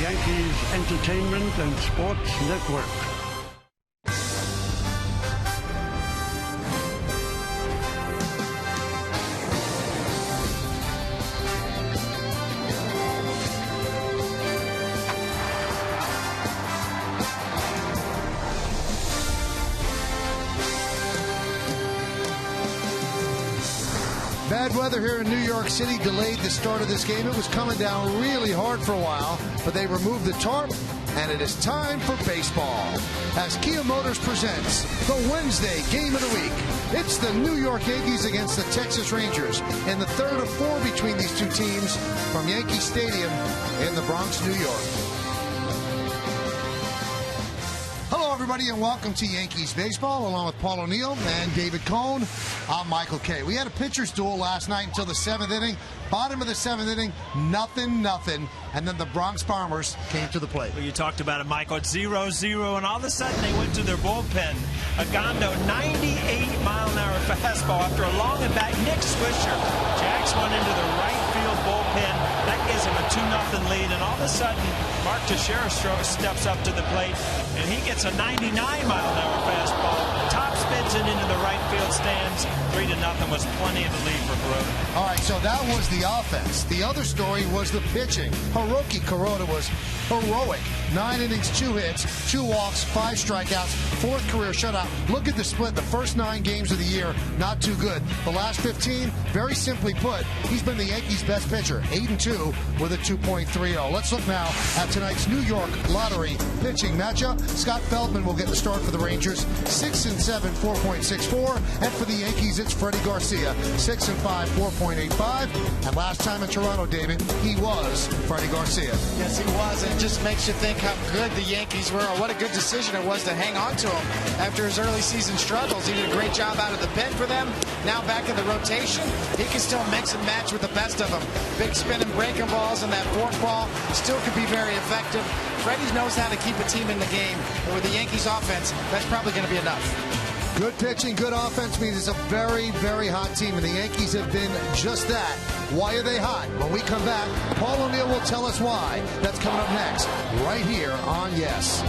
Yankees Entertainment and Sports Network. Bad weather here in New York City delayed the start of this game. It was coming down really hard for a while, but they removed the tarp, and it is time for baseball. As Kia Motors presents the Wednesday game of the week. It's the New York Yankees against the Texas Rangers in the third of four between these two teams from Yankee Stadium in the Bronx, New York. Hello, everybody, and welcome to Yankees Baseball, along with Paul O'Neill and David Cohn. I'm Michael Kay. We had a pitcher's duel last night until the seventh inning. Bottom of the seventh inning, nothing, and then the Bronx Bombers came to the plate. Well, you talked about it, Michael. It's 0-0, and all of a sudden they went to their bullpen. Agando, 98-mile-an-hour fastball after a long at bat. Nick Swisher jacks one into the right field bullpen. That gives him a 2-0 lead, and all of a sudden Mark Teixeira steps up to the plate, and he gets a 99-mile-an-hour fastball. Top spins it into the right field stands. 3-0 was plenty of a lead for Kuroda. All right, so that was the offense. The other story was the pitching. Hiroki Kuroda was heroic. 9 innings, 2 hits, 2 walks, 5 strikeouts, 4th career shutout. Look at the split. The first 9 games of the year, not too good. The last 15, very simply put, he's been the Yankees' best pitcher. 8-2 with a 2.30. Let's look now at tonight's New York Lottery pitching matchup. Scott Feldman will get the start for the Rangers. 6-7, 4.64. And for the Yankees, it's Freddie Garcia. 6-5, 4.85. And last time in Toronto, David, he was Freddie Garcia. Yes, he was. And it just makes you think how good the Yankees were, or what a good decision it was to hang on to him after his early season struggles. He did a great job out of the pen for them. Now back in the rotation, he can still mix and match with the best of them. Big spinning breaking balls and that forkball still could be very effective. Freddie knows how to keep a team in the game. And with the Yankees offense, that's probably going to be enough. Good pitching, good offense means it's a very, very hot team, and the Yankees have been just that. Why are they hot? When we come back, Paul O'Neill will tell us why. That's coming up next, right here on Yes.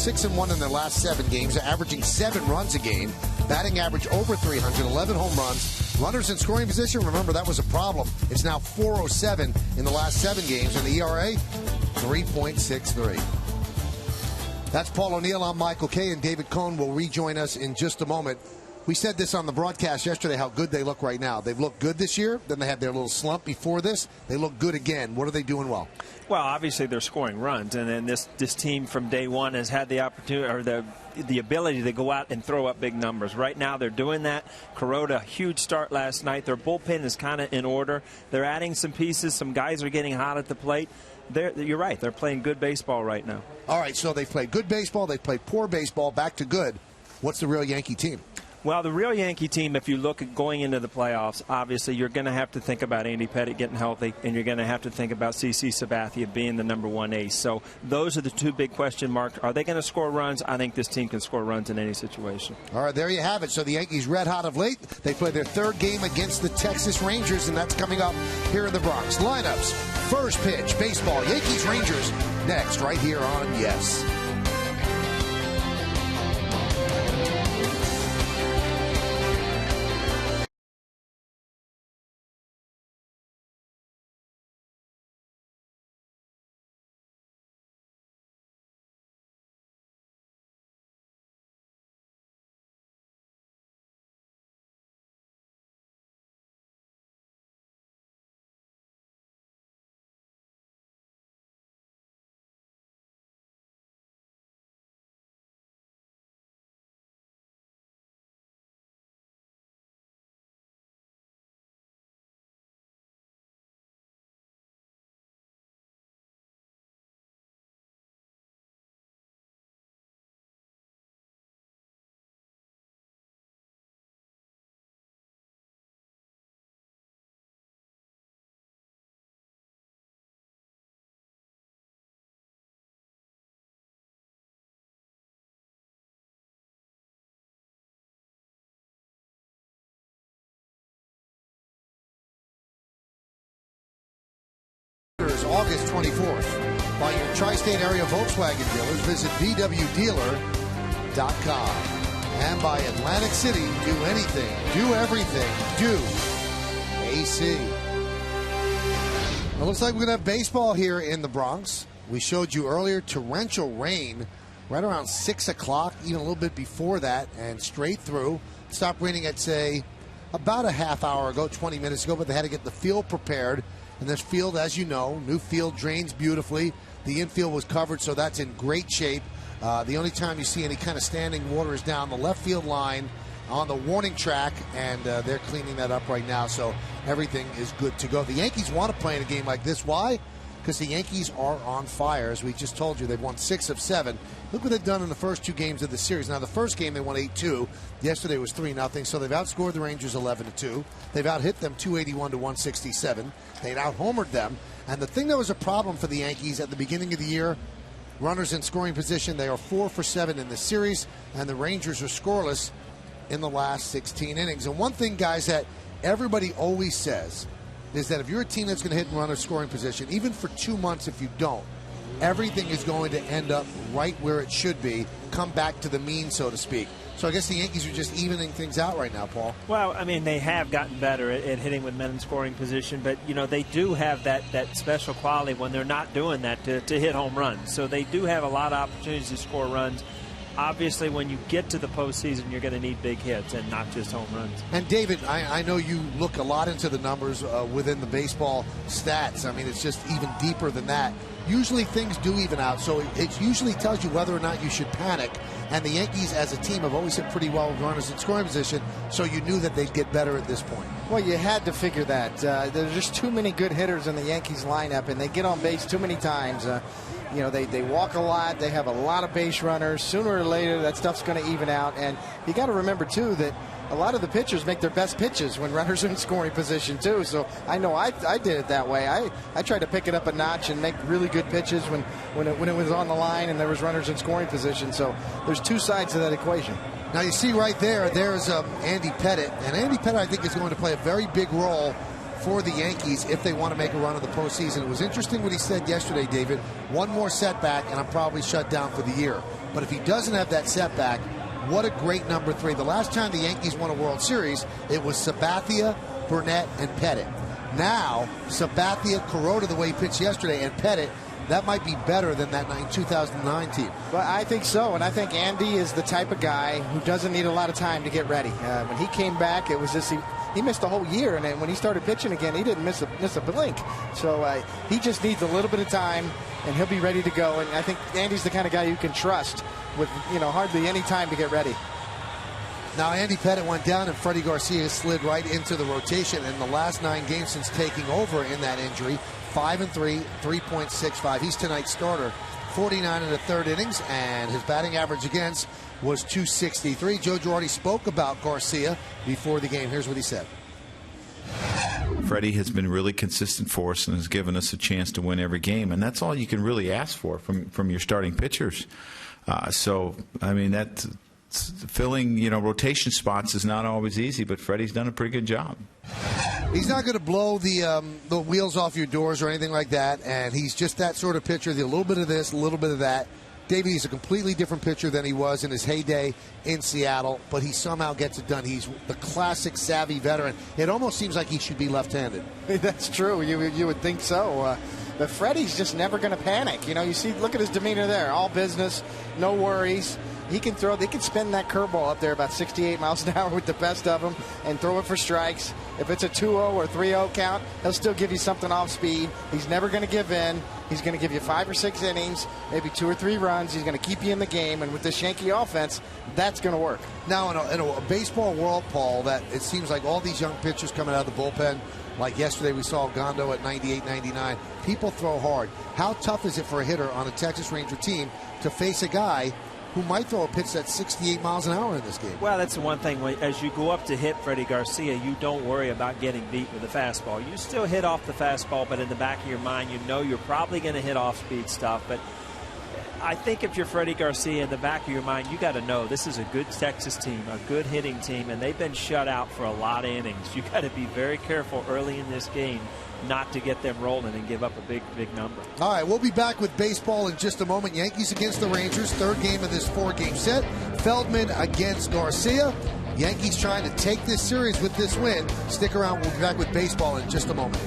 6-1 in their last 7 games, averaging 7 runs a game. Batting average over 300, 11 home runs. Runners in scoring position, remember that was a problem. It's now 407 in the last 7 games, and the ERA, 3.63. That's Paul O'Neill. I'm Michael Kay, and David Cohn will rejoin us in just a moment. We said this on the broadcast yesterday, how good they look right now. They've looked good this year. Then they had their little slump before this. They look good again. What are they doing well? Well, obviously they're scoring runs, and then this team from day one has had the opportunity or the ability to go out and throw up big numbers. Right now they're doing that. Kuroda, huge start last night. Their bullpen is kind of in order. They're adding some pieces. Some guys are getting hot at the plate. you're right. They're playing good baseball right now. All right, so they played good baseball. They played poor baseball, back to good. What's the real Yankee team? Well, the real Yankee team, if you look at going into the playoffs, obviously you're going to have to think about Andy Pettitte getting healthy, and you're going to have to think about CC Sabathia being the #1 ace. So those are the two big question marks. Are they going to score runs? I think this team can score runs in any situation. All right, there you have it. So the Yankees red hot of late. They play their third game against the Texas Rangers, and that's coming up here in the Bronx. Lineups, first pitch, baseball, Yankees-Rangers, next right here on Yes. August 24th. By your tri-state area Volkswagen dealers, visit VWDealer.com. And by Atlantic City, do anything, do everything, do AC. It looks like we're going to have baseball here in the Bronx. We showed you earlier torrential rain right around 6 o'clock, even a little bit before that, and straight through. Stopped raining, I'd say, about a half hour ago, 20 minutes ago, but they had to get the field prepared. And this field, as you know, new field drains beautifully. The infield was covered, so that's in great shape. The only time you see any kind of standing water is down the left field line on the warning track, and they're cleaning that up right now, so everything is good to go. The Yankees want to play in a game like this. Why? Because the Yankees are on fire. As we just told you, they've won 6 of 7. Look what they've done in the first 2 games of the series. Now, the first game they won 8-2. Yesterday was 3-0, so they've outscored the Rangers 11-2. They've out-hit them 281-167. They'd out-homered them. And the thing that was a problem for the Yankees at the beginning of the year, runners in scoring position, they are 4 for 7 in the series, and the Rangers are scoreless in the last 16 innings. And one thing, guys, that everybody always says is that if you're a team that's going to hit and run a scoring position, even for 2 months if you don't, everything is going to end up right where it should be, come back to the mean, so to speak. So I guess the Yankees are just evening things out right now, Paul. Well, I mean, they have gotten better at hitting with men in scoring position, but, you know, they do have that special quality when they're not doing that to hit home runs. So they do have a lot of opportunities to score runs. Obviously, when you get to the postseason, you're going to need big hits and not just home runs. And, David, I know you look a lot into the numbers within the baseball stats. I mean, it's just even deeper than that. Usually things do even out, so it usually tells you whether or not you should panic. And the Yankees, as a team, have always hit pretty well with runners in scoring position, so you knew that they'd get better at this point. Well, you had to figure that. There's just too many good hitters in the Yankees lineup, and they get on base too many times. You know, they walk a lot. They have a lot of base runners. Sooner or later, that stuff's going to even out. And you got to remember, too, that a lot of the pitchers make their best pitches when runners are in scoring position, too. So I know I did it that way. I tried to pick it up a notch and make really good pitches when it was on the line and there was runners in scoring position. So there's two sides to that equation. Now, you see right there's Andy Pettitte. And Andy Pettitte, I think, is going to play a very big role for the Yankees if they want to make a run of the postseason. It was interesting what he said yesterday, David. One more setback, and I'm probably shut down for the year. But if he doesn't have that setback, what a great number 3. The last time the Yankees won a World Series, it was Sabathia, Burnett, and Pettitte. Now, Sabathia, Kuroda, the way he pitched yesterday, and Pettitte, that might be better than that 2009 team. Well, I think so, and I think Andy is the type of guy who doesn't need a lot of time to get ready. When he came back, it was just he missed a whole year, and then when he started pitching again, he didn't miss a blink. So he just needs a little bit of time, and he'll be ready to go. And I think Andy's the kind of guy you can trust with hardly any time to get ready. Now, Andy Pettitte went down, and Freddie Garcia slid right into the rotation. In the last 9 games since taking over in that injury, 5-3, 3.65. He's tonight's starter. 49 in the third innings, and his batting average against was 263. Joe Girardi spoke about Garcia before the game. Here's what he said. Freddie has been really consistent for us and has given us a chance to win every game, and that's all you can really ask for from your starting pitchers. So, I mean, that filling, rotation spots is not always easy, but Freddie's done a pretty good job. He's not going to blow the wheels off your doors or anything like that, and he's just that sort of pitcher, a little bit of this, a little bit of that. Davey is a completely different pitcher than he was in his heyday in Seattle, but he somehow gets it done. He's the classic savvy veteran. It almost seems like he should be left-handed. That's true. You would think so. But Freddie's just never going to panic. You see, look at his demeanor there. All business, no worries. He can spin that curveball up there about 68 miles an hour with the best of them and throw it for strikes. If it's a 2-0 or 3-0 count, he'll still give you something off speed. He's never going to give in. He's going to give you 5 or 6 innings, maybe 2 or 3 runs. He's going to keep you in the game, and with this Yankee offense, that's going to work. Now, in a baseball world, Paul, that it seems like all these young pitchers coming out of the bullpen, like yesterday we saw Gondo at 98, 99, people throw hard. How tough is it for a hitter on a Texas Ranger team to face a guy who might throw a pitch that's 68 miles an hour in this game? Well, that's the one thing. As you go up to hit Freddie Garcia, you don't worry about getting beat with the fastball. You still hit off the fastball, but in the back of your mind, you're probably going to hit off-speed stuff. But I think if you're Freddie Garcia, in the back of your mind, you got to know this is a good Texas team, a good hitting team, and they've been shut out for a lot of innings. You got to be very careful early in this game not to get them rolling and give up a big number. All right, we'll be back with baseball in just a moment. Yankees against the Rangers, third game of this 4-game set. Feldman against Garcia. Yankees trying to take this series with this win. Stick around. We'll be back with baseball in just a moment.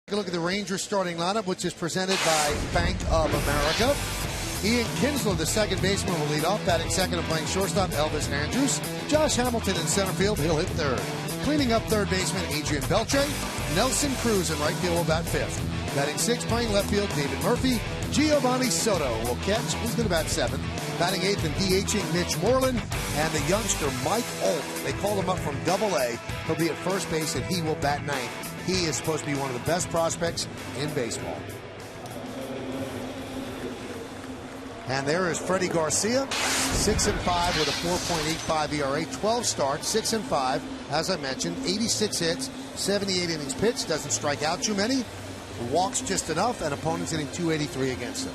Take a look at the Rangers starting lineup, which is presented by Bank of America. Ian Kinsler, the second baseman, will lead off. Batting second and playing shortstop, Elvis Andrews. Josh Hamilton in center field. He'll hit third. Cleaning up third baseman, Adrian Beltre. Nelson Cruz in right field will bat fifth. Batting sixth, playing left field, David Murphy. Giovanni Soto will catch. He's going to bat seventh. Batting eighth and DHing, Mitch Moreland. And the youngster, Mike Alt. They called him up from Double-A. He'll be at first base, and he will bat ninth. He is supposed to be one of the best prospects in baseball. And there is Freddie Garcia, 6-5 with a 4.85 ERA, 12 starts, 6-5. As I mentioned, 86 hits, 78 innings pitched, doesn't strike out too many, walks just enough, and opponents hitting 283 against him.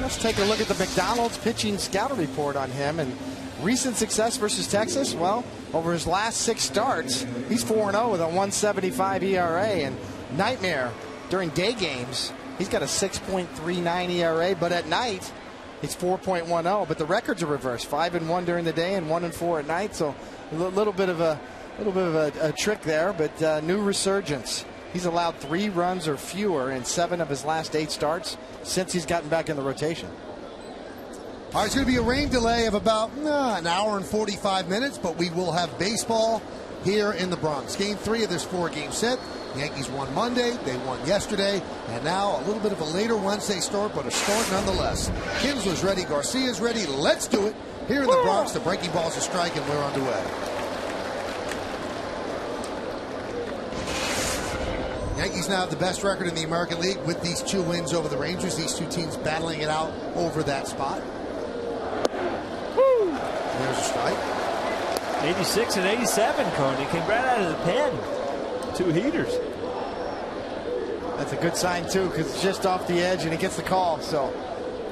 Let's take a look at the McDonald's pitching scouting report on him. And recent success versus Texas, well, over his last 6 starts, he's 4-0 with a 1.75 ERA. And nightmare during day games, he's got a 6.39 ERA, but at night, He's 4.10, but the records are reversed. 5-1 during the day and 1-4 at night. So a little bit of a trick there, but new resurgence. He's allowed 3 runs or fewer in 7 of his last 8 starts since he's gotten back in the rotation. All right, it's going to be a rain delay of about an hour and 45 minutes, but we will have baseball here in the Bronx. Game 3 of this 4-game set. The Yankees won Monday, they won yesterday, and now a little bit of a later Wednesday start, but a start nonetheless. Kinsler's ready, Garcia's ready. Let's do it. Here in the Bronx, the breaking ball's a strike, and we're underway. Yankees now have the best record in the American League with these 2 wins over the Rangers. These 2 teams battling it out over that spot. There's a strike. 86 and 87, Coney. Came right out of the pen. 2 heaters. That's a good sign, too, because it's just off the edge and he gets the call. So,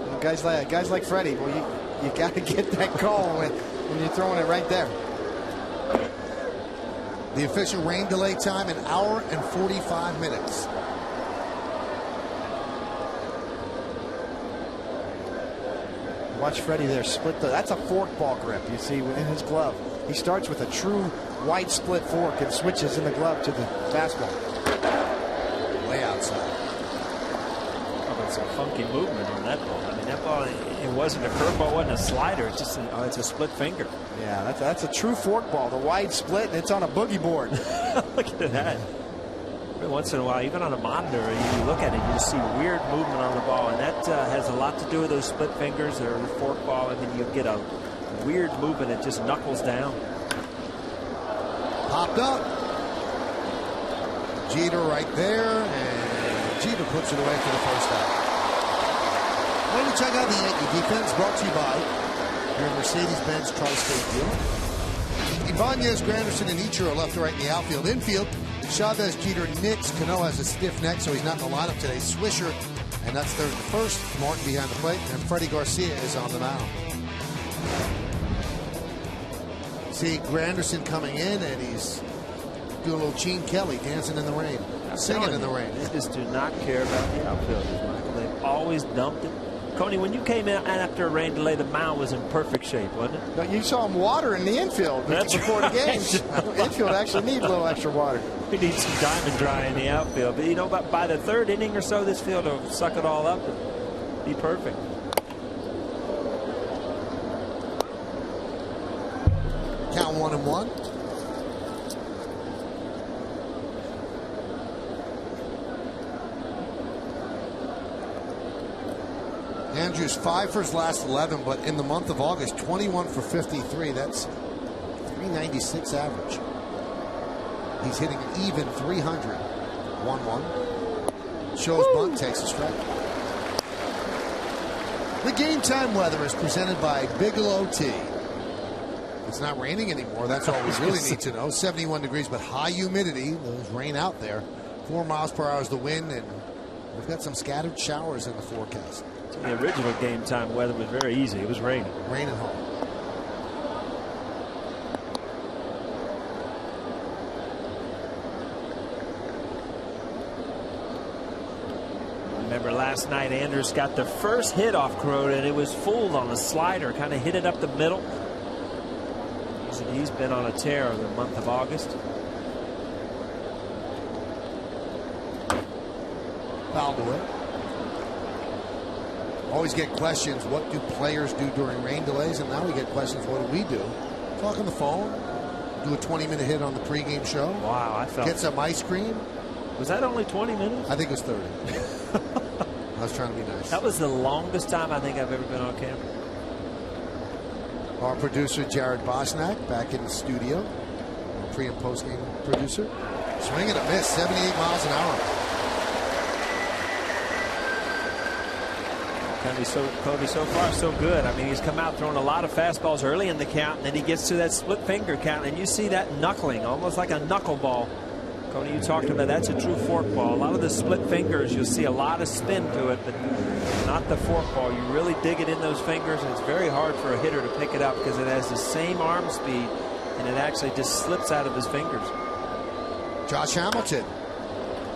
you know, guys like Freddie, well, you got to get that call when you're throwing it right there. The official rain delay time, 1 hour and 45 minutes. Watch Freddie there split that's a forkball grip you see in his glove. He starts with a true wide split fork and switches in the glove to the fastball. Way outside. Oh, but some funky movement on that ball. I mean, that ball, it wasn't a curveball, it wasn't a slider. It's just it's a split finger. Yeah, that's a true forkball. The wide split, and it's on a boogie board. Look at that. Every once in a while, even on a monitor, you look at it, you see weird movement on the ball, and that has a lot to do with those split fingers or the forkball, and then you get a weird movement. It just knuckles down. Popped up. Jeter right there, and Jeter puts it away for the first out. When we check out the Yankee defense, brought to you by your Mercedes-Benz Tri-State dealer. Ibanez, Granderson, and Ichiro left to right in the outfield. Infield, Chavez, Jeter, Nix. Cano has a stiff neck, so he's not in the lineup today. Swisher, and that's third to first. Martin behind the plate, and Freddie Garcia is on the mound. See Granderson coming in, and he's doing a little Gene Kelly, dancing in the rain, singing in the rain. They just do not care about the outfielders, Michael. They've always dumped it. Coney, when you came in after a rain delay, the mound was in perfect shape, wasn't it? No, you saw him water in the infield before the game. The infield actually needs a little extra water. We need some diamond dry in the outfield. But, you know, by the 3rd inning or so, this field will suck it all up and be perfect. Count 1-1. Andrews 5 for his last 11, but in the month of August, 21 for 53. That's 396 average. He's hitting an even 300. 1-1. Shows bunt, takes a strike. The game time weather is presented by Bigelow Tea. It's not raining anymore. That's all we really need to know. 71 degrees, but high humidity. There's rain out there. 4 miles per hour is the wind, and we've got some scattered showers in the forecast. The original game time weather was very easy. It was raining. Rain and home. Remember last night, Andrews got the first hit off Crowder, and it was fooled on the slider. Kind of hit it up the middle. He's been on a tear in the month of August. Fouled away. Always get questions, what do players do during rain delays? And now we get questions, what do we do? Talk on the phone, do a 20-minute hit on the pregame show. Wow, I felt. Get some ice cream. Was that only 20 minutes? I think it was 30. I was trying to be nice. That was the longest time I think I've ever been on camera. Our producer, Jared Bosnack, back in the studio. Our pre- and post-game producer. Swing and a miss, 78 miles an hour. Cody, so far so good. I mean, he's come out throwing a lot of fastballs early in the count, and then he gets to that split finger count, and you see that knuckling, almost like a knuckleball. Cody, you talked about that's a true forkball. A lot of the split fingers, you'll see a lot of spin to it, but not the forkball. You really dig it in those fingers, and it's very hard for a hitter to pick it up because it has the same arm speed, and it actually just slips out of his fingers. Josh Hamilton.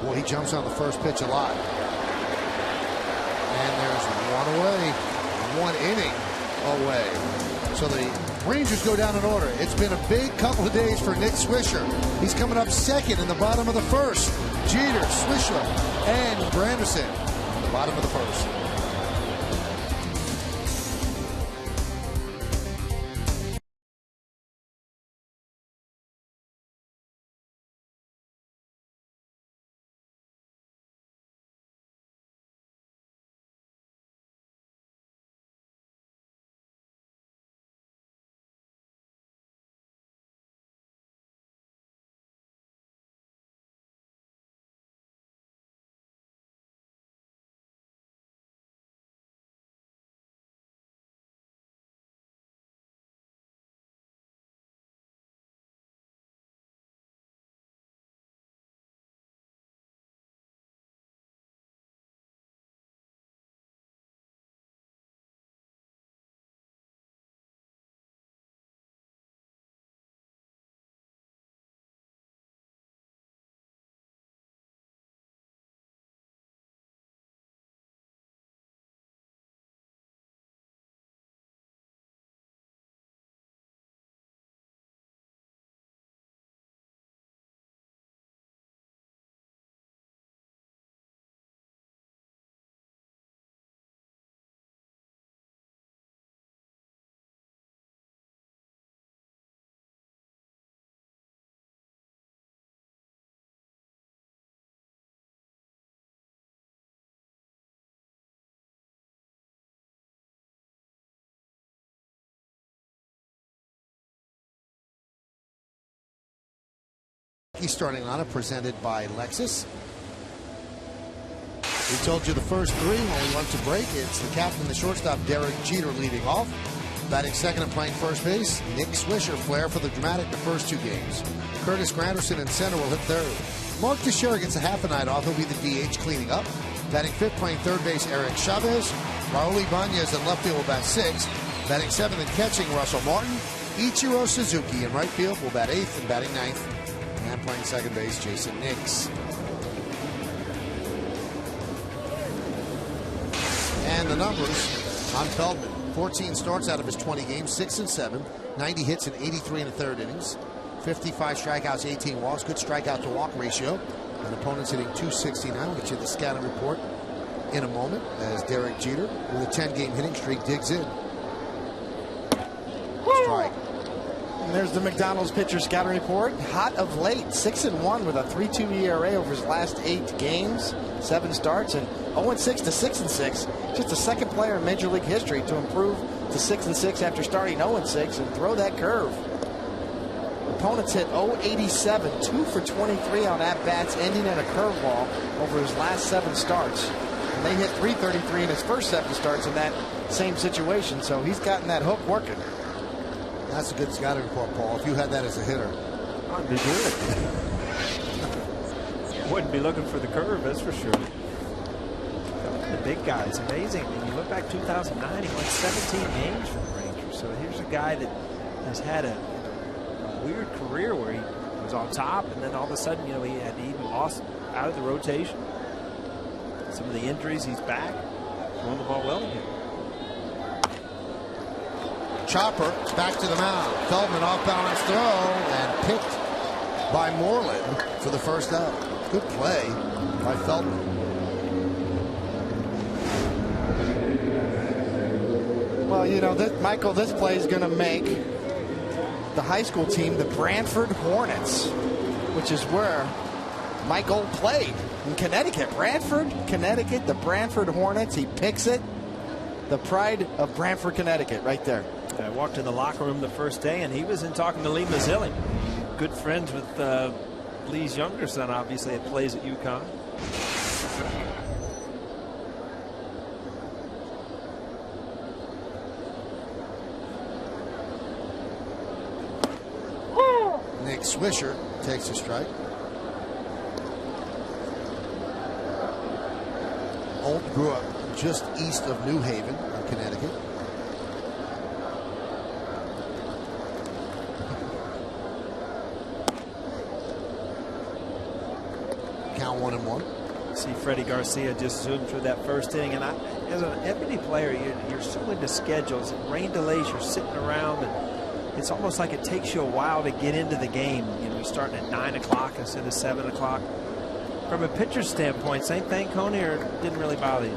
Boy, he jumps on the first pitch a lot. And there's one away. 1 inning away. So the Rangers go down in order. It's been a big couple of days for Nick Swisher. He's coming up second in the bottom of the first. Jeter, Swisher, and Granderson in the bottom of the first. Starting lineup presented by Lexus. We told you the first three when we went to break. It's the captain, the shortstop, Derek Jeter, leading off. Batting second and playing first base, Nick Swisher. Flair for the dramatic the first 2 games. Curtis Granderson in center will hit third. Mark Teixeira gets a half a night off. He'll be the DH cleaning up. Batting fifth, playing third base, Eric Chavez. Raul Ibanez in left field will bat sixth. Batting seventh and catching, Russell Martin. Ichiro Suzuki in right field will bat eighth and batting ninth. And playing second base, Jason Nix. And the numbers on Feldman. 14 starts out of his 20 games, 6 and 7, 90 hits in 83 and a third innings, 55 strikeouts, 18 walks, good strikeout to walk ratio. And opponents hitting .269. We'll get you the scouting report in a moment as Derek Jeter with a 10-game hitting streak digs in. Strike. And there's the McDonald's pitcher scouting report. Hot of late, 6-1 with a 3.2 ERA over his last 8 games, 7 starts, and 0-6 to 6-6. Just the second player in Major League history to improve to 6-6 after starting 0-6 and throw that curve. Opponents hit .087, 2 for 23 on at-bats, ending in a curveball over his last 7 starts. And they hit .333 in his first 7 starts in that same situation, so he's gotten that hook working. That's a good scouting report, Paul. If you had that as a hitter, I'd be good. Wouldn't be looking for the curve, that's for sure. The big guy, it's amazing. When you look back 2009, he won 17 games for the Rangers. So here's a guy that has had a weird career where he was on top, and then all of a sudden, he had even lost out of the rotation. Some of the injuries, he's back, throwing the ball well again. Chopper back to the mound. Feldman off balance throw and picked by Moreland for the first out. Good play by Feldman. Well, Michael, this play is going to make the high school team the Brantford Hornets, which is where Michael played in Connecticut. Brantford, Connecticut, the Brantford Hornets. He picks it. The pride of Brantford, Connecticut, right there. I walked in the locker room the first day, and he was in talking to Lee Mazzilli. Good friends with Lee's younger son, obviously, that plays at UConn. Nick Swisher takes a strike. Holt grew up just east of New Haven in Connecticut. Count 1-1. See Freddie Garcia just zoomed through that first inning, and as an everyday player, you're so into schedules and rain delays. You're sitting around, and it's almost like it takes you a while to get into the game. You know, you're starting at 9 o'clock instead of 7 o'clock. From a pitcher's standpoint, same thing, Coney, or didn't really bother you?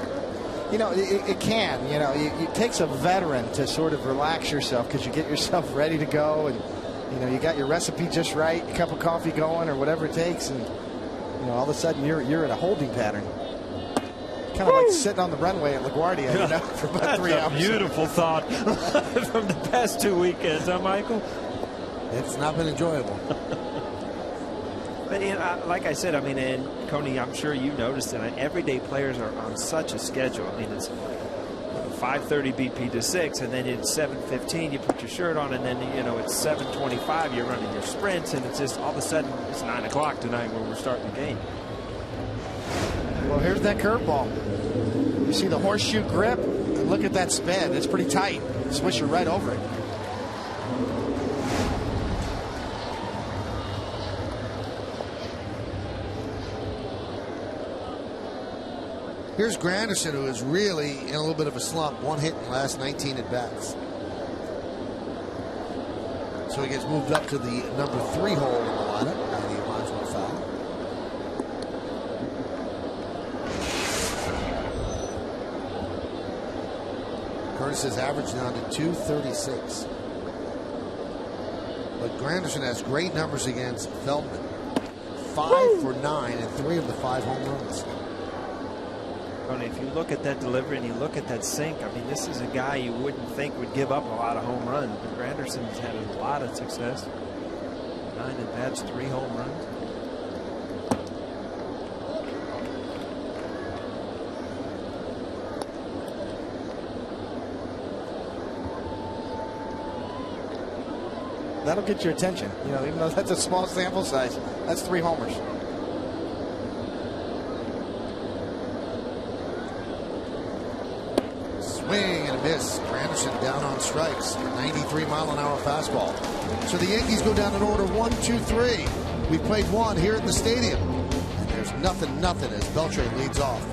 You know, it can. You know, it takes a veteran to sort of relax yourself because you get yourself ready to go, and you know, you got your recipe just right, a cup of coffee going, or whatever it takes, and you know, all of a sudden you're in a holding pattern. Kind of like sitting on the runway at LaGuardia, you know, for about 3 hours. Beautiful thought from the past 2 weekends, huh, Michael? It's not been enjoyable. But you know, like I said, I mean, and Coney, I'm sure you noticed it. Everyday players are on such a schedule. I mean, it's 5:30 BP to 6, and then it's 7:15. You put your shirt on, and then you know it's 7:25. You're running your sprints, and it's just all of a sudden it's 9 o'clock tonight when we're starting the game. Well, here's that curveball. You see the horseshoe grip? Look at that spin. It's pretty tight. Swisher right over it. Here's Granderson, who is really in a little bit of a slump. 1 hit in the last 19 at bats. So he gets moved up to the number 3 hole in the lineup, and he lines one foul. Curtis has averaged down to 236. But Granderson has great numbers against Feldman. 5 for 9 and 3 of the 5 home runs. If you look at that delivery and you look at that sink, I mean, this is a guy you wouldn't think would give up a lot of home runs, but Granderson's had a lot of success. 9 at bats, 3 home runs. That'll get your attention. You know, even though that's a small sample size, that's 3 homers. Swing and a miss. Granderson down on strikes. 93-mile-an-hour fastball. So the Yankees go down in order 1, 2, 3. We played 1 here at the stadium. And there's nothing as Beltre leads off.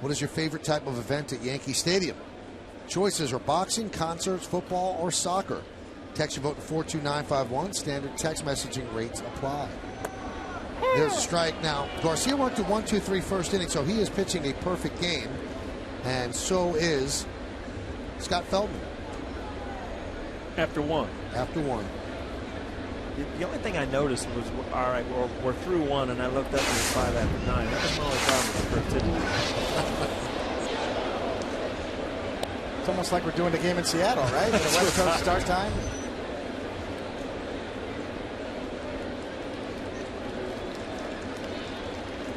What is your favorite type of event at Yankee Stadium? Choices are boxing, concerts, football, or soccer. Text your vote to 42951. Standard text messaging rates apply. There's a strike now. Garcia worked at 1, 2, 3 first inning, so he is pitching a perfect game, and so is Scott Feldman. After 1. After 1. The only thing I noticed was, all right, we're through one, and I looked up and it was 5 after 9. That was my only problem with the first inning. It's almost like we're doing the game in Seattle, right? The West Coast start time.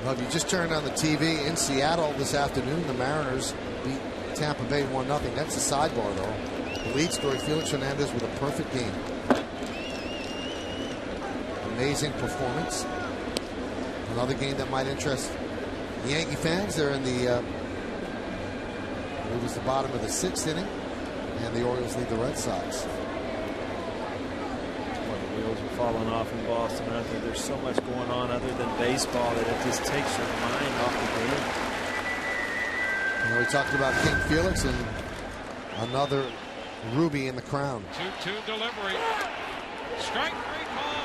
Well, if you just turned on the TV in Seattle this afternoon, the Mariners beat Tampa Bay 1-0. That's a sidebar, though. The lead story, Felix Hernandez with a perfect game. Amazing performance. Another game that might interest the Yankee fans. They're in the it was the bottom of the 6th inning, and the Orioles lead the Red Sox. Well, the wheels are falling off in Boston. I think there's so much going on other than baseball that it just takes your mind off the game. You know, we talked about King Felix and another ruby in the crown. 2-2 delivery. Strike 3 call.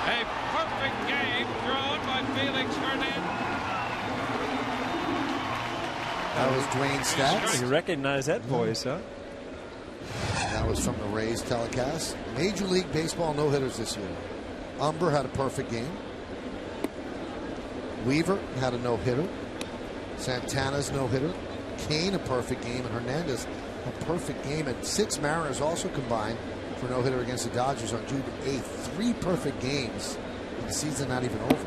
A perfect game thrown by Felix Hernandez. That was Dwayne Stats. You recognize that voice, huh? That was from the Rays telecast. Major League Baseball no-hitters this year. Umber had a perfect game. Weaver had a no-hitter. Santana's no-hitter. Kane a perfect game, and Hernandez a perfect game. And 6 Mariners also combined for no-hitter against the Dodgers on June 8th. 3 perfect games, and the season not even over.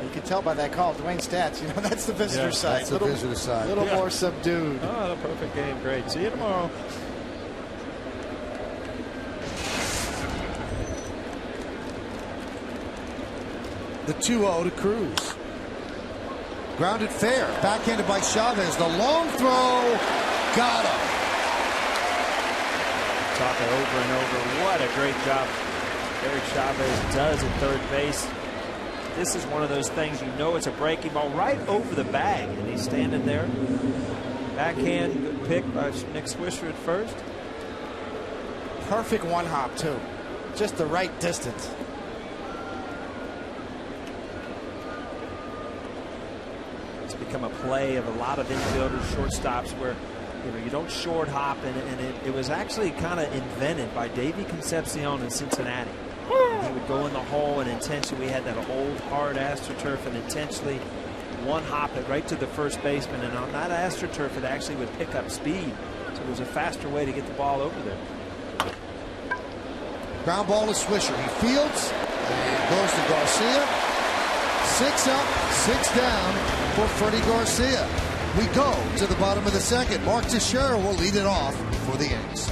You can tell by that call, Dwayne Stats. You know, that's the visitor side. That's the visitor side. A little more subdued. Oh, the perfect game. Great. See you tomorrow. The 2-0 to Cruz. Grounded fair. Backhanded by Chavez. The long throw. Got him. Talk it over and over. What a great job Eric Chavez does at third base. This is one of those things, you know, it's a breaking ball right over the bag, and he's standing there. Backhand, good pick by Nick Swisher at first. Perfect one hop, too. Just the right distance. It's become a play of a lot of infielders, shortstops, where you don't short hop, and it was actually kind of invented by Davey Concepcion in Cincinnati. He would go in the hole and intentionally, we had that old hard AstroTurf, and intentionally one hop it right to the first baseman, and on that AstroTurf it actually would pick up speed, so it was a faster way to get the ball over there. Ground ball to Swisher. He fields and goes to Garcia. 6 up, 6 down for Freddie Garcia. We go to the bottom of the 2nd. Mark Teixeira will lead it off for the Yanks.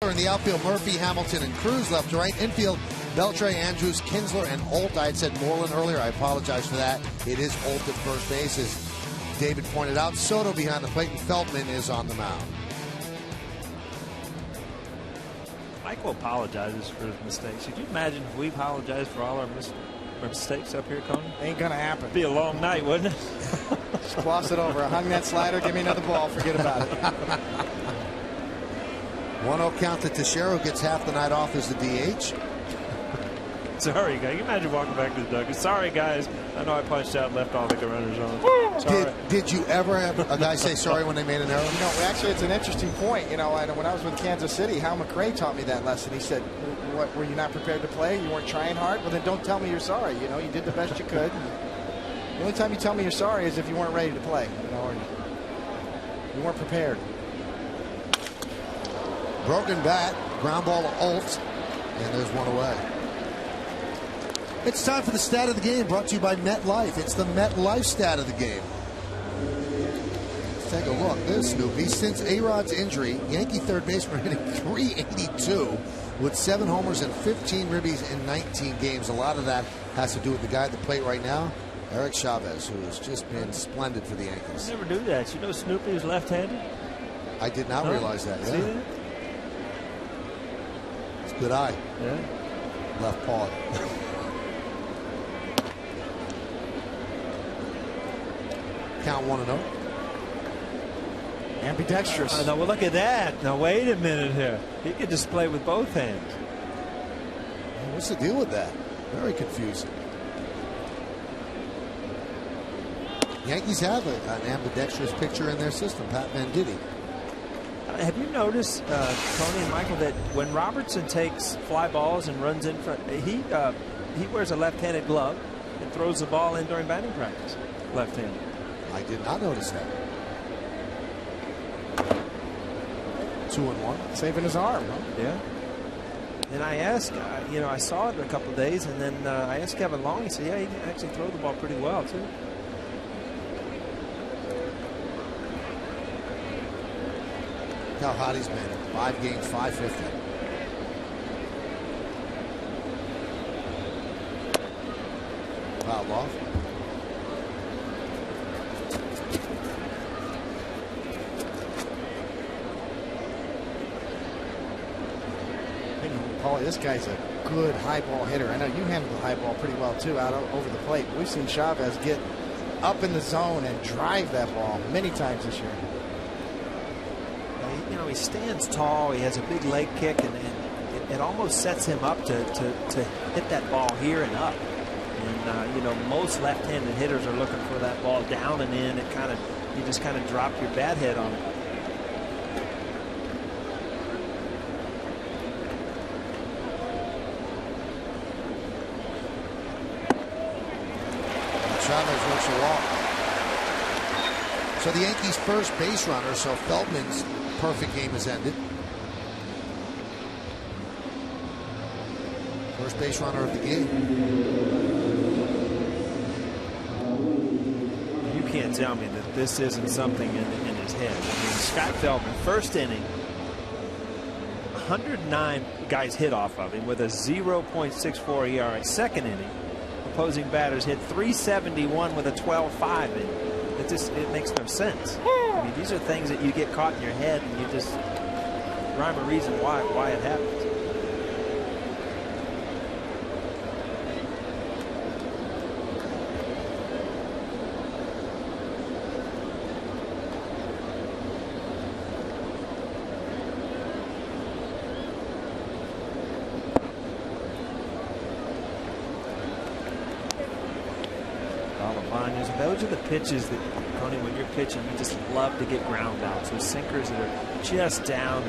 In the outfield, Murphy, Hamilton, and Cruz left to right. Infield, Beltre, Andrews, Kinsler, and Holt. I had said Moreland earlier. I apologize for that. It is Holt at first base, as David pointed out. Soto behind the plate, and Feldman is on the mound. Michael apologizes for his mistakes. Could you imagine if we apologized for all our mistakes up here, Coney? Ain't gonna happen. Be a long night, wouldn't it? Just gloss it over. I hung that slider. Give me another ball. Forget about it. 1-0 count to Teixeira, who gets half the night off as the DH. Sorry, guys. Can you imagine walking back to the dugout? Sorry, guys. I know I punched out and left all the runners on. Sorry. Did you ever have a guy say sorry when they made an error? You know, actually, it's an interesting point. You know, when I was with Kansas City, Hal McRae taught me that lesson. He said, "What, were you not prepared to play? You weren't trying hard? Well, then don't tell me you're sorry. You know, you did the best you could. The only time you tell me you're sorry is if you weren't ready to play. You know, or you weren't prepared." Broken bat, ground ball to Alt, and there's one away. It's time for the stat of the game, brought to you by MetLife. It's the MetLife stat of the game. Let's take a look. There's Snoopy. Since A-Rod's injury, Yankee third baseman hitting .382 with 7 homers and 15 ribbies in 19 games. A lot of that has to do with the guy at the plate right now, Eric Chavez, who has just been splendid for the Yankees. You never do that. You know Snoopy is left-handed? I did not realize that. See that? It's a good eye. Yeah. Left paw. Count 1-0. Ambidextrous. No, well, look at that. Now, wait a minute here. He could just play with both hands. What's the deal with that? Very confusing. Yankees have an ambidextrous pitcher in their system, Pat Venditti. Have you noticed, Tony and Michael, that when Robertson takes fly balls and runs in front, he wears a left-handed glove and throws the ball in during batting practice, left-handed. I did not notice that. 2-1. Saving his arm, huh? Yeah. And I asked, I saw it in a couple of days, and then I asked Kevin Long. He said, yeah, he can actually throw the ball pretty well, too. How hot he's been. 5 games, 550. Fouled off. Paulie, this guy's a good high ball hitter. I know you handle the high ball pretty well too, out over the plate. We've seen Chavez get up in the zone and drive that ball many times this year. He stands tall. He has a big leg kick, and it almost sets him up to hit that ball here and up. And most left-handed hitters are looking for that ball down and in. You just kind of drop your bat head on it. Chavez works a walk. So the Yankees' first base runner, so Feldman's perfect game has ended. First base runner of the game. You can't tell me that this isn't something in his head. I mean, Scott Feldman, first inning, 109 guys hit off of him with a 0.64 ERA. Second inning, opposing batters hit 371 with a 12.5. It makes no sense. I mean, these are things that you get caught in your head, and you just rhyme a reason why it happens. Those are the pitches that, Tony, when you're pitching, you just love to get ground out. So sinkers that are just down.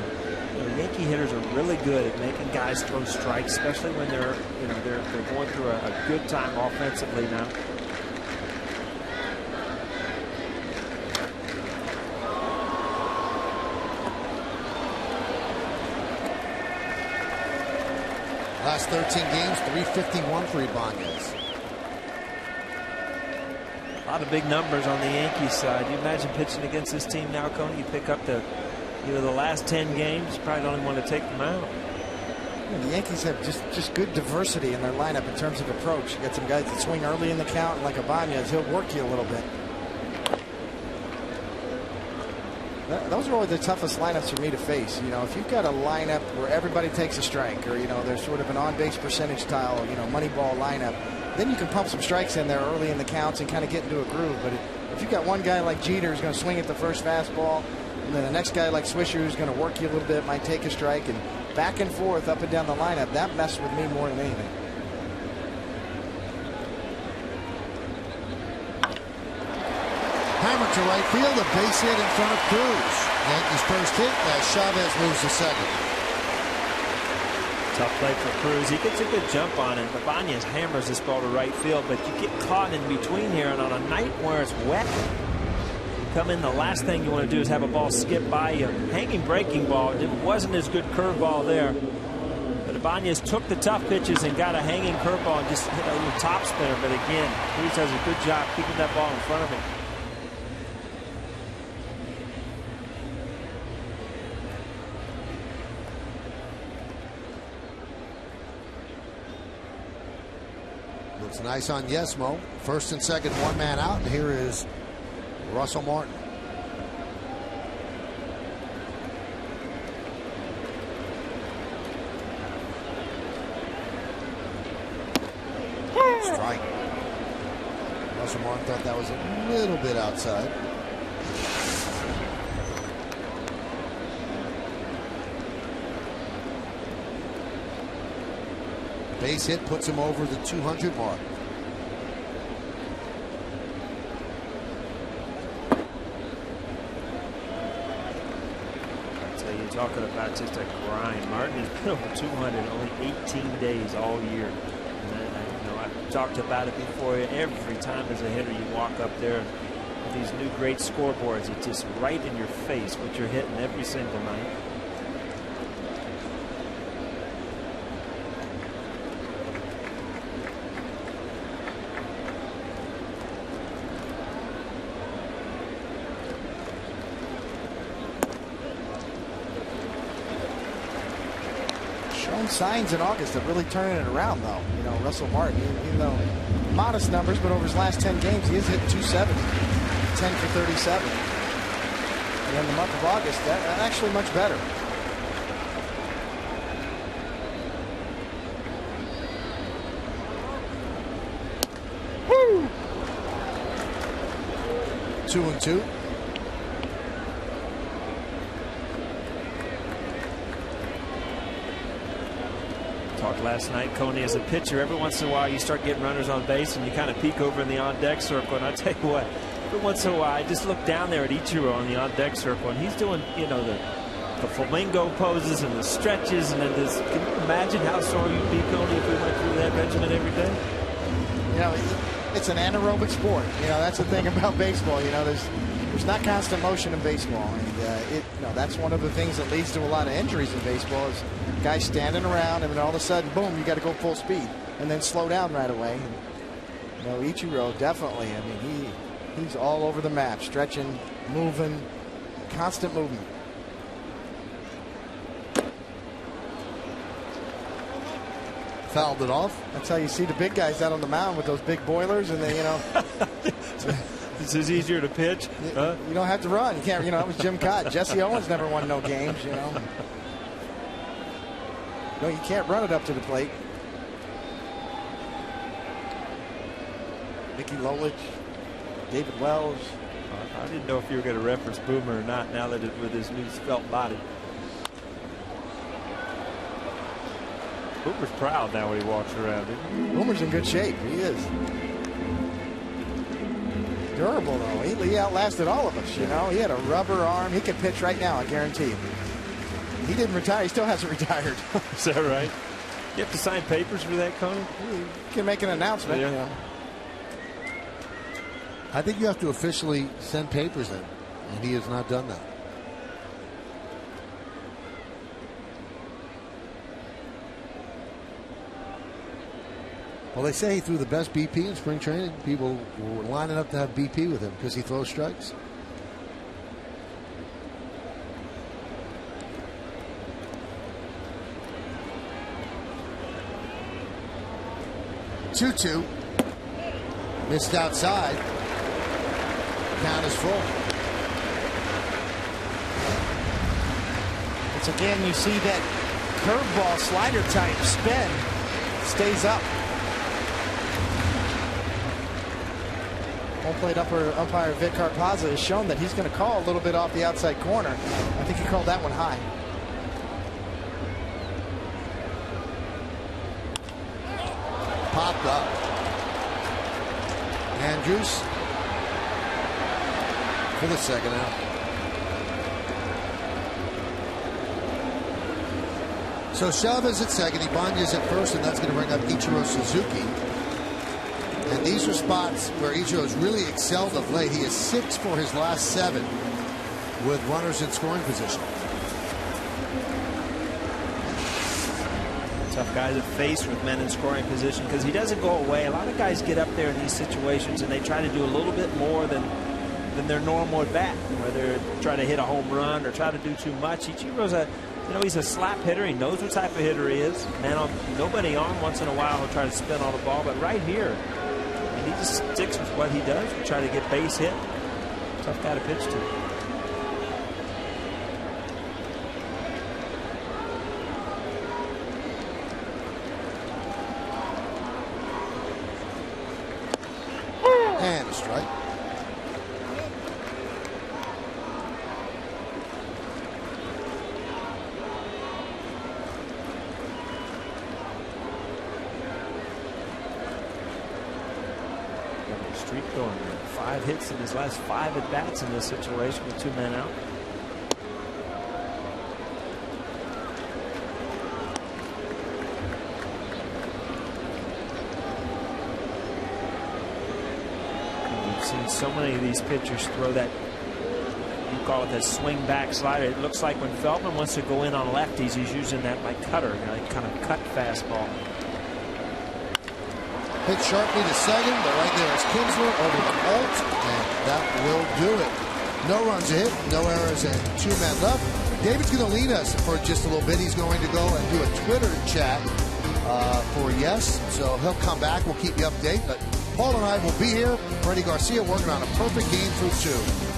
Yankee hitters are really good at making guys throw strikes, especially when they're going through a good time offensively now. Last 13 games, 351 for Ibanez. A lot of big numbers on the Yankees side. You imagine pitching against this team now, Coney. You pick up the you know, the last 10 games, you probably don't even want to take them out. Yeah, the Yankees have just good diversity in their lineup in terms of approach. You got some guys that swing early in the count, and like Ibanez, he'll work you a little bit. Those are always the toughest lineups for me to face. You know, if you've got a lineup where everybody takes a strike, or, you know, there's sort of an on-base percentage style, you know, money ball lineup, then you can pump some strikes in there early in the counts and kind of get into a groove. But if you've got one guy like Jeter who's going to swing at the first fastball, and then the next guy like Swisher who's going to work you a little bit, might take a strike, and back and forth up and down the lineup, that messes with me more than anything. Hammer to right field, a base hit in front of Cruz. Yankees first hit as Chavez moves to second. Tough play for Cruz. He gets a good jump on it. Ibanez hammers this ball to right field, but you get caught in between here, and on a night where it's wet, you come in, the last thing you want to do is have a ball skip by you. Hanging breaking ball. It wasn't as good curveball there. But Ibanez took the tough pitches and got a hanging curveball and just hit a little top spinner. But again, Cruz does a good job keeping that ball in front of him. Looks nice on Yesmo. First and second, one man out. And here is Russell Martin. Strike. Russell Martin thought that was a little bit outside. Base hit puts him over the 200 mark. So you're talking about just a grind. Martin has been over 200 only 18 days all year. And, you know, I've talked about it before. Every time as a hitter you walk up there with these new great scoreboards, it's just right in your face what you're hitting every single night. Signs in August of really turning it around, though. You know, Russell Martin, even though modest numbers, but over his last 10 games, he is hitting 270, 10 for 37. And in the month of August, that actually much better. Woo! 2-2. Last night, Coney, as a pitcher, every once in a while you start getting runners on base and you kind of peek over in the on-deck circle, and I tell you what, every once in a while I just look down there at Ichiro on the on-deck circle, and he's doing, you know, the flamingo poses and the stretches, and then this, can you imagine how sore you'd be, Coney, if we went through that regimen every day? You know, it's an anaerobic sport. You know, that's the thing about baseball. You know, there's not constant motion in baseball, and you know, that's one of the things that leads to a lot of injuries in baseball is guys standing around, and then all of a sudden, boom, you got to go full speed and then slow down right away. And, you know, Ichiro definitely, I mean, he's all over the map, stretching, moving, constant movement. Fouled it off. That's how you see the big guys out on the mound with those big boilers, and then, you know. This is easier to pitch. You don't have to run. You can't, you know, that was Jim Cott. Jesse Owens never won no games, you know. No, you can't run it up to the plate. Mickey Lolich, David Wells. I didn't know if you were going to reference Boomer or not now that with his new svelte body. Boomer's proud now when he walks around. Boomer's in good shape. He is. Durable, though. He outlasted all of us, you know. He had a rubber arm. He could pitch right now, I guarantee you. He didn't retire. He still hasn't retired. Is that right? You have to sign papers for that, Coney? You can make an announcement. Yeah. You know. I think you have to officially send papers in, and he has not done that. Well, they say he threw the best BP in spring training. People were lining up to have BP with him because he throws strikes. 2-2. Missed outside. Count is full. It's again, you see that curveball slider type spin stays up. Home plate umpire Vic Carpazza has shown that he's going to call a little bit off the outside corner. I think he called that one high. Popped up. Andrews for the second out. So Chavez at second, Ibanez at first, and that's going to bring up Ichiro Suzuki. And these are spots where Ichiro has really excelled of late. He is 6 for his last 7 with runners in scoring position. Tough guy to face with men in scoring position because he doesn't go away. A lot of guys get up there in these situations and they try to do a little bit more than their normal at bat, whether try to hit a home run or try to do too much. Ichiro's he's a slap hitter. He knows what type of hitter he is. Nobody on once in a while will try to spin on the ball, but right here, he just sticks with what he does. We try to get base hit. Tough guy to pitch to. And a strike. Streak going there. 5 hits in his last 5 at bats in this situation with 2 men out. We've seen so many of these pitchers throw that, you call it that swing back slider. It looks like when Feldman wants to go in on lefties, he's using that like cutter, kind of cut fastball. Hit sharply to second, but right there is Kinsler over the Alt, and that will do it. No runs a hit, no errors, and 2 men left. David's going to lead us for just a little bit. He's going to go and do a Twitter chat for yes, so he'll come back. We'll keep you updated. But Paul and I will be here. Freddie Garcia working on a perfect game through 2.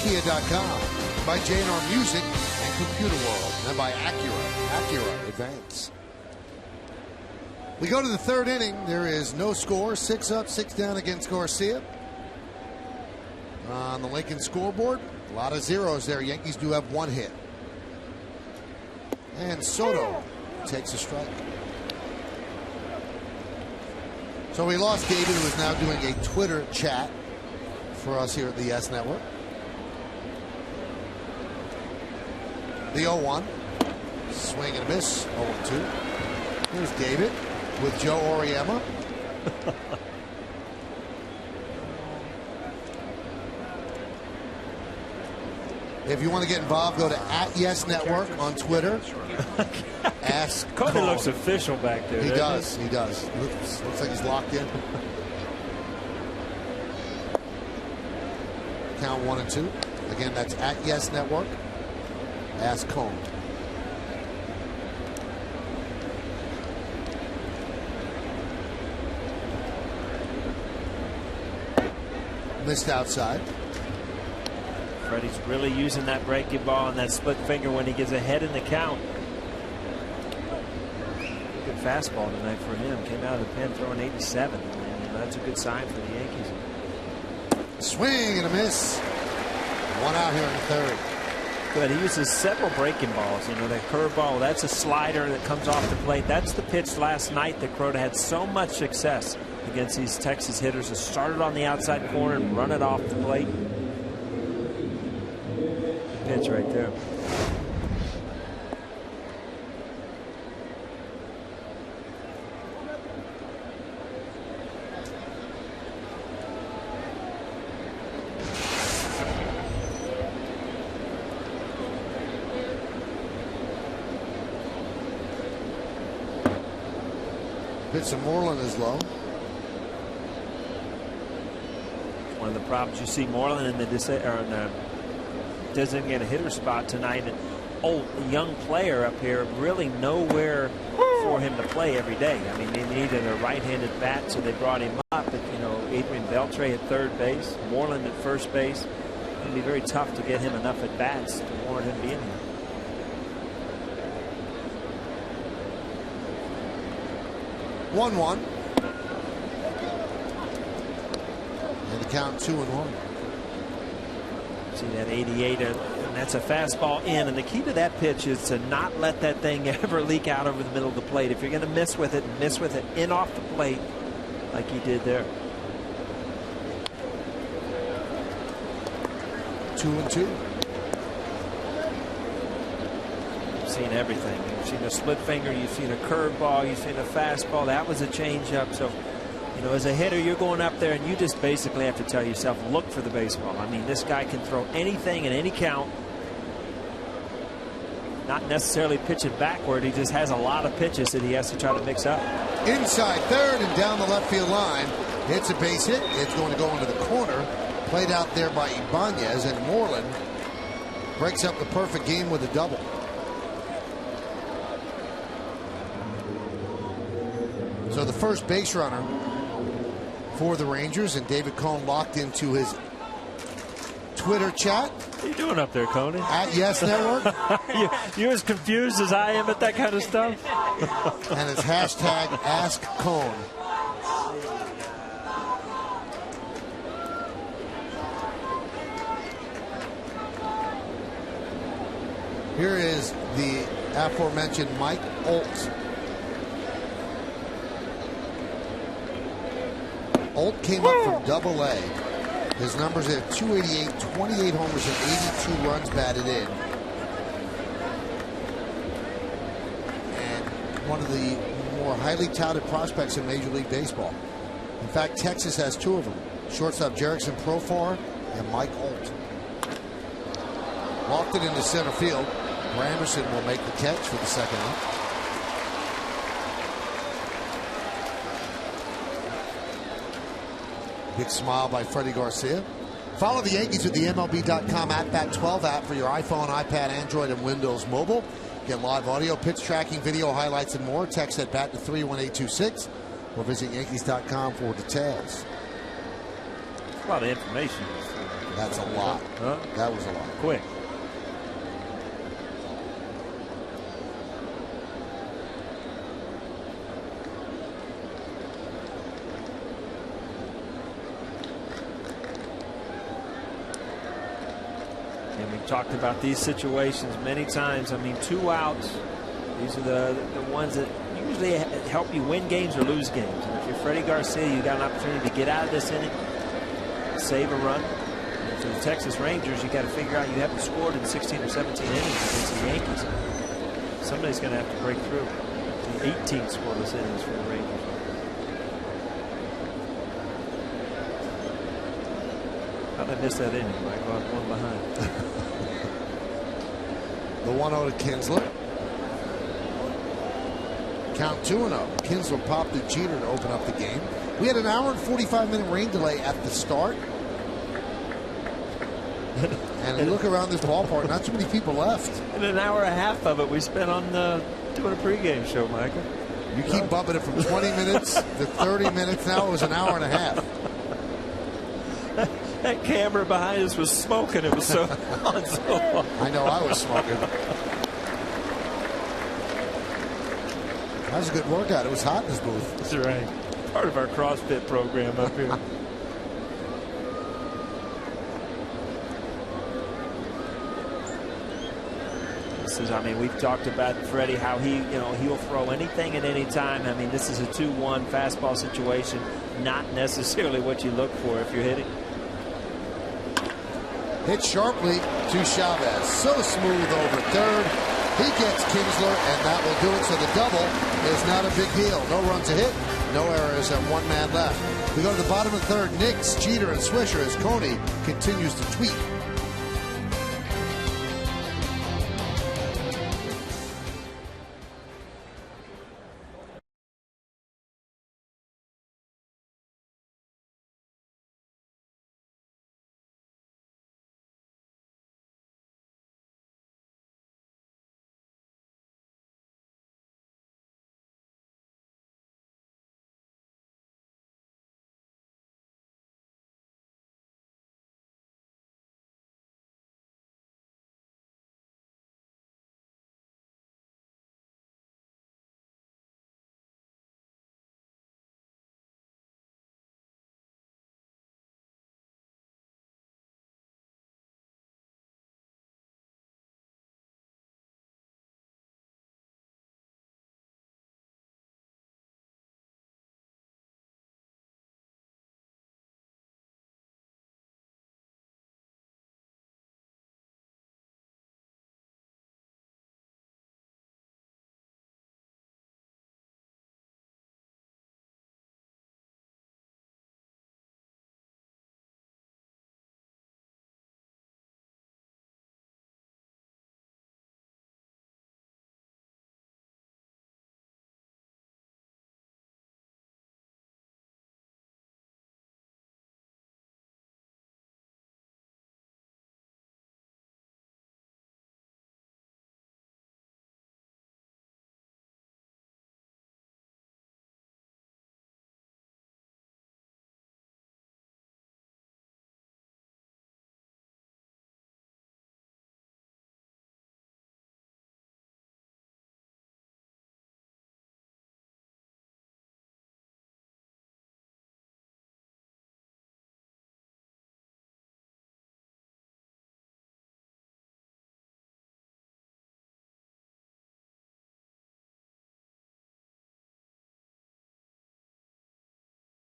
Kia.com, by JNR Music and Computer World, and by Acura Advance. We go to the 3rd inning. There is no score. 6 up, 6 down against Garcia on the Lincoln scoreboard. A lot of zeros there. Yankees do have one hit. And Soto takes a strike. So we lost David, who is now doing a Twitter chat for us here at the Yes Network. The 0-1. Swing and a miss. 0-2. Here's David with Joe Oriema. If you want to get involved, go to @YesNetwork on Twitter. Ask Cody Cole. looks official back there. He does. He does. Looks like he's locked in. Count 1 and 2. Again, that's @YesNetwork. Ask Cone. Missed outside. Freddie's really using that breaking ball and that split finger when he gets ahead in the count. Good fastball tonight for him. Came out of the pen throwing 87. And that's a good sign for the Yankees. Swing and a miss. One out here in the third. Good. He uses several breaking balls. You know, that curveball, that's a slider that comes off the plate. That's the pitch last night that Crota had so much success against these Texas hitters. It started on the outside corner and run it off the plate. Pitch right there. Pitch of Moreland is low. One of the problems you see Moreland in the designated hitter spot tonight. An old young player up here, really nowhere for him to play every day. I mean, they needed a right-handed bat, so they brought him up. But you know, Adrian Beltre at third base, Moreland at first base. It'd be very tough to get him enough at bats to warrant him being here. One. And the count 2-1. See that 88, and that's a fastball in. And the key to that pitch is to not let that thing ever leak out over the middle of the plate. If you're going to miss with it in off the plate like he did there. 2-2. You've seen everything. You've seen a split finger. You've seen a curveball. You've seen a fastball. That was a changeup. So, you know, as a hitter, you're going up there and you just basically have to tell yourself, look for the baseball. I mean, this guy can throw anything in any count. Not necessarily pitching backward. He just has a lot of pitches that he has to try to mix up. Inside third and down the left field line. It's a base hit. It's going to go into the corner. Played out there by Ibanez, and Moreland breaks up the perfect game with a double. So the first base runner for the Rangers, and David Cone locked into his Twitter chat. What are you doing up there, Coney? @Yes Network. You're as confused as I am at that kind of stuff. And it's hashtag #AskCone. Here is the aforementioned Mike Olt. Olt came up from Double-A. His numbers at 288, 28 homers, and 82 runs batted in. And one of the more highly touted prospects in Major League Baseball. In fact, Texas has two of them. Shortstop Jerickson Profar and Mike Olt. Lofted into center field. Granderson will make the catch for the second out. Big smile by Freddie Garcia. Follow the Yankees with the MLB.com @Bat12 app for your iPhone, iPad, Android, and Windows Mobile. Get live audio, pitch tracking, video highlights, and more. Text at BAT to 31826 or visit Yankees.com for details. That's a lot of information. That's a lot. Huh? That was a lot. Quick. talked about these situations many times. I mean, 2 outs. These are the ones that usually help you win games or lose games. And if you're Freddie Garcia, you got an opportunity to get out of this inning, save a run. And for the Texas Rangers, you got to figure out you haven't scored in 16 or 17 innings against the Yankees. Somebody's going to have to break through. 18 scoreless innings for the Rangers. How'd I miss that inning, Mike? One behind. The 1-0 to Kinsler. Count 2-0. Kinsler popped to Jeter to open up the game. We had an hour and 45-minute rain delay at the start. And you look around this ballpark, not too many people left. And an hour and a half of it we spent on doing a pregame show, Michael. You keep bumping it from 20 minutes to 30 minutes. Now it was an hour and a half. That camera behind us was smoking. It was so on so long. I know I was smoking. That was a good workout. It was hot in this booth. That's right. Part of our CrossFit program up here. I mean, we've talked about Freddie, how he'll throw anything at any time. I mean, this is a 2-1 fastball situation, not necessarily what you look for if you're hitting. Hit sharply to Chavez. So smooth over third. He gets Kinsler, and that will do it. So the double is not a big deal. No runs a hit, no errors, and 1 man left. We go to the bottom of the third. Nix, Jeter, and Swisher as Coney continues to tweet.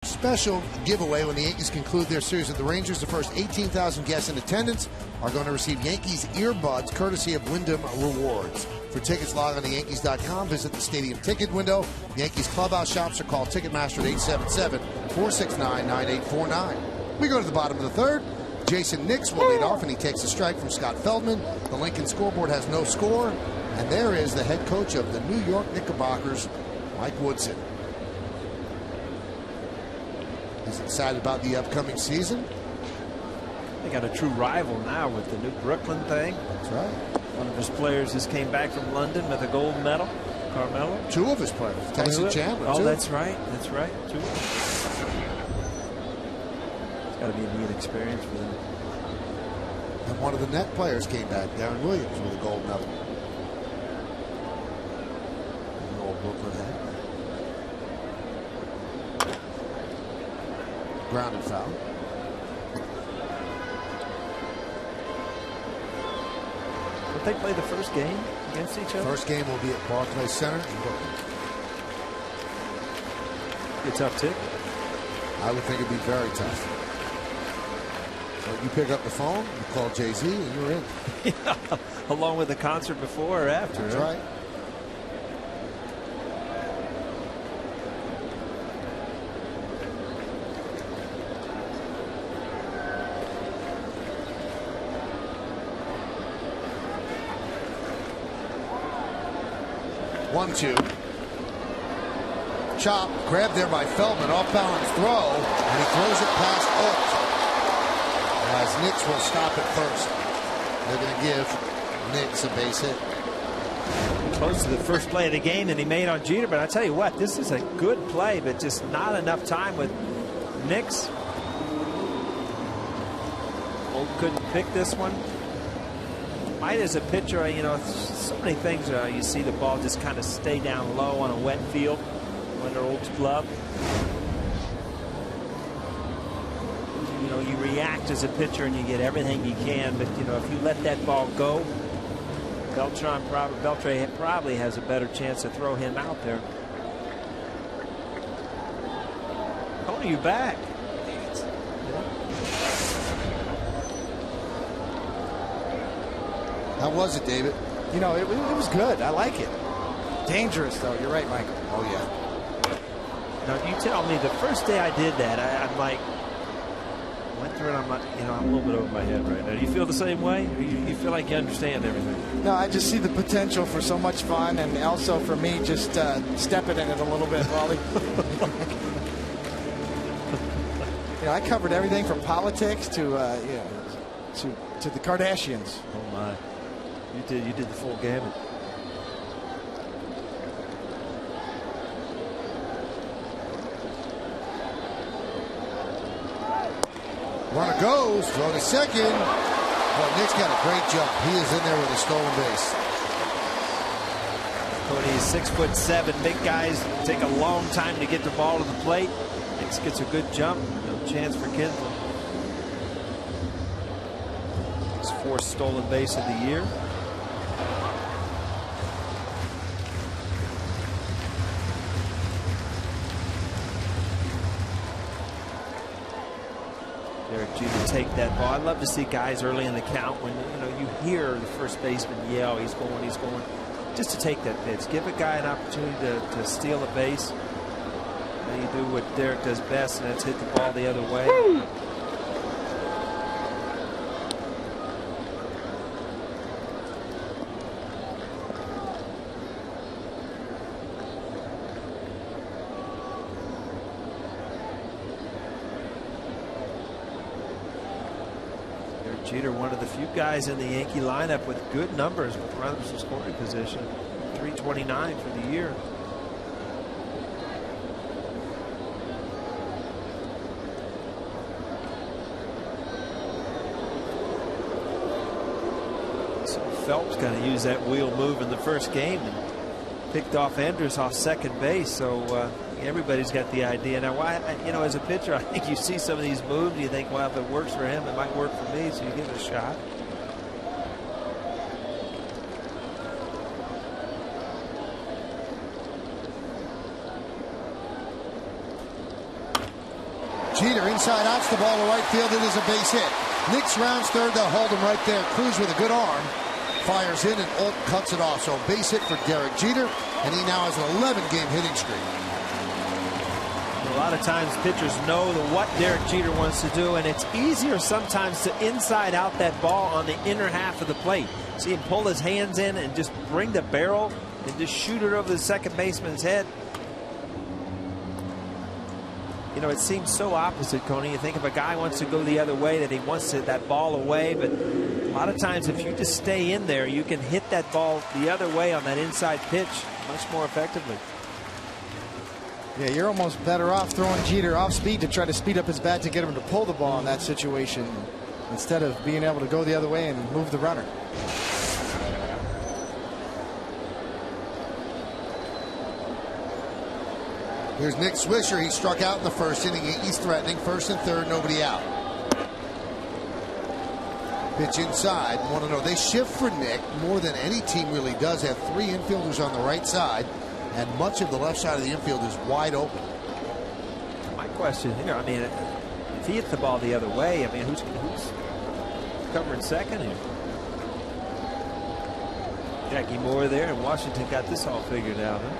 Special giveaway when the Yankees conclude their series with the Rangers. The first 18,000 guests in attendance are going to receive Yankees earbuds courtesy of Wyndham Rewards. For tickets, log on to Yankees.com. Visit the stadium ticket window. Yankees clubhouse shops or call Ticketmaster at 877-469-9849. We go to the bottom of the third. Jason Nix will lead off, and he takes a strike from Scott Feldman. The Lincoln scoreboard has no score. And there is the head coach of the New York Knickerbockers, Mike Woodson. He's excited about the upcoming season. They got a true rival now with the new Brooklyn thing. That's right. One of his players just came back from London with a gold medal. Carmelo. 2 of his players. Tyson Chandler. Oh, too. that's right. That's right. 2. It's got to be a neat experience for them. And one of the Net players came back, Darren Williams, with a gold medal. The old Brooklyn hat. Grounded foul. Don't they play the first game against each other? First game will be at Barclays Center in Brooklyn. It's tough too. I would think it'd be very tough. So you pick up the phone, you call Jay-Z, and you're in. Yeah, along with the concert before or after. That's right. One-two. Chop, grabbed there by Feldman, off balance throw, and he throws it past Alt. As Knicks will stop it first. They're going to give Knicks a base hit. Close to the first play of the game that he made on Jeter, but I tell you what, this is a good play, but just not enough time with Knicks. Old couldn't pick this one. Might as a pitcher, you know, so many things. You see the ball just kind of stay down low on a wet field under Old's glove. You know, you react as a pitcher and you get everything you can, but you know, if you let that ball go, Beltran probably has a better chance to throw him out there. Tony, you back? How was it, David? You know, it was good. I like it. Dangerous, though. You're right, Michael. Oh, yeah. Now, you tell me the first day I did that, I'm like, went through it, I'm like, you know, I'm a little bit over my head right now. Do you feel the same way? Or you feel like you understand everything? No, I just see the potential for so much fun, and also for me just stepping in it a little bit, Wally. You know, I covered everything from politics to, you know, to the Kardashians. Oh, my. You did the full gamut. Runner goes, throw to second. Well, Nick's got a great jump. He is in there with a stolen base. Cody's 6'7", big guys take a long time to get the ball to the plate. Nix gets a good jump. No chance for Kinsler. His fourth stolen base of the year. Derek Jeter take that ball. I'd love to see guys early in the count when you hear the first baseman yell, he's going, just to take that pitch. Give a guy an opportunity to steal a base. And you do what Derek does best, and that's hit the ball the other way. Woo! Jeter, one of the few guys in the Yankee lineup with good numbers with runners in scoring position. 329 for the year. So Phelps got to use that wheel move in the first game and picked off Andrews off second base. So everybody's got the idea. Now, why, as a pitcher, I think you see some of these moves, you think, well, if it works for him, it might work for me, so you give it a shot. Jeter inside outs the ball to right field. It is a base hit. Knicks rounds third. They'll hold him right there. Cruz with a good arm. Fires in and Alt cuts it off. So base hit for Derek Jeter, and he now has an 11-game hitting streak. A lot of times pitchers know what Derek Jeter wants to do, and it's easier sometimes to inside out that ball on the inner half of the plate. See him pull his hands in and just bring the barrel and just shoot it over the second baseman's head. It seems so opposite, Coney. You think if a guy wants to go the other way, that he wants that ball away, but a lot of times if you just stay in there, you can hit that ball the other way on that inside pitch much more effectively. Yeah, you're almost better off throwing Jeter off speed to try to speed up his bat to get him to pull the ball in that situation instead of being able to go the other way and move the runner. Here's Nick Swisher. He struck out in the first inning. He's threatening first and third, nobody out. Pitch inside, 1-0. They shift for Nick more than any team really does. Have 3 infielders on the right side, and much of the left side of the infield is wide open. My question here, I mean, if he hits the ball the other way, I mean, who's covering second here? Jackie Moore there, and Washington got this all figured out, huh?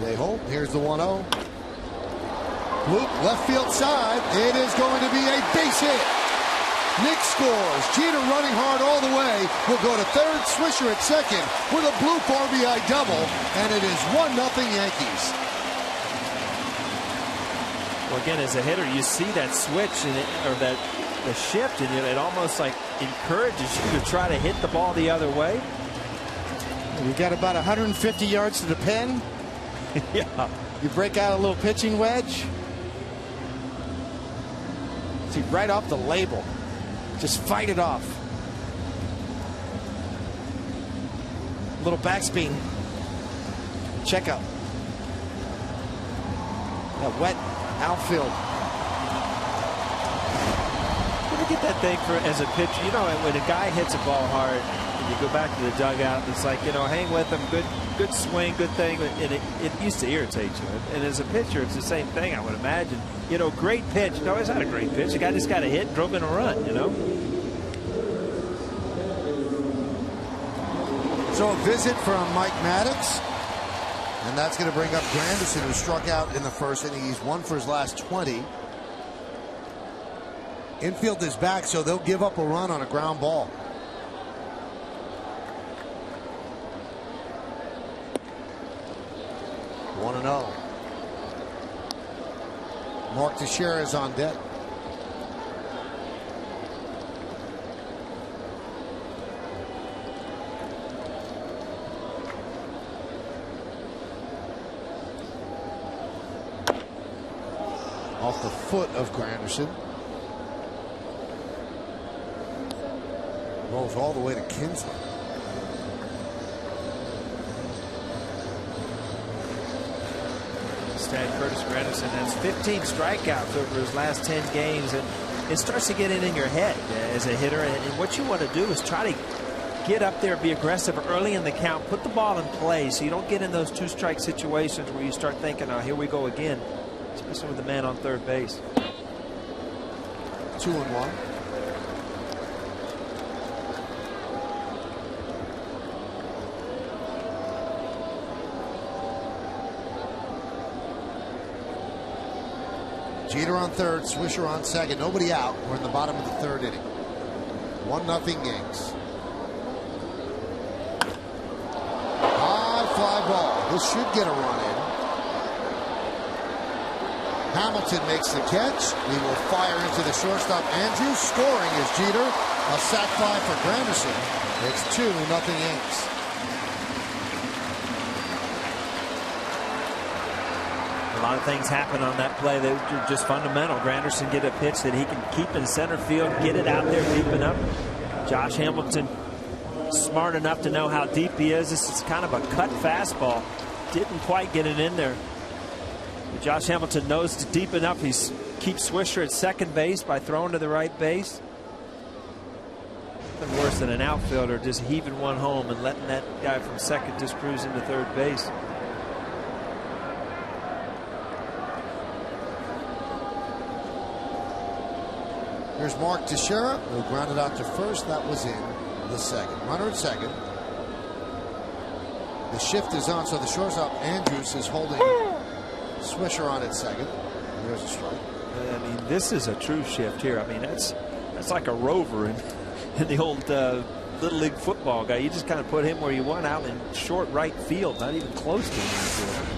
They hope. Here's the 1-0. Loop, left field side. It is going to be a base hit. Nick scores. Jeter running hard all the way. Will go to third. Swisher at second with a bloop RBI double. And it is 1-0 Yankees. Well, again, as a hitter, you see that switch and the shift, and it almost like encourages you to try to hit the ball the other way. You got about 150 yards to the pin. Yeah. You break out a little pitching wedge. See, right off the label. Just fight it off. Little backspin. Check out. That wet outfield. You get that thing for as a pitcher. You know, when a guy hits a ball hard and you go back to the dugout, it's like, you know, hang with him. Good swing, good thing. And it used to irritate you. And as a pitcher, it's the same thing, I would imagine. You know, great pitch. No, it's not a great pitch. The guy just got a hit and drove in a run, you know. So a visit from Mike Maddox. And that's going to bring up Granderson, who struck out in the first inning. He's 1 for his last 20. Infield is back, so they'll give up a run on a ground ball. One and 0. Mark Teixeira is on deck. Off the foot of Granderson. Rolls all the way to Kinsley. Stan Curtis Granderson has 15 strikeouts over his last 10 games, and it starts to get in your head as a hitter. And what you want to do is try to get up there, be aggressive early in the count, put the ball in play so you don't get in those 2-strike situations where you start thinking, oh, here we go again, especially with the man on third base. 2-1. Jeter on third, Swisher on second, nobody out. We're in the bottom of the third inning. 1-0 Yanks. High fly ball. This should get a run in. Hamilton makes the catch. He will fire into the shortstop. Andrews scoring is Jeter. A sac fly for Granderson. It's 2-0 Yanks. A lot of things happen on that play that are just fundamental. Granderson get a pitch that he can keep in center field, get it out there deep enough. Josh Hamilton smart enough to know how deep he is. This is kind of a cut fastball. Didn't quite get it in there. But Josh Hamilton knows it's deep enough. He keeps Swisher at second base by throwing to the right base. Nothing worse than an outfielder just heaving one home and letting that guy from second just cruise into third base. Here's Mark Teixeira, who grounded out to first. That was in the second. Runner at second. The shift is on, so the shortstop Andrews is holding Swisher on at second. There's a strike. I mean, this is a true shift here. I mean, that's like a rover in the old Little League football guy. You just kind of put him where you want, out in short right field, not even close to him.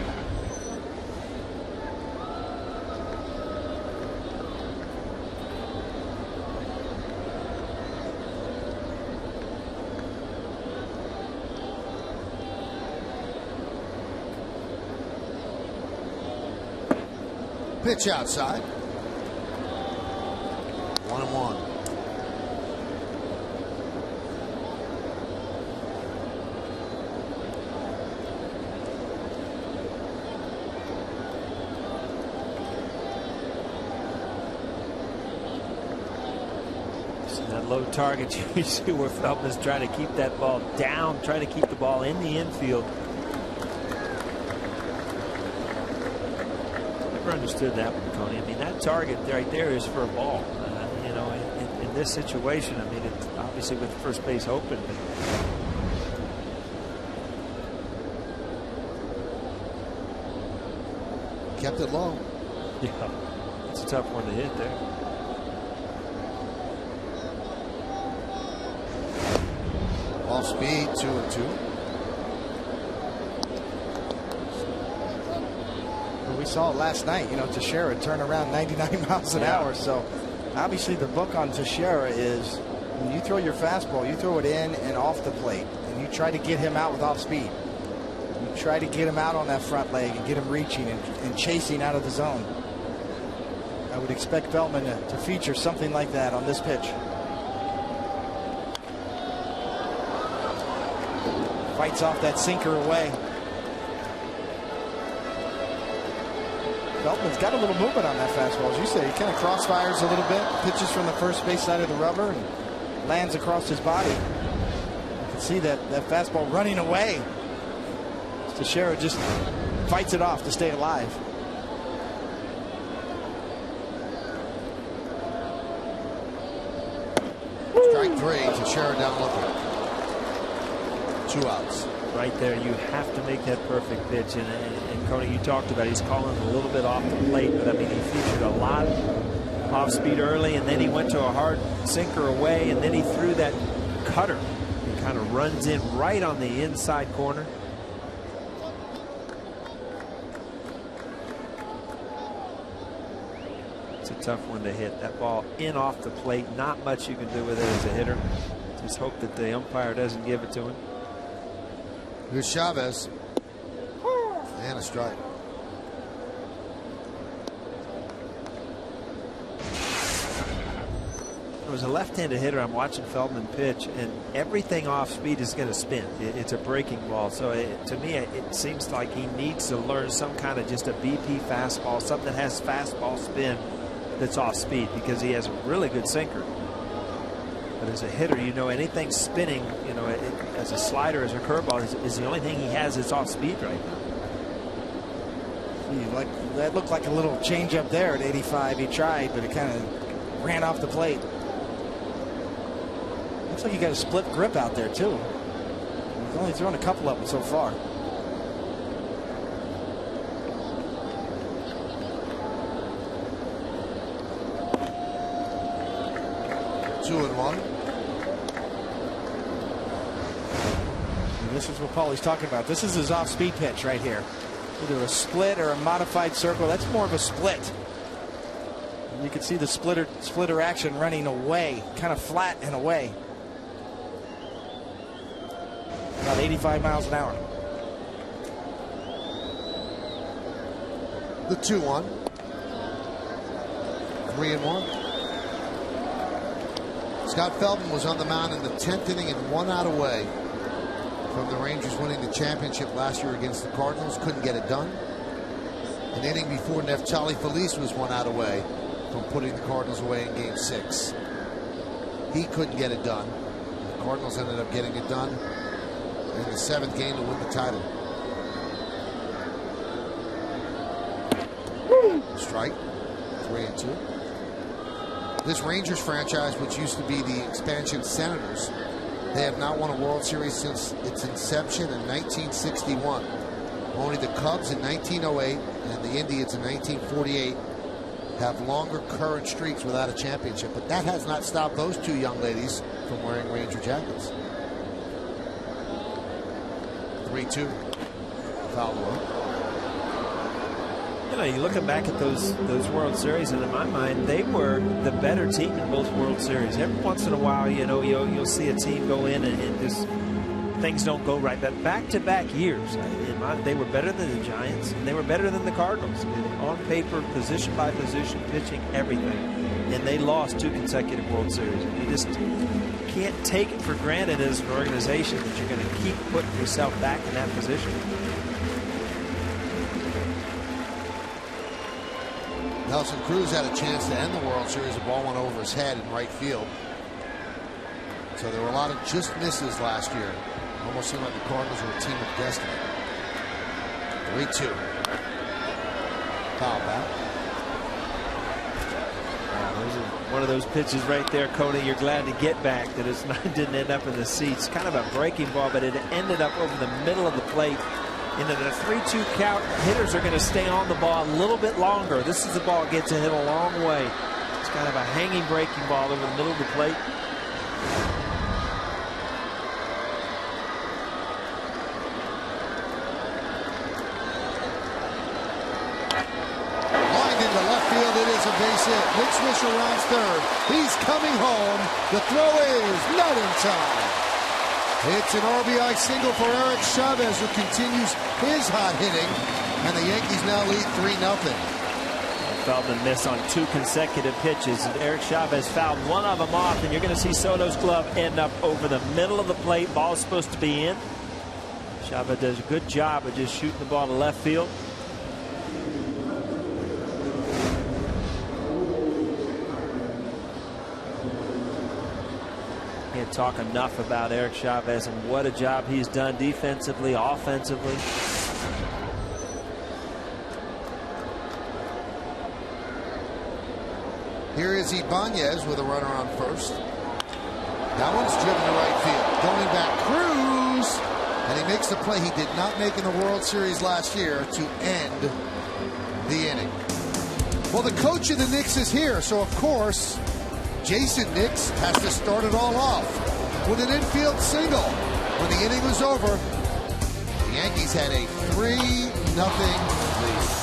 Pitch outside. 1-1. That low target, you see where Feldman's trying to keep that ball down, trying to keep the ball in the infield. Never understood that one, Tony. I mean, that target right there is for a ball. You know, in this situation, I mean, it's obviously with first base open. Kept it low. Yeah, it's a tough one to hit there. Off speed, 2-2. Well, we saw it last night. You know, Teixeira turn around 99 miles an hour. So obviously the book on Teixeira is when you throw your fastball, you throw it in and off the plate, and you try to get him out with off speed. You try to get him out on that front leg and get him reaching and chasing out of the zone. I would expect Feldman to feature something like that on this pitch. Fights off that sinker away. Feldman's got a little movement on that fastball. As you say, he kind of crossfires a little bit, pitches from the first base side of the rubber and lands across his body. You can see that fastball running away. Teixeira just fights it off to stay alive. Strike 3, Teixeira down looking. 2 outs. Right there, you have to make that perfect pitch. And Coney, you talked about he's calling a little bit off the plate, but I mean, he featured a lot off speed early, and then he went to a hard sinker away, and then he threw that cutter. He kind of runs in right on the inside corner. It's a tough one to hit. That ball in off the plate, not much you can do with it as a hitter. Just hope that the umpire doesn't give it to him. Here's Chavez. And a strike. As a left-handed hitter, I'm watching Feldman pitch, and everything off speed is going to spin. It's a breaking ball. So to me, it seems like he needs to learn some kind of just a BP fastball, something that has fastball spin that's off speed, because he has a really good sinker. But as a hitter, you know, anything spinning, you know, as a slider, as a curveball, is the only thing he has that's off speed right now. That looked like a little change up there at 85. He tried, but it kind of ran off the plate. Looks like he got a split grip out there too. He's only thrown a couple of them so far. Two and one. And this is what Paulie's talking about. This is his off-speed pitch right here. Either a split or a modified circle. That's more of a split. And you can see the splitter action running away, kind of flat and away. About 85 miles an hour. The 2-1. 3-1. Scott Feldman was on the mound in the 10th inning and 1 out away from the Rangers winning the championship last year against the Cardinals. Couldn't get it done. An inning before Neftali Feliz was 1 out away from putting the Cardinals away in Game 6. He couldn't get it done. The Cardinals ended up getting it done in the 7th game to win the title. Strike. 3-2. This Rangers franchise, which used to be the expansion Senators, they have not won a World Series since its inception in 1961. Only the Cubs in 1908 and the Indians in 1948 have longer current streaks without a championship. But that has not stopped those two young ladies from wearing Ranger jackets. 3-2. Foul away. You know, you're looking back at those World Series, and in my mind, they were the better team in both World Series. Every once in a while, you know, you'll see a team go in and just things don't go right. But back-to-back years, they were better than the Giants, and they were better than the Cardinals. On paper, position by position, pitching, everything. And they lost 2 consecutive World Series. And you just can't take it for granted as an organization that you're going to keep putting yourself back in that position. Nelson Cruz had a chance to end the World Series. The ball went over his head in right field. So there were a lot of just misses last year. Almost seemed like the Cardinals were a team of destiny. 3-2. Foul back. One of those pitches right there, Cody, you're glad to get back that it's not, didn't end up in the seats. Kind of a breaking ball, but it ended up over the middle of the plate. Into the 3-2 count, hitters are going to stay on the ball a little bit longer. This is the ball gets to hit a long way. It's kind of a hanging breaking ball over the middle of the plate. It is a base hit. Nick Swisher rounds third. He's coming home. The throw is not in time. It's an RBI single for Eric Chavez, who continues his hot hitting. And the Yankees now lead 3-0. Feldman missed on 2 consecutive pitches. And Eric Chavez fouled one of them off. And you're going to see Soto's glove end up over the middle of the plate. Ball's supposed to be in. Chavez does a good job of just shooting the ball to left field. Can't talk enough about Eric Chavez and what a job he's done defensively, offensively. Here is Ibanez with a runner on first. That one's driven to right field. Going back, Cruz, and he makes the play he did not make in the World Series last year to end the inning. Well, the coach of the Knicks is here, so of course Jason Nix has to start it all off with an infield single. When the inning was over, the Yankees had a 3-0 lead.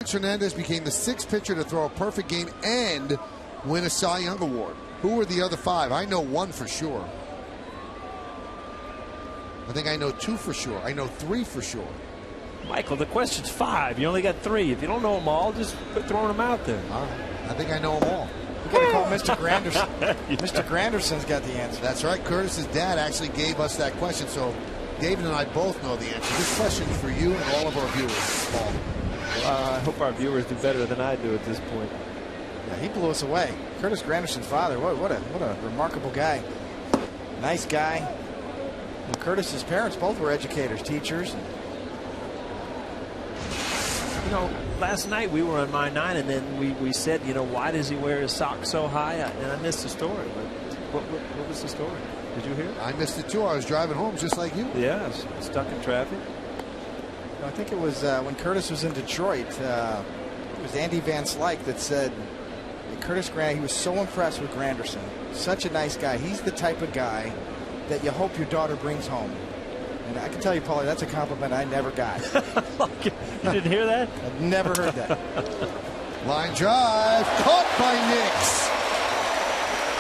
Felix Hernandez became the 6th pitcher to throw a perfect game and win a Cy Young Award. Who were the other 5? I know 1 for sure. I think I know 2 for sure. I know 3 for sure. Michael, the question's 5. You only got 3. If you don't know them all, just quit throwing them out there. All right. I think I know them all. We got to call Mr. Granderson. Yeah. Mr. Granderson's got the answer. That's right. Curtis's dad actually gave us that question, so David and I both know the answer. This question is for you and all of our viewers, Paul. I hope our viewers do better than I do at this point. Yeah, he blew us away. Curtis Granderson's father. What a remarkable guy. Nice guy. And Curtis's parents both were educators, teachers. You know, last night we were on My 9, and then we said, you know, why does he wear his socks so high? And I missed the story. But what was the story? Did you hear? I missed it too. I was driving home just like you. Yeah, I was stuck in traffic. I think it was when Curtis was in Detroit. It was Andy Van Slyke that said that Curtis Grant, he was so impressed with Granderson. Such a nice guy. He's the type of guy that you hope your daughter brings home. And I can tell you, Paulie, that's a compliment I never got. You didn't hear that? I've never heard that. Line drive, caught by Nix.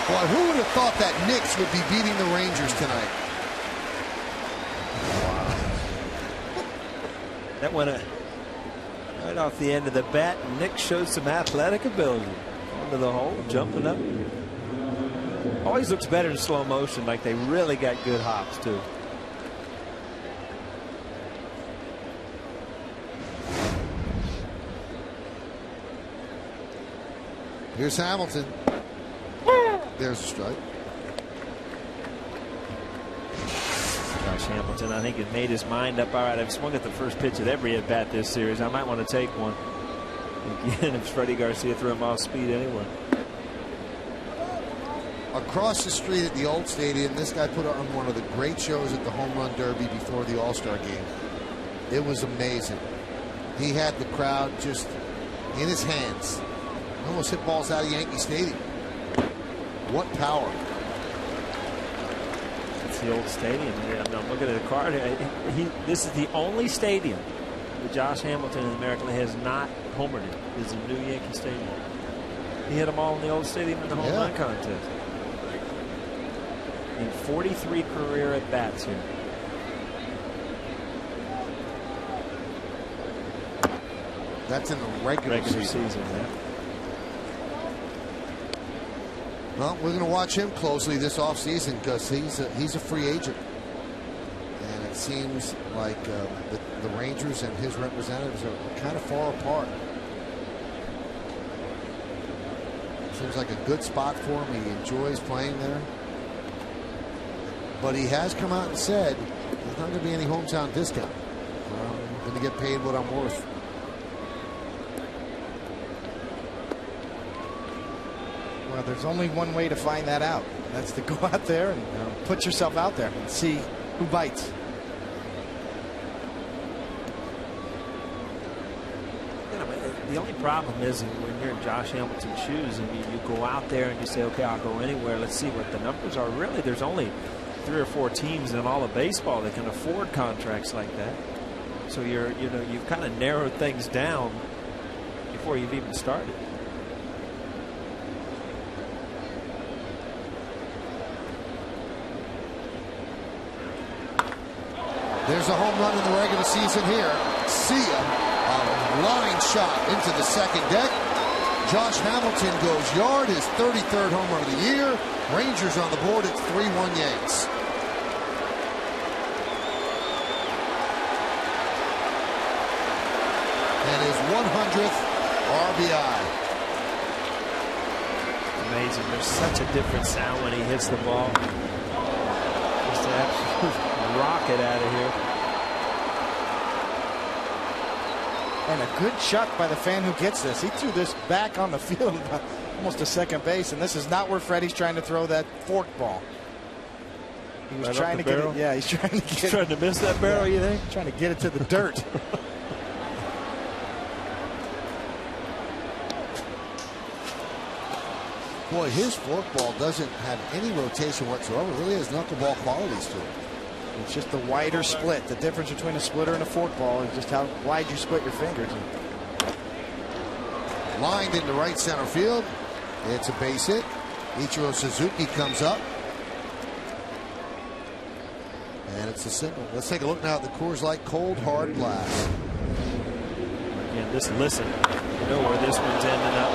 Boy, who would have thought that Nix would be beating the Rangers tonight? That went right off the end of the bat. Nick showed some athletic ability. Into the hole, jumping up. Always looks better in slow motion, like they really got good hops, too. Here's Hamilton. There's a strike. Josh Hamilton, I think, has made his mind up. All right, I've swung at the first pitch at every at bat this series. I might want to take one. Again, if Freddie Garcia threw him off speed anyway. Across the street at the old stadium, this guy put on one of the great shows at the Home Run Derby before the All-Star game. It was amazing. He had the crowd just in his hands. Almost hit balls out of Yankee Stadium. What power. It's the old stadium. I'm looking at the card. This is the only stadium that Josh Hamilton in American League has not homered in. Is a new Yankee Stadium. He hit them all in the old stadium in the home run contest. In 43 career at bats here. That's in the regular season. Yeah. Well, we're going to watch him closely this offseason because he's a free agent. And it seems like the Rangers and his representatives are kind of far apart. Seems like a good spot for him. He enjoys playing there. But he has come out and said there's not going to be any hometown discount. I'm going to get paid what I'm worth. Well, there's only one way to find that out. That's to go out there and put yourself out there and see who bites. The only problem is when you're in Josh Hamilton's shoes and you go out there and you say, okay, I'll go anywhere. Let's see what the numbers are. Really, there's only 3 or 4 teams in all of baseball that can afford contracts like that. So you've kind of narrowed things down before you've even started. There's a home run in the regular season here. See ya. A line shot into the second deck. Josh Hamilton goes yard, his 33rd home run of the year. Rangers on the board. It's 3-1 Yanks. And his 100th RBI. Amazing. There's such a different sound when he hits the ball. Just an absolute rocket out of here. And a good shot by the fan who gets this. He threw this back on the field almost to second base, and this is not where Freddie's trying to throw that fork ball. He was trying to get it. Yeah, he's trying to get He's trying to miss that barrel, you think? Trying to get it to the dirt. Boy, his forkball doesn't have any rotation whatsoever. It really has knuckleball qualities to it. It's just the wider split. The difference between a splitter and a forkball is just how wide you split your fingers. Lined into right center field. It's a base hit. Ichiro Suzuki comes up. And it's a single. Let's take a look now at the Coors Light Cold Hard Blast. Again, just listen. You know where this one's ending up.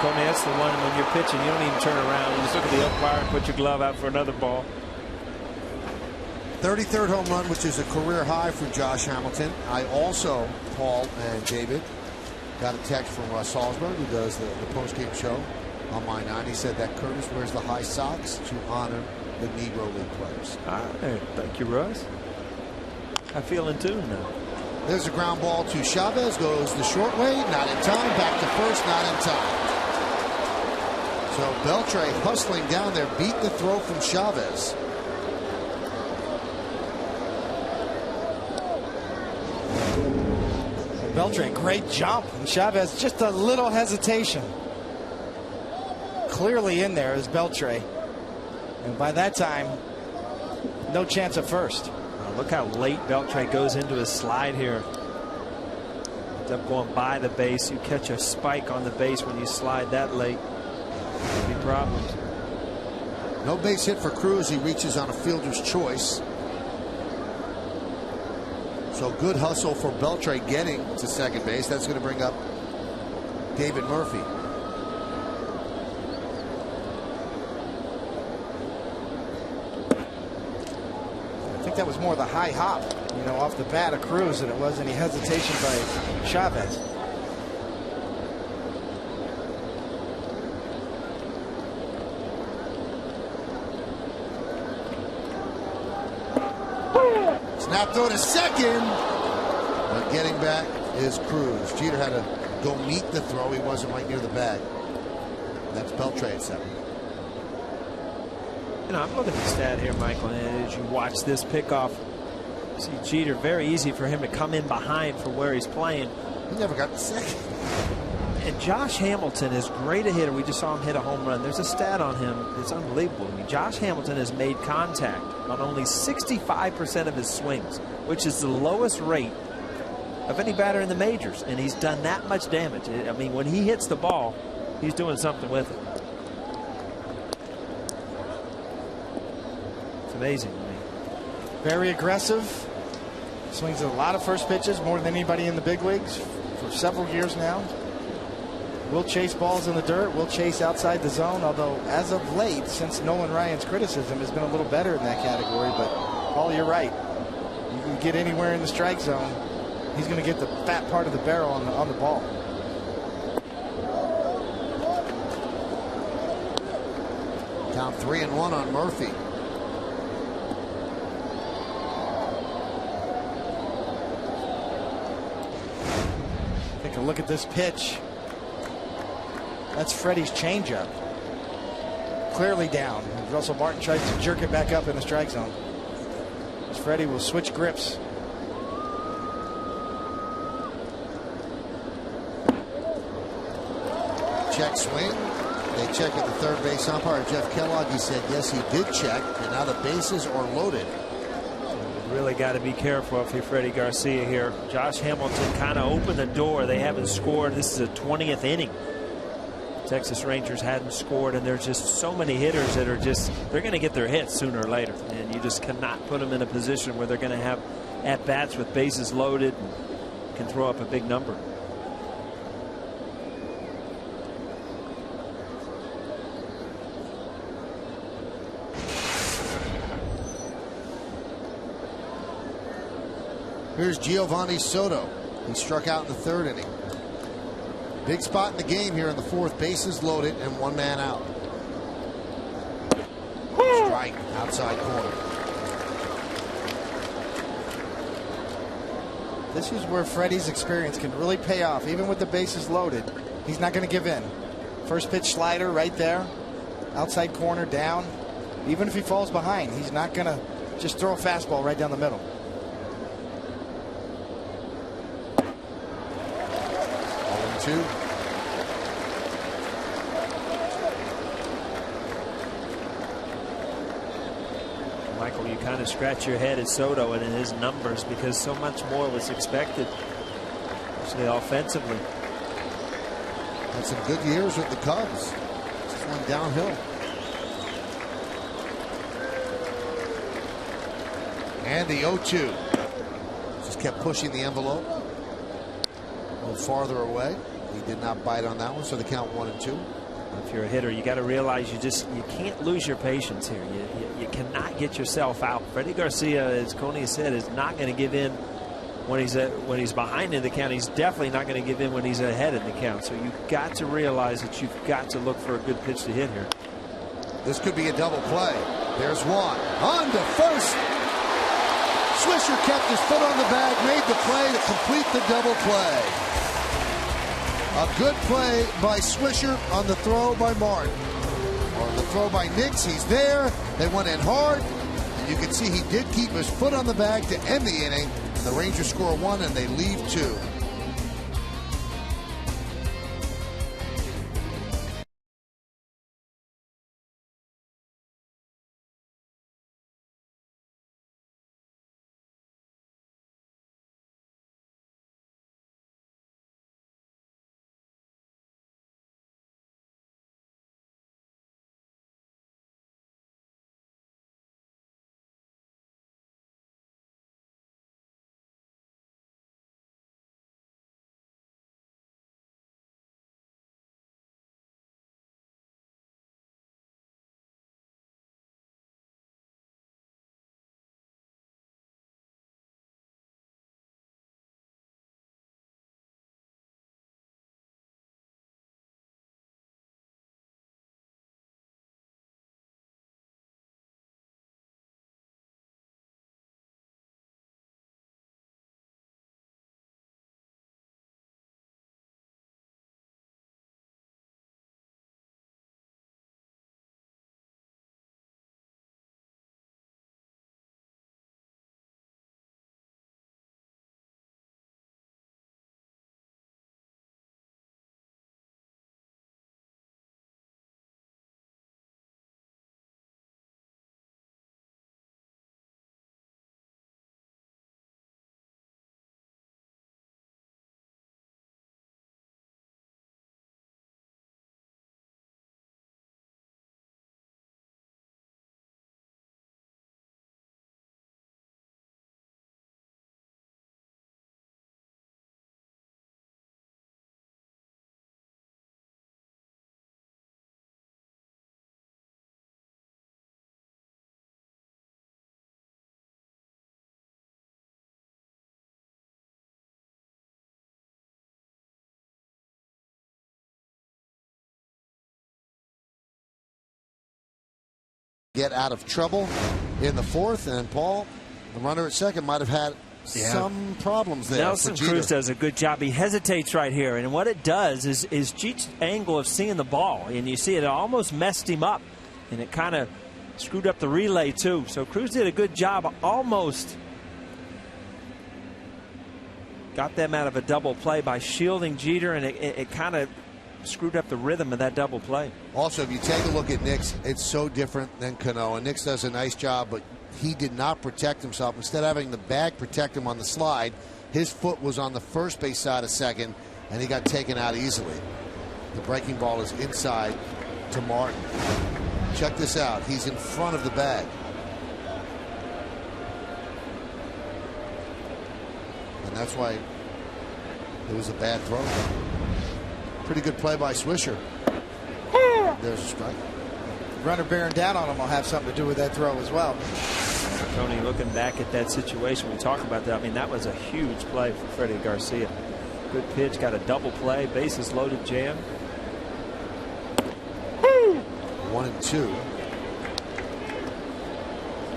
Comey, that's the one when you're pitching, you don't even turn around. You just look at the umpire and put your glove out for another ball. 33rd home run, which is a career high for Josh Hamilton. I also, Paul and David, got a text from Russ Salzberg, who does the post-game show on My 9. He said that Curtis wears the high socks to honor the Negro League players. All right. Thank you, Russ. I feel in tune now. There's a ground ball to Chavez. Goes the short way. Not in time. Back to first. Not in time. So Beltre hustling down there. Beat the throw from Chavez. Beltre, great jump. And Chavez, just a little hesitation. Clearly in there is Beltre. And by that time, no chance at first. Look how late Beltre goes into his slide here. Ends up going by the base. You catch a spike on the base when you slide that late. Could be problems. No base hit for Cruz. He reaches on a fielder's choice. So good hustle for Beltre getting to second base. That's going to bring up David Murphy. I think that was more the high hop, you know, off the bat of Cruz than it was any hesitation by Chavez. Snap throw to second, but getting back is Cruz. Jeter had to go meet the throw. He wasn't right near the bag. That's Beltre at second. You know, I'm looking at the stat here, Michael, and as you watch this pickoff, see Jeter, very easy for him to come in behind for where he's playing. He never got the second. And Josh Hamilton is great a hitter. We just saw him hit a home run. There's a stat on him. It's unbelievable. I mean, Josh Hamilton has made contact on only 65% of his swings, which is the lowest rate of any batter in the majors. And he's done that much damage. I mean, when he hits the ball, he's doing something with it. It's amazing to me. Very aggressive. Swings at a lot of first pitches, more than anybody in the big leagues for several years now. Will chase balls in the dirt, will chase outside the zone, although as of late, since Nolan Ryan's criticism, has been a little better in that category. But Paul, you're right. You can get anywhere in the strike zone, he's going to get the fat part of the barrel on the ball. Count 3-1 on Murphy. Take a look at this pitch. That's Freddie's changeup. Clearly down. Russell Martin tries to jerk it back up in the strike zone. As Freddie will switch grips. Check swing. They check at the third base umpire, Jeff Kellogg. He said yes, he did check, and now the bases are loaded. Really got to be careful if you're Freddie Garcia here. Josh Hamilton kind of opened the door. They haven't scored. This is the 20th inning. Texas Rangers hadn't scored, and there's just so many hitters that are just, they're going to get their hits sooner or later, and you just cannot put them in a position where they're going to have at-bats with bases loaded and can throw up a big number. Here's Giovanni Soto. He struck out in the third inning. Big spot in the game here in the fourth. Bases loaded and one man out. Strike outside corner. This is where Freddie's experience can really pay off. Even with the bases loaded, he's not going to give in. First pitch slider right there. Outside corner down. Even if he falls behind, he's not going to just throw a fastball right down the middle. Michael, you kind of scratch your head at Soto and in his numbers because so much more was expected, especially offensively. Had some good years with the Cubs. Just went downhill. And the 0-2. Just kept pushing the envelope. A little farther away. He did not bite on that one, so the count 1-2. If you're a hitter, you got to realize you can't lose your patience here. You cannot get yourself out. Freddie Garcia, as Coney said, is not going to give in when he's behind in the count. He's definitely not going to give in when he's ahead in the count. So you've got to realize that you've got to look for a good pitch to hit here. This could be a double play. There's one. On to first. Swisher kept his foot on the bag, made the play to complete the double play. A good play by Swisher on the throw by Martin. On the throw by Nix, he's there. They went in hard. And you can see he did keep his foot on the bag to end the inning. And the Rangers score one and they leave two. get out of trouble in the fourth. And Paul, the runner at second, might have had some problems there. Nelson Cruz does a good job. He hesitates right here, and what it does is Jeet's angle of seeing the ball, and you see it almost messed him up, and it kind of screwed up the relay too. So Cruz did a good job, almost got them out of a double play by shielding Jeter, and it kind of screwed up the rhythm of that double play. Also, if you take a look at Nix, it's so different than Cano, and Nix does a nice job, but he did not protect himself. Instead of having the bag protect him on the slide, his foot was on the first base side of second, and he got taken out easily. The breaking ball is inside to Martin. Check this out. He's in front of the bag. And that's why it was a bad throw. Pretty good play by Swisher. There's a strike. Runner bearing down on him will have something to do with that throw as well. Tony, looking back at that situation, we talk about that. I mean, that was a huge play for Freddie Garcia. Good pitch, got a double play, bases loaded jam. 1-2.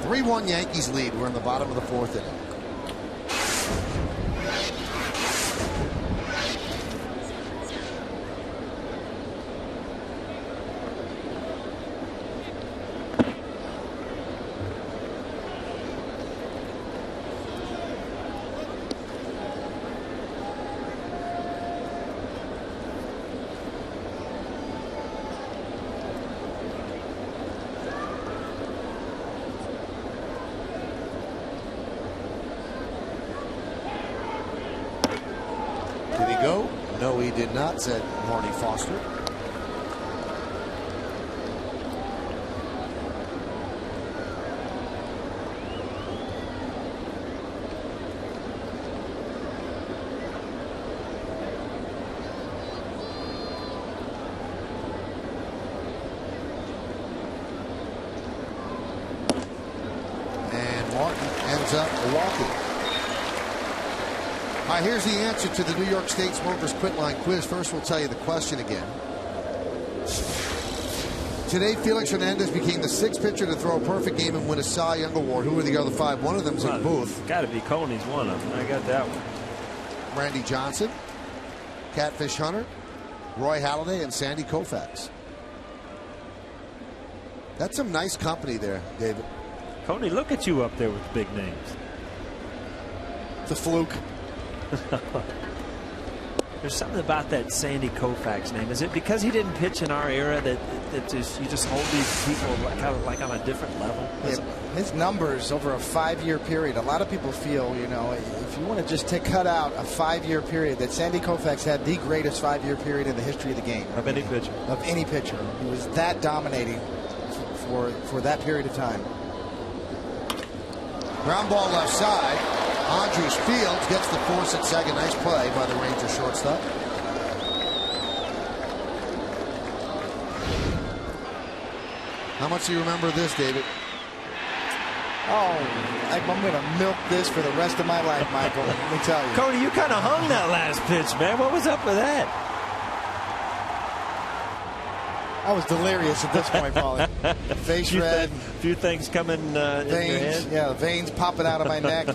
3-1 Yankees lead. We're in the bottom of the fourth inning. Did he go? No, he did not, said Marty Foster. And Martin ends up walking. All right, here's the answer to the New York State Smokers Quit Line quiz. First, we'll tell you the question again. Today, Felix Hernandez became the sixth pitcher to throw a perfect game and win a Cy Young Award. Who were the other five? One of them's in Booth. Got to be Coney's one of them. I got that one. Randy Johnson, Catfish Hunter, Roy Halladay, and Sandy Koufax. That's some nice company there, David. Coney, look at you up there with big names. It's a fluke. There's something about that Sandy Koufax name. Is it because he didn't pitch in our era that you just hold these people like on a different level? Yeah, his numbers over a 5-year period. A lot of people feel, you know, if you want to just cut out a 5-year period, that Sandy Koufax had the greatest 5-year period in the history of the game. Of any pitcher. Of any pitcher. He was that dominating for that period of time. Ground ball left side. Andres Fields gets the force at second. Nice play by the Ranger shortstop. How much do you remember this, David? Oh, I'm going to milk this for the rest of my life, Michael. Let me tell you. Cody, you kind of hung that last pitch, man. What was up with that? I was delirious at this point, Paulie. Face red. Few things coming in your head. Yeah, veins popping out of my neck.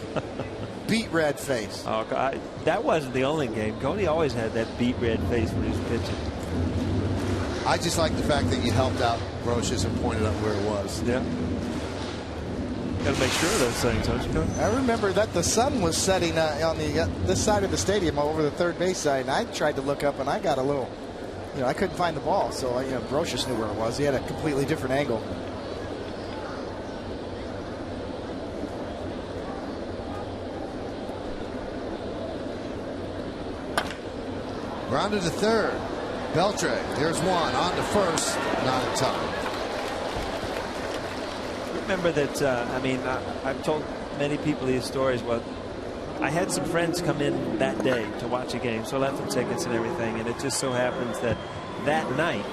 Beet red face. Oh, God. That wasn't the only game. Cody always had that beet red face when he was pitching. I just like the fact that you helped out Brocious and pointed out where it was. Yeah. Got to make sure of those things, don't you, Cody? I remember that the sun was setting on the this side of the stadium over the third base side, and I tried to look up, and I got a little, you know, I couldn't find the ball, so Brocious knew where it was. He had a completely different angle. Grounded to third. Beltre, there's one. On to first. Not in time. Remember that, I've told many people these stories. Well, I had some friends come in that day to watch a game, so I left them tickets and everything, and it just so happens that night,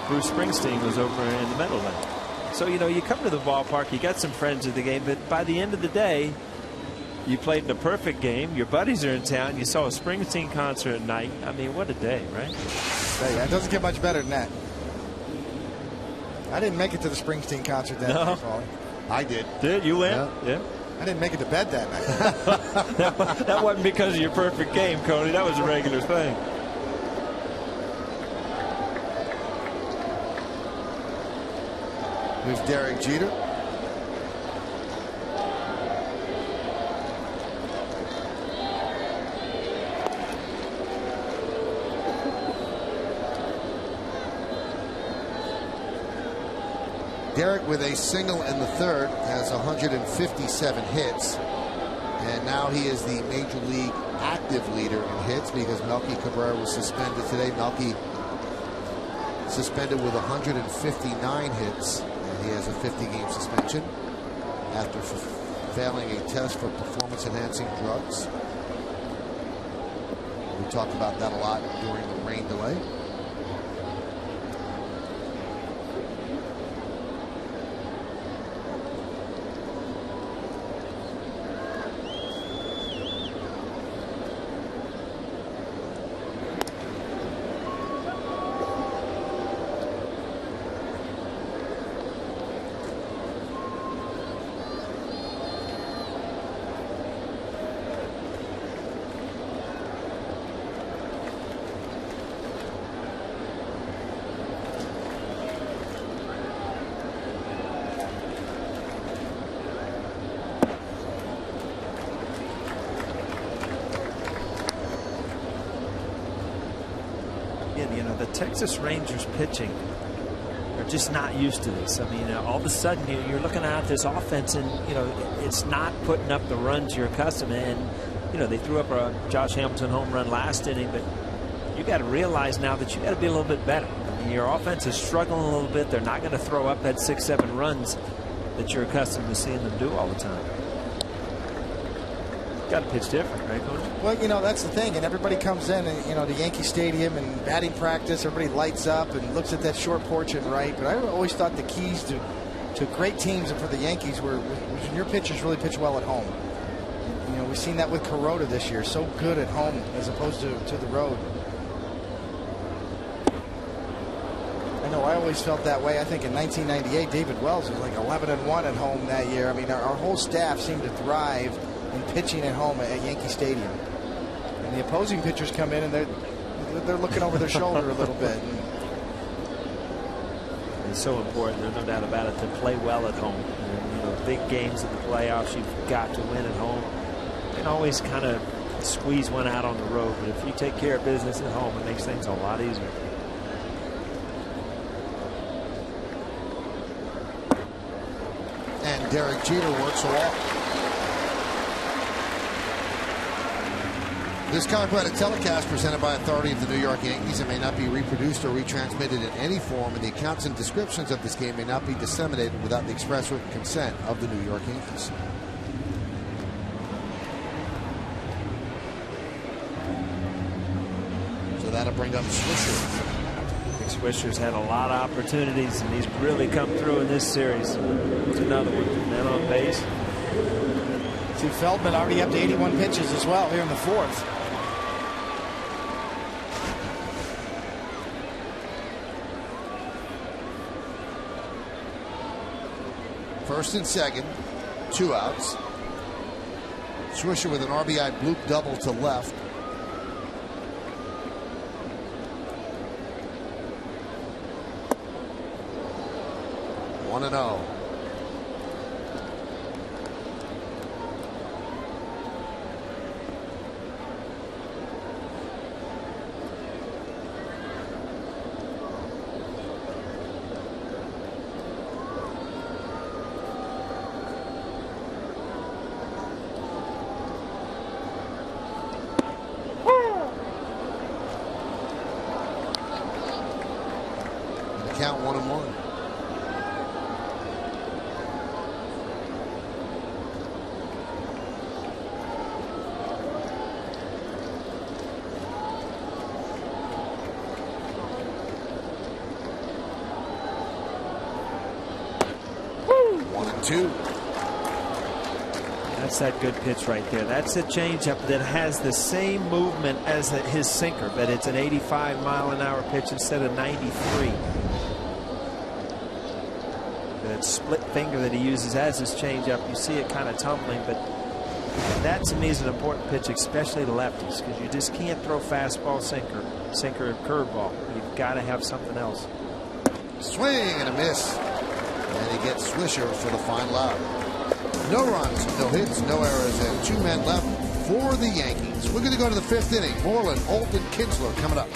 Bruce Springsteen was over in the Meadowlands. So, you come to the ballpark, you got some friends at the game, but by the end of the day, you played in a perfect game. Your buddies are in town. You saw a Springsteen concert at night. I mean, what a day, right? It doesn't get much better than that. I didn't make it to the Springsteen concert that night, Paulie. I did. Did you win? Yeah. I didn't make it to bed that night. That wasn't because of your perfect game, Cody. That was a regular thing. Here's Derek Jeter. Derek with a single in the third has 157 hits, and now he is the major league active leader in hits because Melky Cabrera was suspended today. Melky suspended with 159 hits, and he has a 50-game suspension after failing a test for performance-enhancing drugs. We talked about that a lot during the rain delay. The Texas Rangers pitching are just not used to this. I mean, all of a sudden you're looking at this offense, and it's not putting up the runs you're accustomed to. And they threw up a Josh Hamilton home run last inning, but you got to realize now that you got to be a little bit better. I mean, your offense is struggling a little bit. They're not going to throw up that 6-7 runs that you're accustomed to seeing them do all the time. Got to pitch different, right, Coach? Well, that's the thing, and everybody comes in, and to Yankee Stadium and batting practice, everybody lights up and looks at that short porch and right. But I always thought the keys to great teams and for the Yankees were when your pitchers really pitch well at home. We've seen that with Kuroda this year, so good at home as opposed to the road. I know I always felt that way. I think in 1998, David Wells was like 11-1 at home that year. I mean, our whole staff seemed to thrive in pitching at home at Yankee Stadium. And the opposing pitchers come in and they're looking over their shoulder a little bit. It's so important, there's no doubt about it, to play well at home. And, big games in the playoffs, you've got to win at home. You can always kind of squeeze one out on the road, but if you take care of business at home, it makes things a lot easier. And Derek Jeter works a walk. This copyrighted telecast presented by authority of the New York Yankees and may not be reproduced or retransmitted in any form, and the accounts and descriptions of this game may not be disseminated without the express written consent of the New York Yankees. So that'll bring up Swisher. Swisher's had a lot of opportunities, and he's really come through in this series. It's another one. Man on base. See, Feldman already up to 81 pitches as well here in the fourth. First and second, 2 outs. Swisher with an RBI bloop double to left. One and 0. Count 1-1. Two. That's that good pitch right there. That's a changeup that has the same movement as his sinker, but it's an 85-mile-an-hour pitch instead of 93. That split finger that he uses as his changeup, you see it kind of tumbling, but that to me is an important pitch, especially to lefties, because you just can't throw fastball, sinker, curveball. You've got to have something else. Swing and a miss. And he gets Swisher for the final out. No runs, no hits, no errors, and 2 men left for the Yankees. We're going to go to the 5th inning. Moreland, Olton, Kinsler coming up.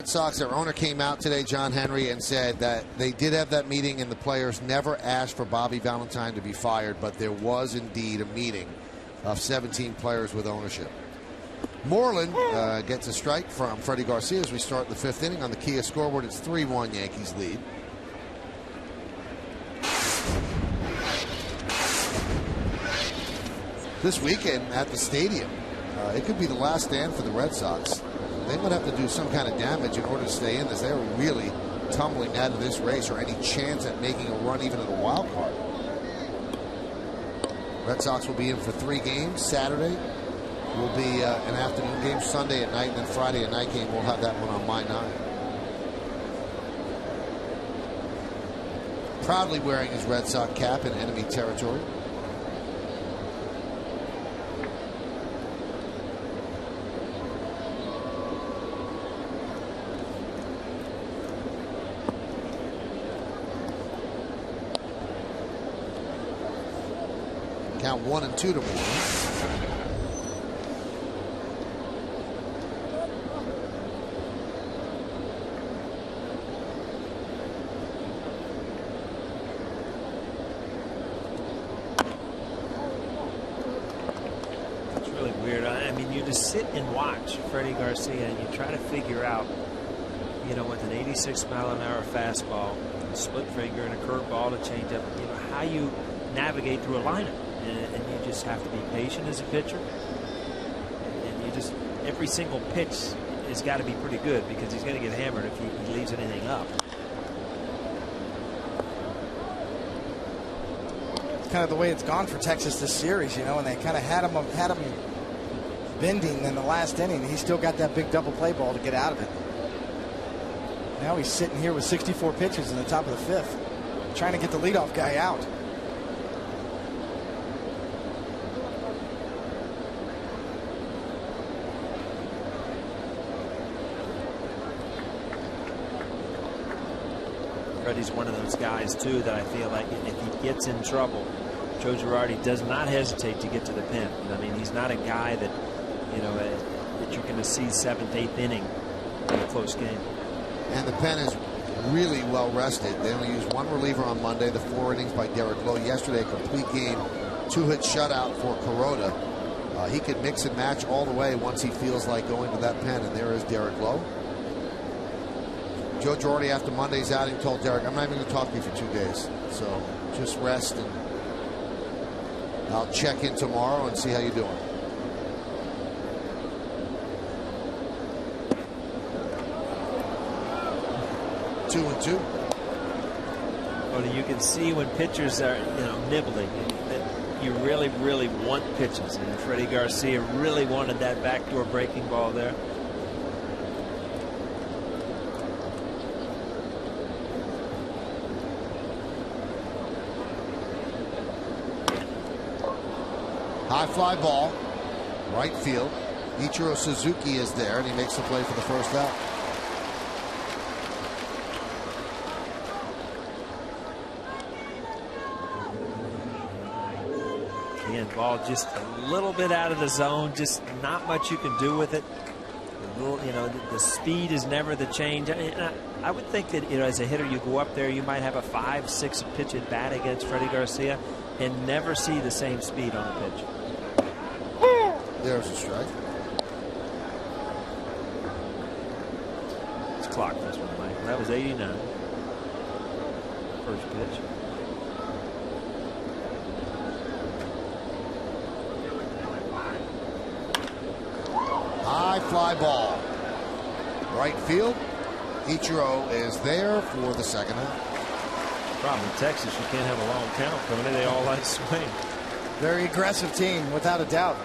Sox, their owner came out today, John Henry, and said that they did have that meeting and the players never asked for Bobby Valentine to be fired, but there was indeed a meeting of 17 players with ownership. Moreland gets a strike from Freddie Garcia as we start the 5th inning. On the Kia scoreboard, it's 3-1 Yankees lead. This weekend at the stadium, it could be the last stand for the Red Sox. They might have to do some kind of damage in order to stay in this. They were really tumbling out of this race, or any chance at making a run even at a wild card. Red Sox will be in for 3 games. Saturday will be an afternoon game. Sunday at night, and then Friday a night game. We'll have that one on My 9. Proudly wearing his Red Sox cap in enemy territory. Count 1 and 2 to Moreland. It's really weird. I mean, you just sit and watch Freddie Garcia and you try to figure out, you know, with an 86-mile-an-hour fastball, a split finger, and a curveball to change up, you know, how you navigate through a lineup. And you just have to be patient as a pitcher. And you just, every single pitch has got to be pretty good, because he's going to get hammered if he leaves anything up. It's kind of the way it's gone for Texas this series, you know, and they kind of had him bending in the last inning. He still got that big double play ball to get out of it. Now he's sitting here with 64 pitches in the top of the 5th, trying to get the leadoff guy out. Freddie's one of those guys, too, that I feel like if he gets in trouble Joe Girardi does not hesitate to get to the pen. I mean, he's not a guy that, that you're going to see 7th, 8th inning in a close game. And the pen is really well rested. They only used 1 reliever on Monday, the 4 innings by Derek Lowe. Yesterday, a complete game, 2-hit shutout for Kuroda. He can mix and match all the way once he feels like going to that pen, and there is Derek Lowe. Joe Girardi, after Monday's outing, told Derek, I'm not even going to talk to you for 2 days. So just rest, and I'll check in tomorrow and see how you're doing. Two and two. Well, you can see when pitchers are, nibbling, that you really, really want pitches. And Freddie Garcia really wanted that backdoor breaking ball there. High fly ball, right field. Ichiro Suzuki is there, and he makes the play for the first out. Again, ball just a little bit out of the zone, just not much you can do with it. The speed is never the change. I would think that, as a hitter, you go up there, you might have a 5-6 pitch at bat against Freddie Garcia and never see the same speed on the pitch. There's a strike. It's clock this one, Mike. That was 89. First pitch. High fly ball. Right field. Ichiro is there for the second out. Problem in Texas, you can't have a long count coming in. They all like swing. Very aggressive team, without a doubt.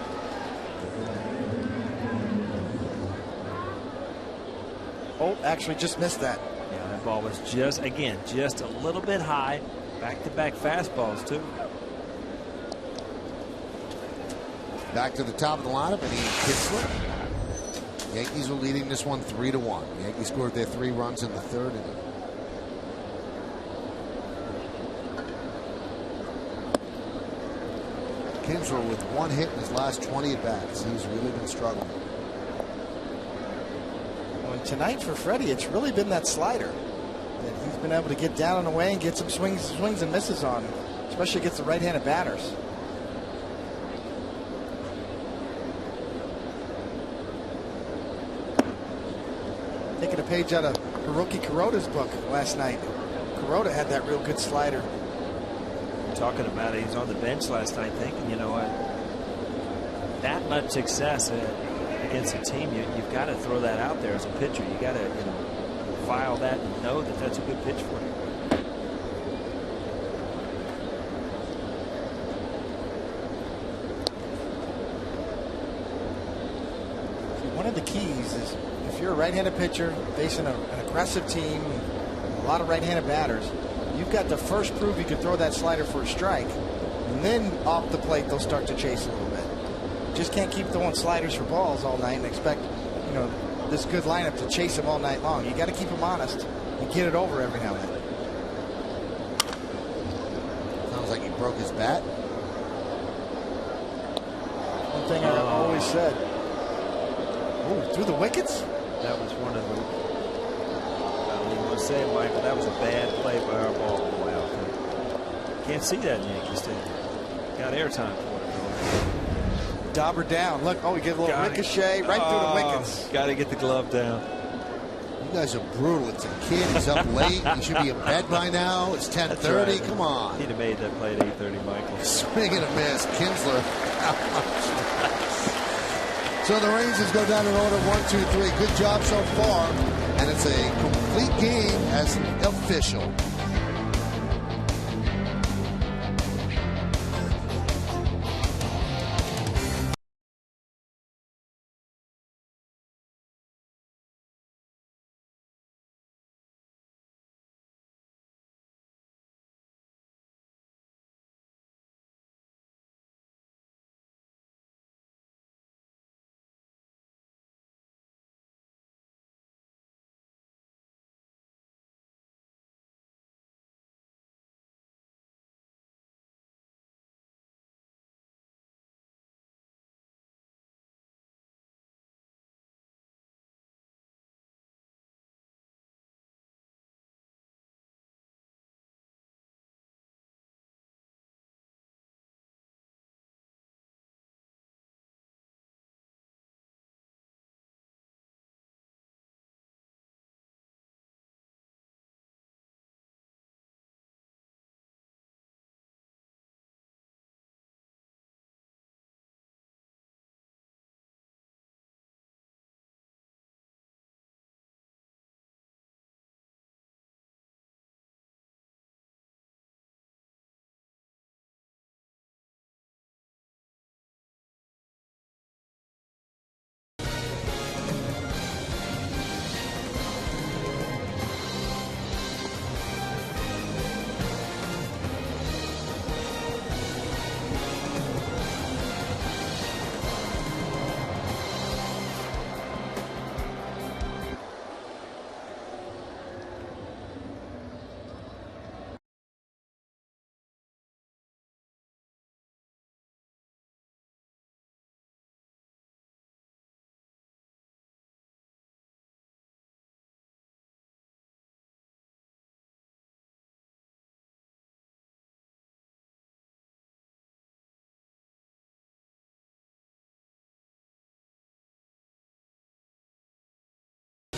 Oh, actually just missed that. Yeah, that ball was just a little bit high. Back-to-back fastballs, too. Back to the top of the lineup, and Kinsler. Yankees are leading this one 3-1. The Yankees scored their 3 runs in the 3rd inning. Kinsler with 1 hit in his last 20 at bats. He's really been struggling. Well, tonight for Freddie, it's really been that slider that he's been able to get down and away and get some swings and misses on, especially against the right-handed batters. Taking a page out of Hiroki Kuroda's book last night. Kuroda had that real good slider. Talking about it, he's on the bench last night thinking, that much success against a team, you've got to throw that out there as a pitcher. You got to file that and know that that's a good pitch for you. One of the keys is, if you're a right-handed pitcher facing an aggressive team, a lot of right-handed batters, you've got to first prove you can throw that slider for a strike, and then off the plate they'll start to chase a little bit. Just can't keep throwing sliders for balls all night and expect this good lineup to chase them all night long. You got to keep them honest and get it over every now and then. Sounds like he broke his bat. One thing I've always said. Oh, through the wickets? That was one of the, I don't even want to say it, Mike, but that was a bad play by our ball boy out there. Can't see that in Yankee Stadium. Got airtime for it. Dauber down. Look, we get a little ricochet right through the wickets. Got to get the glove down. You guys are brutal. It's a kid. He's up late. He should be in bed by now. It's 10:30. Right. Come on. He'd have made that play at 8:30, Michael. Swing and a miss. Kinsler. So the Rangers go down in order 1, 2, 3. Good job so far. And it's a complete game as official.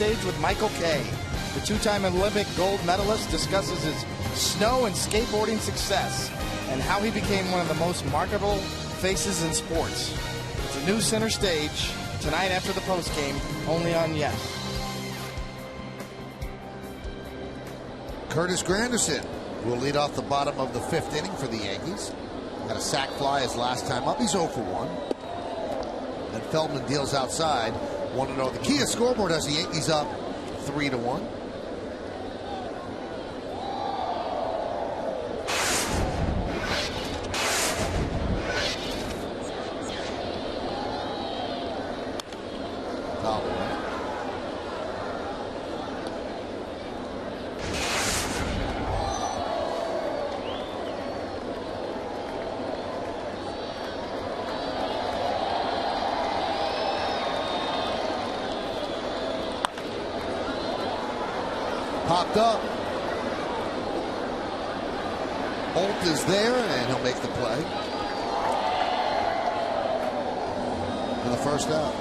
stage with Michael Kay. The two-time Olympic gold medalist discusses his snow and skateboarding success and how he became one of the most marketable faces in sports. It's a new center stage tonight after the postgame, only on Yes. Curtis Granderson will lead off the bottom of the 5th inning for the Yankees. Got a sac fly his last time up. He's 0 for 1. And Feldman deals outside. 1-0. The Kia scoreboard has the Yankees up 3-1. Popped up. Holt is there, and he'll make the play for the first out.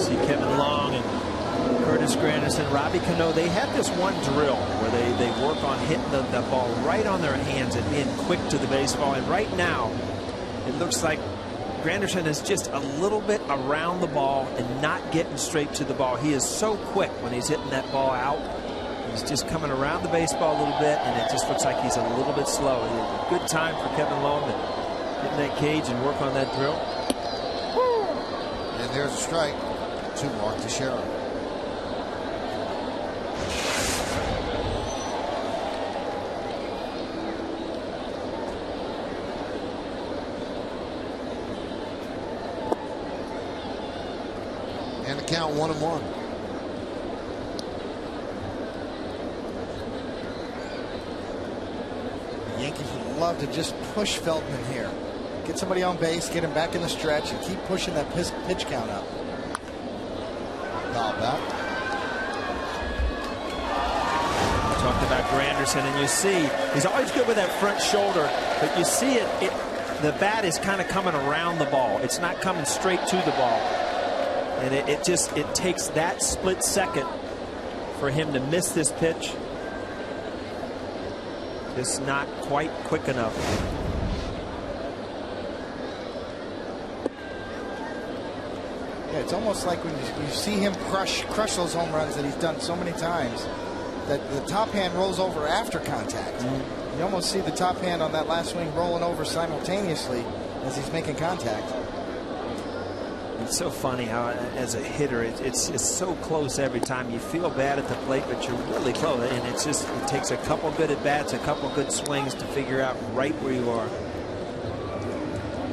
See Kevin Long and Curtis Granderson, Robbie Cano, they have this one drill where they work on hitting the ball right on their hands and being quick to the baseball. And right now, it looks like Granderson is just a little bit around the ball and not getting straight to the ball. He is so quick when he's hitting that ball out. He's just coming around the baseball a little bit, and it just looks like he's a little bit slow. It's a good time for Kevin Long to get in that cage and work on that drill. And there's a strike to Mark Teixeira. And the count 1-1. The Yankees would love to just push Feldman here. Get somebody on base, get him back in the stretch, and keep pushing that pitch count up. Foul back. Talked about Granderson, and you see he's always good with that front shoulder, but you see the bat is kind of coming around the ball. It's not coming straight to the ball. And it takes that split second for him to miss this pitch. Just not quite quick enough. Yeah, it's almost like when you see him crush those home runs that he's done so many times, that the top hand rolls over after contact. You almost see the top hand on that last swing rolling over simultaneously as he's making contact. It's so funny how, as a hitter, it's so close every time. You feel bad at the plate, but you're really close. And it takes a couple good at-bats, a couple good swings to figure out right where you are.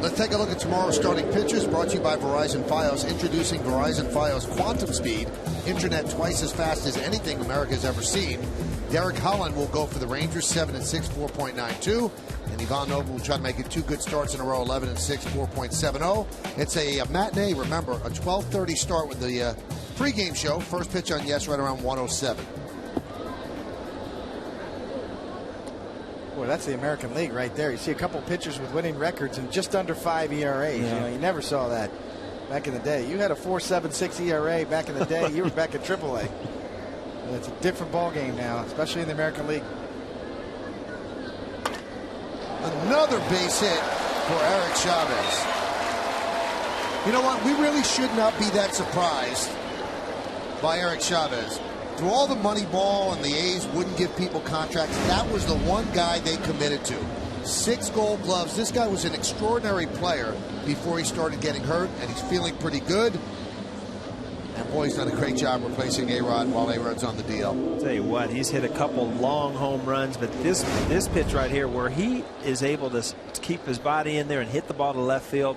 Let's take a look at tomorrow's starting pitchers, brought to you by Verizon Fios. Introducing Verizon Fios Quantum Speed, internet twice as fast as anything America's ever seen. Derek Holland will go for the Rangers, 7-6, 4.92. And Ivan Nova will try to make it 2 good starts in a row, 11-6, 4.70. It's a matinee, remember, a 12:30 start with the pregame show. First pitch on Yes right around 1:07. Boy, that's the American League right there. You see a couple pitchers with winning records and just under 5 ERAs. Yeah. You know, you never saw that back in the day. You had a 4.76 ERA back in the day. You were back at AAA. It's a different ball game now, especially in the American League. Another base hit for Eric Chavez. You know what? We really should not be that surprised by Eric Chavez. Through all the money ball and the A's wouldn't give people contracts, that was the one guy they committed to. 6 Gold Gloves. This guy was an extraordinary player before he started getting hurt, and he's feeling pretty good. And boy, he's done a great job replacing A-Rod while A-Rod's on the DL. I'll tell you what, he's hit a couple long home runs, but this pitch right here where he is able to keep his body in there and hit the ball to left field,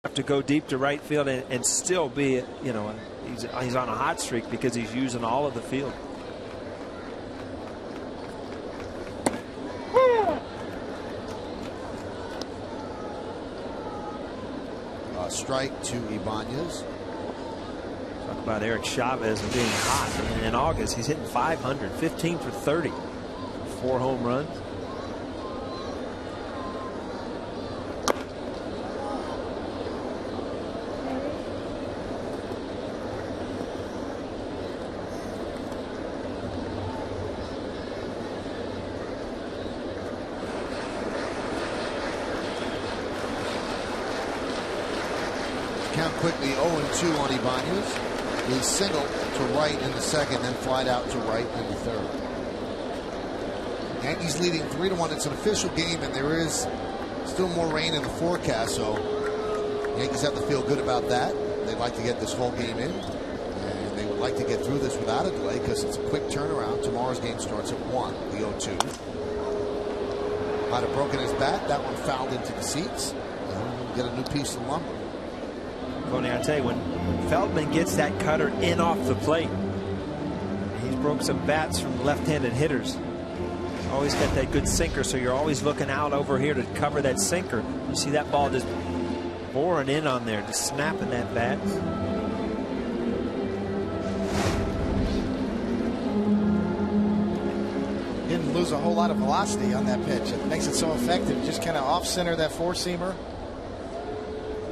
have to go deep to right field and still be, you know, he's on a hot streak because he's using all of the field. Strike to Ibanez. Talk about Eric Chavez and being hot. In August, he's hitting 500, 15 for 30, 4 home runs. quickly 0-2 on Ibanez. He singled to right in the second, then flied out to right in the third. Yankees leading 3-1. It's an official game, and there is still more rain in the forecast, so Yankees have to feel good about that. They'd like to get this whole game in, and they would like to get through this without a delay because it's a quick turnaround. Tomorrow's game starts at 1, the 0-2. Might have broken his bat. That one fouled into the seats. Get a new piece of lumber. Tony, I tell you, when Feldman gets that cutter in off the plate, he's broke some bats from left-handed hitters. Always got that good sinker, so you're always looking out over here to cover that sinker. You see that ball just boring in on there, just snapping that bat. Didn't lose a whole lot of velocity on that pitch. It makes it so effective. Just kind of off-center that four-seamer.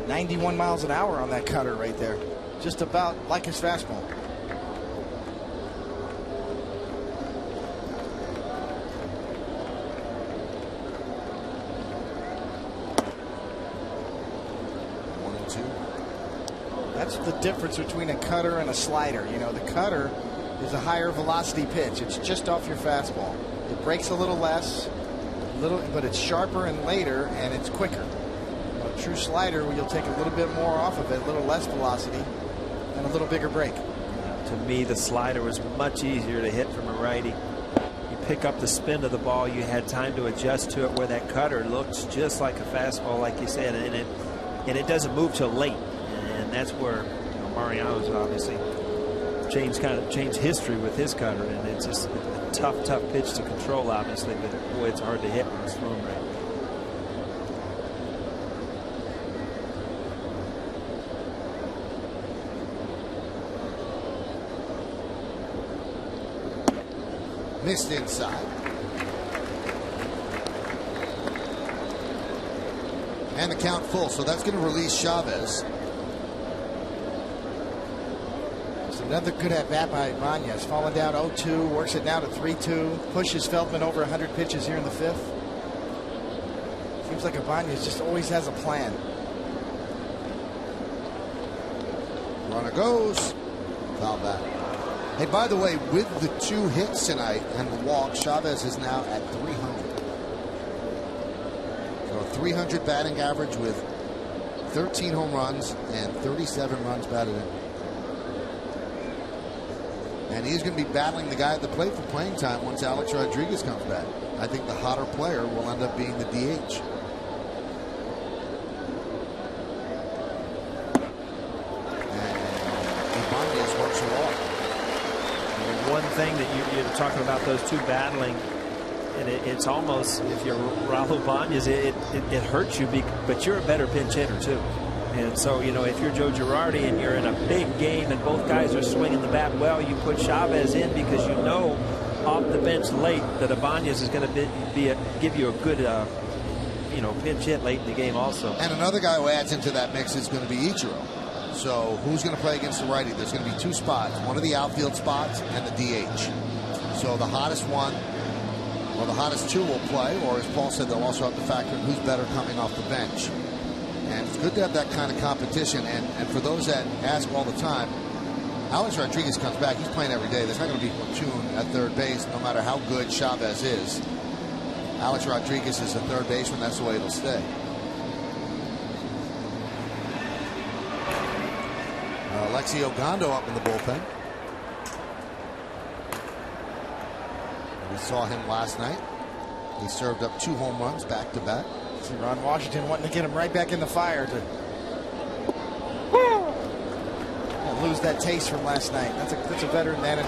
91 miles an hour on that cutter right there. Just about like his fastball. That's the difference between a cutter and a slider. You know, the cutter is a higher velocity pitch. It's just off your fastball. It breaks a little less, but it's sharper and later, and it's quicker. A true slider, where you'll take a little bit more off of it, a little less velocity, and a little bigger break. To me, the slider was much easier to hit from a righty. You pick up the spin of the ball, you had time to adjust to it, where that cutter looks just like a fastball, like you said, and it doesn't move till late. And that's where Mariano's obviously changed history with his cutter, and it's just a tough pitch to control, obviously, but boy, it's hard to hit when it's thrown right. Missed inside. And the count full, so that's going to release Chavez. Another good at bat by Ibanez. Falling down 0-2, works it now to 3-2, pushes Feldman over 100 pitches here in the fifth. Seems like Ibanez just always has a plan. Runner goes. Foul back. Hey, by the way, with the 2 hits tonight and the walk, Chavez is now at 300. So a 300 batting average with 13 home runs and 37 runs batted in. And he's going to be battling the guy at the plate for playing time once Alex Rodriguez comes back. I think the hotter player will end up being the DH. And Ibanez works it off. One thing that you're talking about, those two battling, and it's almost, if you're Raul Ibanez, it hurts you, but you're a better pinch hitter too. And so, you know, if you're Joe Girardi and you're in a big game and both guys are swinging the bat well, you put Chavez in because you know off the bench late that Ibanez is going to give you a good, pinch hit late in the game also. And another guy who adds into that mix is going to be Ichiro. So who's going to play against the righty? There's going to be 2 spots, one of the outfield spots and the DH. So the hottest one, or the hottest 2 will play, or as Paul said, they'll also have to factor in who's better coming off the bench. And it's good to have that kind of competition. And for those that ask all the time, Alex Rodriguez comes back. He's playing every day. There's not going to be platoon at third base, no matter how good Chavez is. Alex Rodriguez is a third baseman. That's the way it'll stay. Alexi Ogando up in the bullpen. We saw him last night. He served up 2 home runs back to back. See Ron Washington wanting to get him right back in the fire to lose that taste from last night. That's a veteran manager.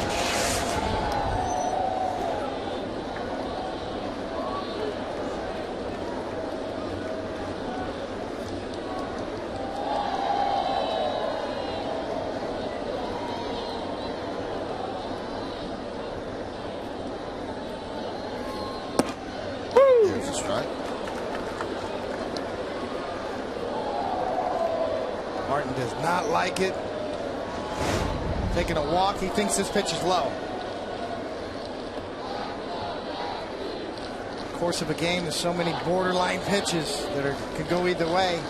There's a strike. Martin does not like it. Taking a walk. He thinks this pitch is low. Of course of a game, there's so many borderline pitches that could go either way.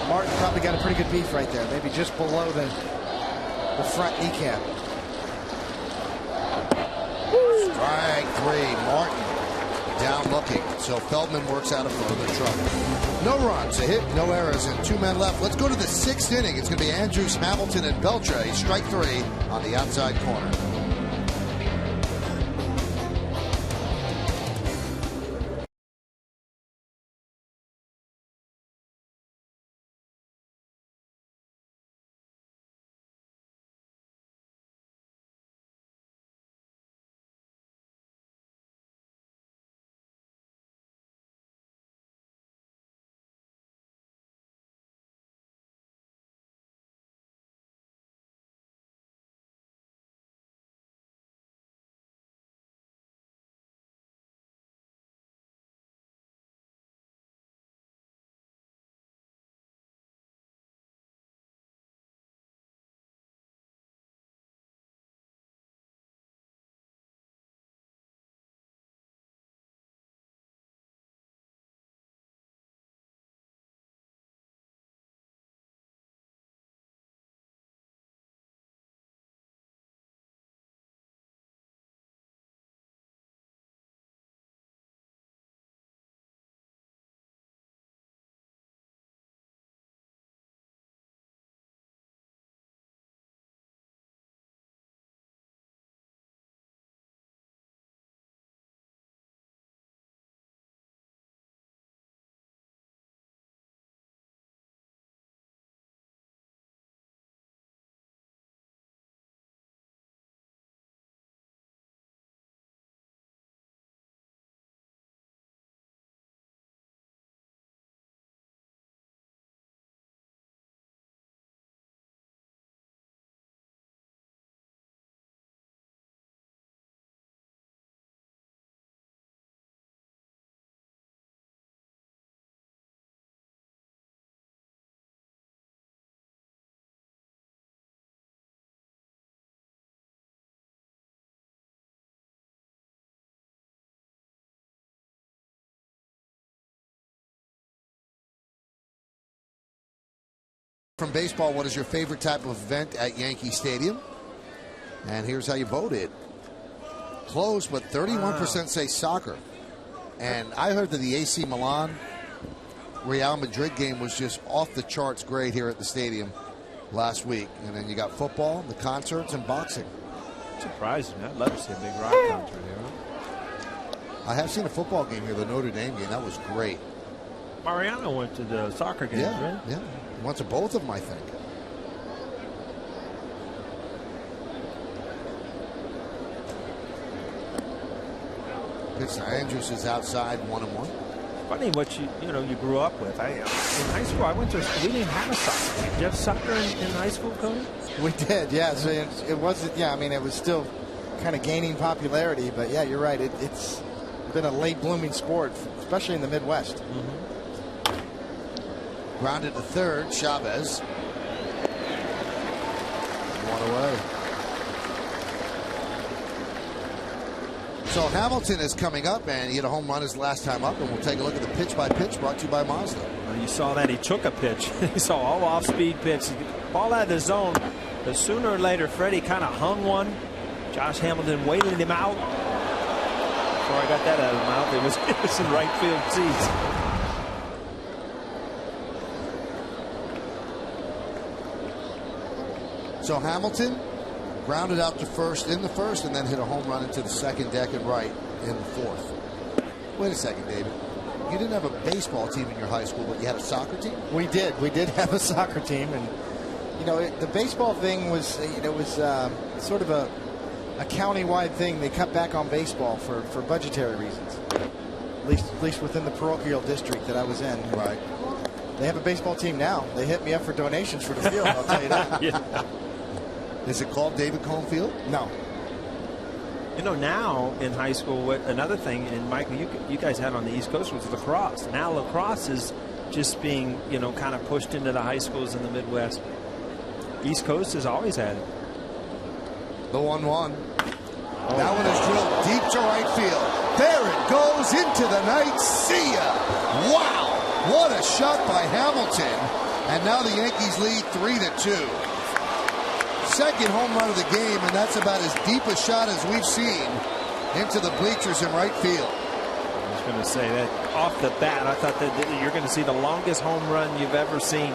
Martin probably got a pretty good beef right there, maybe just below the front kneecap. Strike 3. Martin down looking. So Feldman works out of further trouble. No runs, a hit, no errors, and 2 men left. Let's go to the 6th inning. It's going to be Andrews, Hamilton, and Beltre. Strike 3 on the outside corner. From baseball, what is your favorite type of event at Yankee Stadium? And here's how you voted. Close, but 31% say soccer. And I heard that the AC Milan Real Madrid game was just off the charts great here at the stadium last week. And then you got football, the concerts, and boxing. Surprising. I'd love to see a big rock concert here. I have seen a football game here, the Notre Dame game. That was great. Mariano went to the soccer game, right? Yeah. Went to both of them, I think. Pitch to Andrews is outside, 1-1. Funny what you grew up with. In high school, we didn't have a soccer game. Did you have soccer in high school, Cody? We did, yeah. So it wasn't, yeah, I mean, it was still kind of gaining popularity, but yeah, you're right. It's been a late blooming sport, especially in the Midwest. Mm-hmm. Grounded to third, Chavez. One away. So Hamilton is coming up, and he hit a home run his last time up, and we'll take a look at the pitch by pitch brought to you by Mazda. Well, you saw that he took a pitch. He saw all off-speed pitch. Ball out of the zone, but sooner or later, Freddie kind of hung one. Josh Hamilton waited him out. Before I got that out of the mouth, it was in right field seats. So Hamilton grounded out to first in the first, and then hit a home run into the second deck and right in the fourth. Wait a second, David. You didn't have a baseball team in your high school, but you had a soccer team? We did. We did have a soccer team, and the baseball thing was sort of a county-wide thing. They cut back on baseball for budgetary reasons. At least within the parochial district that I was in. Right. They have a baseball team now. They hit me up for donations for the field. I'll tell you that. Yeah. Is it called David Cohn Field? No. Now in high school, another thing, and Michael, you guys had on the East Coast was lacrosse. Now lacrosse is just being, kind of pushed into the high schools in the Midwest. East Coast has always had it. The 1-1. That one is drilled deep to right field. There it goes into the night. See ya. Wow. What a shot by Hamilton. And now the Yankees lead 3-2. Second home run of the game, and that's about as deep a shot as we've seen into the bleachers in right field. I was going to say that off the bat, I thought that you're going to see the longest home run you've ever seen.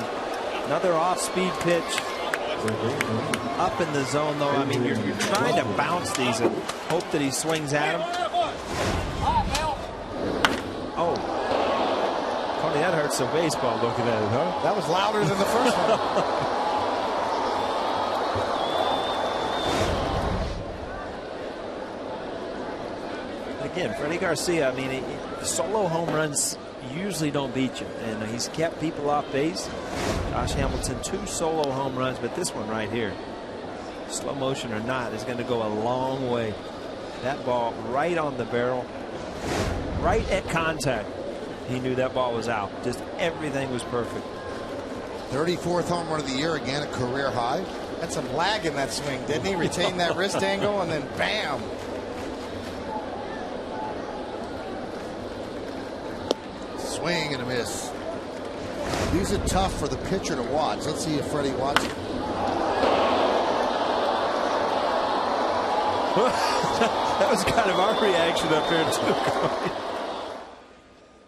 Another off-speed pitch. Up in the zone, though. I mean, you're trying to bounce these and hope that he swings at them. Oh. Tony, that hurts the baseball looking at it, huh? That was louder than the first one. Again, Freddie Garcia, I mean, solo home runs usually don't beat you, and he's kept people off base. Josh Hamilton, 2 solo home runs, but this one right here, slow motion or not, is going to go a long way. That ball right on the barrel, right at contact. He knew that ball was out. Just everything was perfect. 34th home run of the year, again a career high. Had some lag in that swing, didn't he? Retain that wrist angle and then bam. Swing and a miss. These are tough for the pitcher to watch. Let's see if Freddie watches. That was kind of our reaction up here too.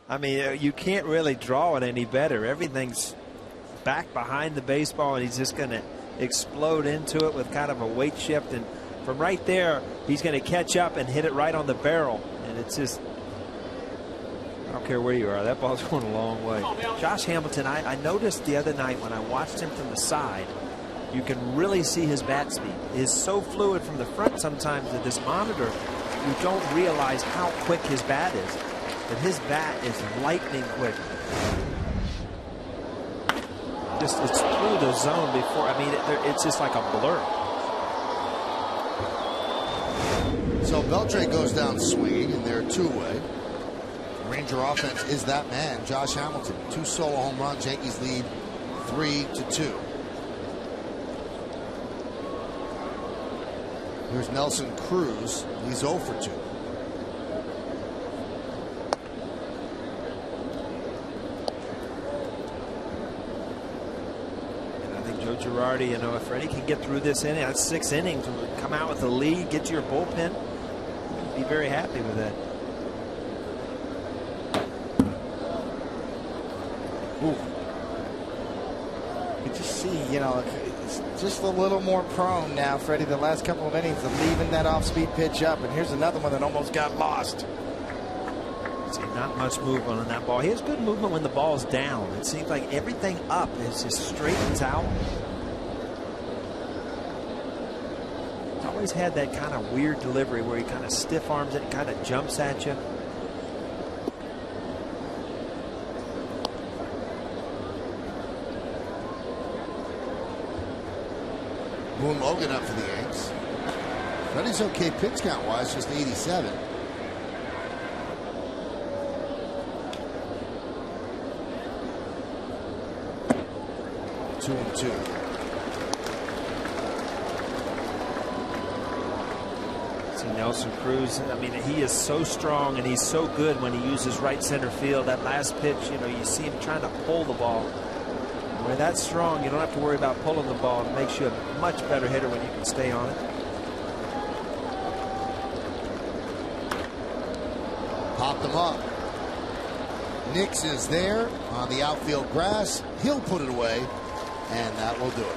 I mean, you can't really draw it any better. Everything's back behind the baseball, and he's just going to explode into it with kind of a weight shift. And from right there, he's going to catch up and hit it right on the barrel. And it's just, I don't care where you are, that ball's going a long way. Josh Hamilton, I noticed the other night when I watched him from the side, you can really see his bat speed. It's so fluid from the front sometimes that this monitor, you don't realize how quick his bat is. But his bat is lightning quick. Just it's through the zone before. I mean, it's just like a blur. So Beltre goes down swinging, and they're 2-away. Ranger offense is that man, Josh Hamilton. 2 solo home runs. Yankees lead 3-2. Here's Nelson Cruz. He's 0 for 2. Joe Girardi, you know, if Freddie can get through this inning, that's 6 innings, come out with the lead, get to your bullpen, be very happy with that. Ooh. You just see, you know, it's just a little more prone now, Freddie, the last couple of innings of leaving that off-speed pitch up. And here's another one that almost got lost. See, not much movement on that ball. He has good movement when the ball's down. It seems like everything up is just straightens out. He's always had that kind of weird delivery where he kind of stiff arms it and kind of jumps at you. Boone Logan up for the Yanks. Freddie's okay pitch count wise, just 87. Two and 2. See Nelson Cruz, I mean, he is so strong and he's so good when he uses right center field. That last pitch, you know, you see him trying to pull the ball. When that's strong, you don't have to worry about pulling the ball. It makes you a much better hitter when you can stay on it. Popped them up. Nix is there on the outfield grass. He'll put it away. And that will do it.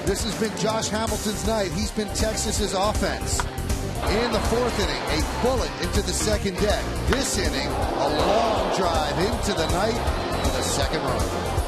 This has been Josh Hamilton's night. He's been Texas's offense. In the 4th inning, a bullet into the 2nd deck. This inning, a long drive into the night with a 2nd run.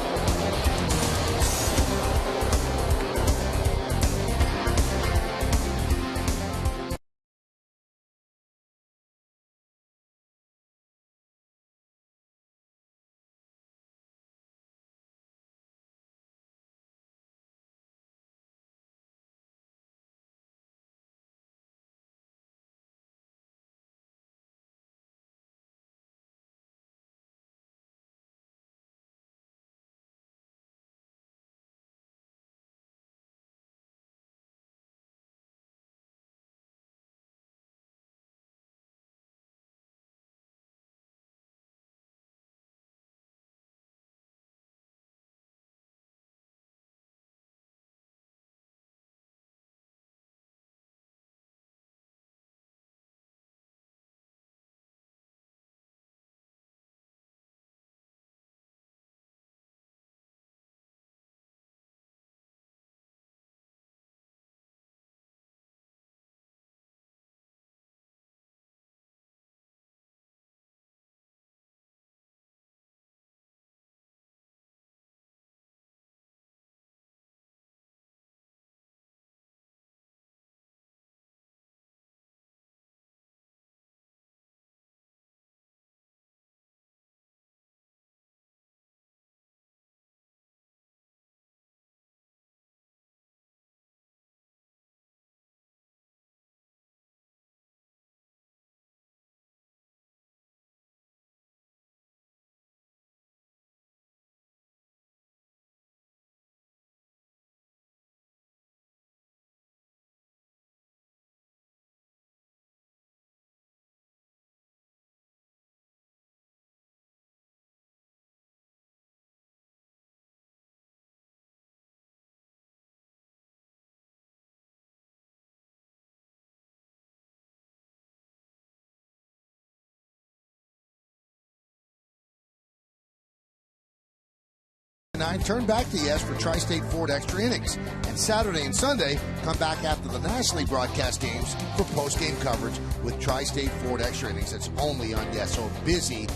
9, turn back to Yes for Tri-State Ford Extra Innings. And Saturday and Sunday, come back after the nationally broadcast games for post-game coverage with Tri-State Ford Extra Innings. It's only on Yes. So busy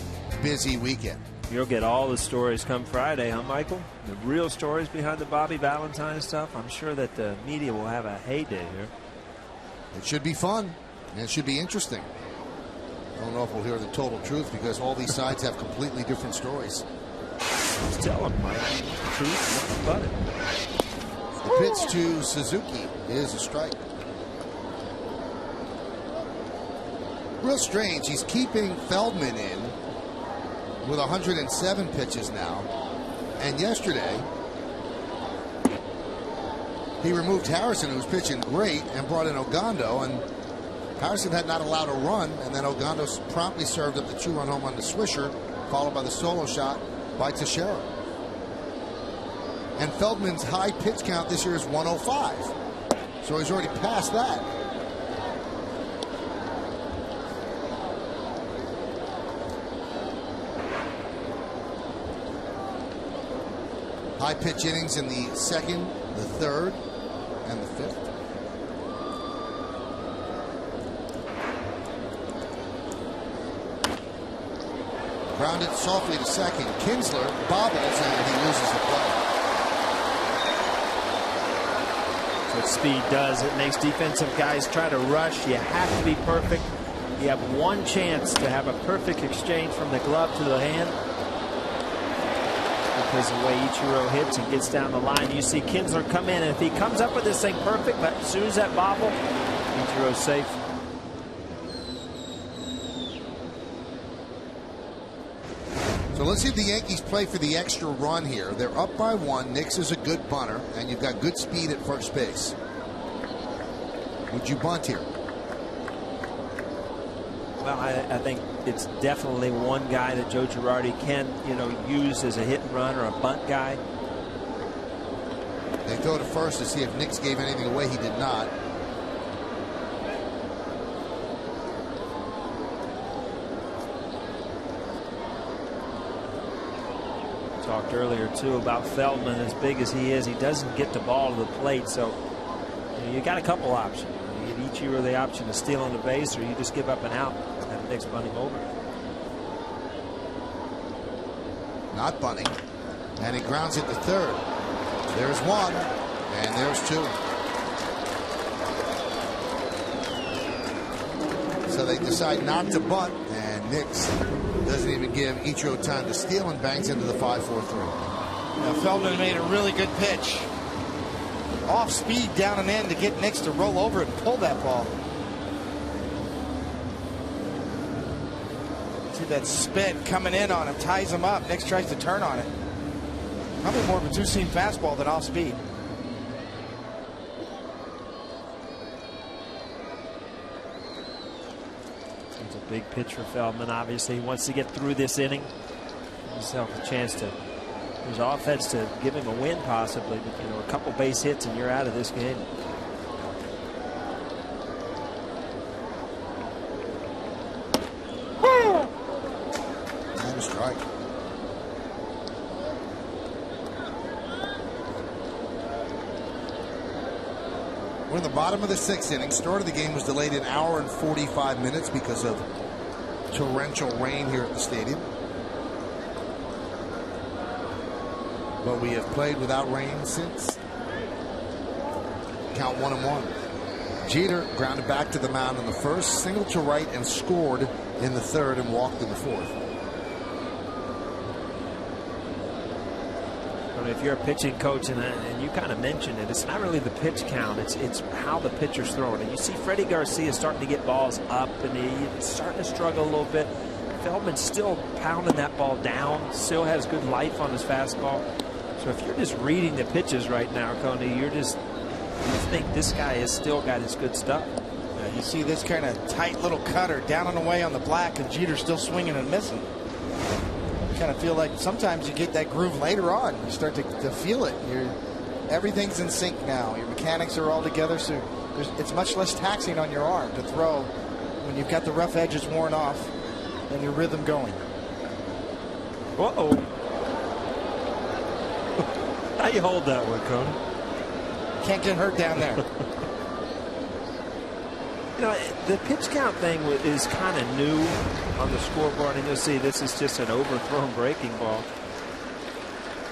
weekend. You'll get all the stories come Friday, huh, Michael? The real stories behind the Bobby Valentine stuff. I'm sure that the media will have a heyday here. It should be fun, and it should be interesting. I don't know if we'll hear the total truth because all these sides have completely different stories. Just tell them, Mike. The truth, nothing but it. The pitch to Suzuki is a strike. Real strange. He's keeping Feldman in with 107 pitches now. And yesterday, he removed Harrison, who was pitching great, and brought in Ogando. And Harrison had not allowed a run, and then Ogando promptly served up the 2-run home run to Swisher, followed by the solo shot by Teixeira. And Feldman's high pitch count this year is 105. So he's already past that. High pitch innings in the second, the third, and the fifth. Grounded softly to second. Kinsler bobbles and he loses the play. That's what speed does. It makes defensive guys try to rush. You have to be perfect. You have one chance to have a perfect exchange from the glove to the hand. Because the way Ichiro hits and gets down the line, you see Kinsler come in, and if he comes up with this thing perfect, but as soon as that bobble, Ichiro's safe. So let's see if the Yankees play for the extra run here. They're up by 1. Nix is a good bunter, and you've got good speed at first base. Would you bunt here? Well, I think it's definitely one guy that Joe Girardi can, use as a hit and run or a bunt guy. They throw to first to see if Nix gave anything away. He did not. Talked earlier too about Feldman. As big as he is, he doesn't get the ball to the plate, so you got a couple options. You give Ichiro the option of stealing the base, or you just give up and out and have Nix bunt him over. Not bunting, and he grounds it to third. There's one, and there's two. So they decide not to bunt, and Nix doesn't even give Ichiro time to steal and bangs into the 5-4-3. Now Feldman made a really good pitch. Off speed down and in to get Nix to roll over and pull that ball. See that spin coming in on him, ties him up. Nix tries to turn on it. Probably more of a two-seam fastball than off speed. It's a big pitch for Feldman. Obviously, he wants to get through this inning. Give himself a chance to use offense to give him a win, possibly. But, a couple base hits and you're out of this game. And a strike. We're in the bottom of the 6th inning. Start of the game was delayed an hour and 45 minutes because of torrential rain here at the stadium. But we have played without rain since. Count 1-1. Jeter grounded back to the mound in the first, singled to right and scored in the third and walked in the fourth. If you're a pitching coach, and you kind of mentioned it, it's not really the pitch count, it's how the pitcher's throwing it. You see Freddie Garcia starting to get balls up, and he's starting to struggle a little bit. Feldman's still pounding that ball down, still has good life on his fastball. So if you're just reading the pitches right now, Coney, you think this guy has still got his good stuff. You see this kind of tight little cutter down and away on the black, and Jeter's still swinging and missing. Kind of feel like sometimes you get that groove later on. You start to feel it. Everything's in sync now. Your mechanics are all together, so it's much less taxing on your arm to throw when you've got the rough edges worn off and your rhythm going. Uh-oh. How you hold that one, Coney? Can't get hurt down there. You know, the pitch count thing is kind of new on the scoreboard, and you'll see this is just an overthrown breaking ball.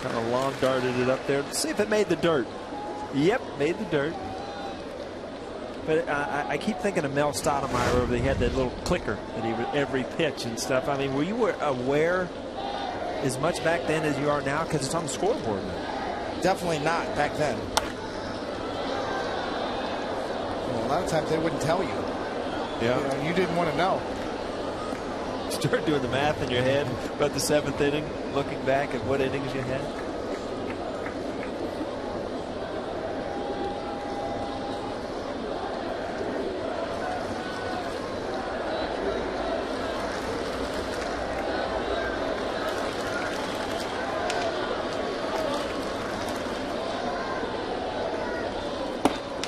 Kind of long darted it up there. Let's see if it made the dirt. Yep, made the dirt. But I keep thinking of Mel Stoudemire over there. He had that little clicker that he would every pitch and stuff. I mean, were you aware as much back then as you are now? Because it's on the scoreboard now. Definitely not back then. Well, a lot of times they wouldn't tell you. Yeah. You didn't want to know. Start doing the math in your head about the 7th inning, looking back at what innings you had.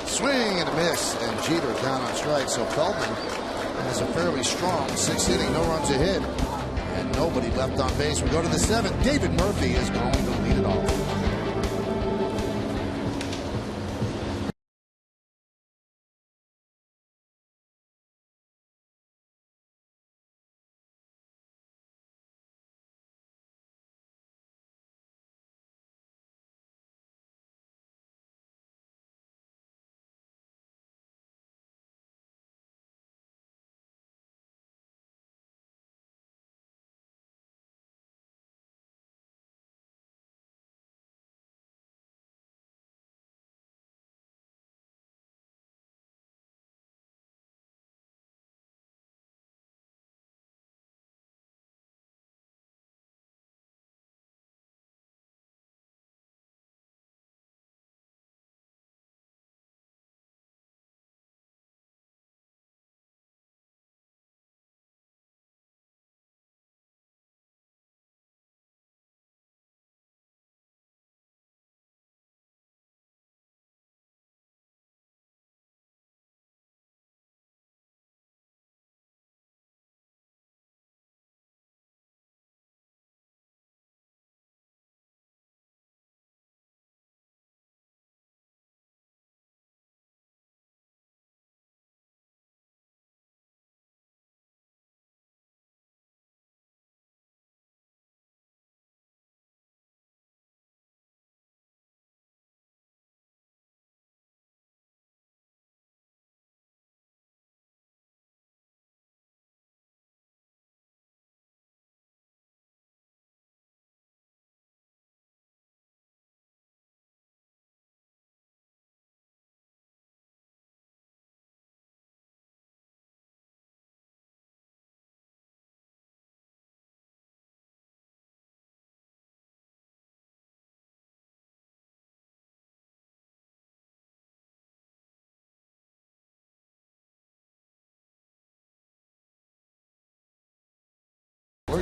Swing and a miss, and Jeter down on strike. So Feldman has a fairly strong 6th inning, no runs ahead, and nobody left on base. We go to the 7th. David Murphy is going to lead it off.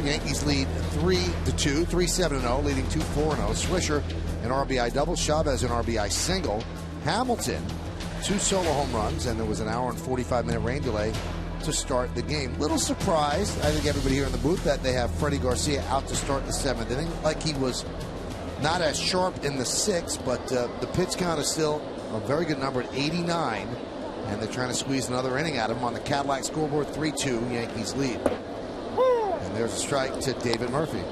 Yankees lead 3-2, 3-7-0, leading 2-4-0. Swisher, an RBI double. Chavez, an RBI single. Hamilton, 2 solo home runs, and there was an hour and 45-minute rain delay to start the game. Little surprised, I think everybody here in the booth, that they have Freddie Garcia out to start the 7th inning. Like he was not as sharp in the 6th, but the pitch count is still a very good number at 89, and they're trying to squeeze another inning out of him on the Cadillac scoreboard. 3-2, Yankees lead. And there's a strike to David Murphy.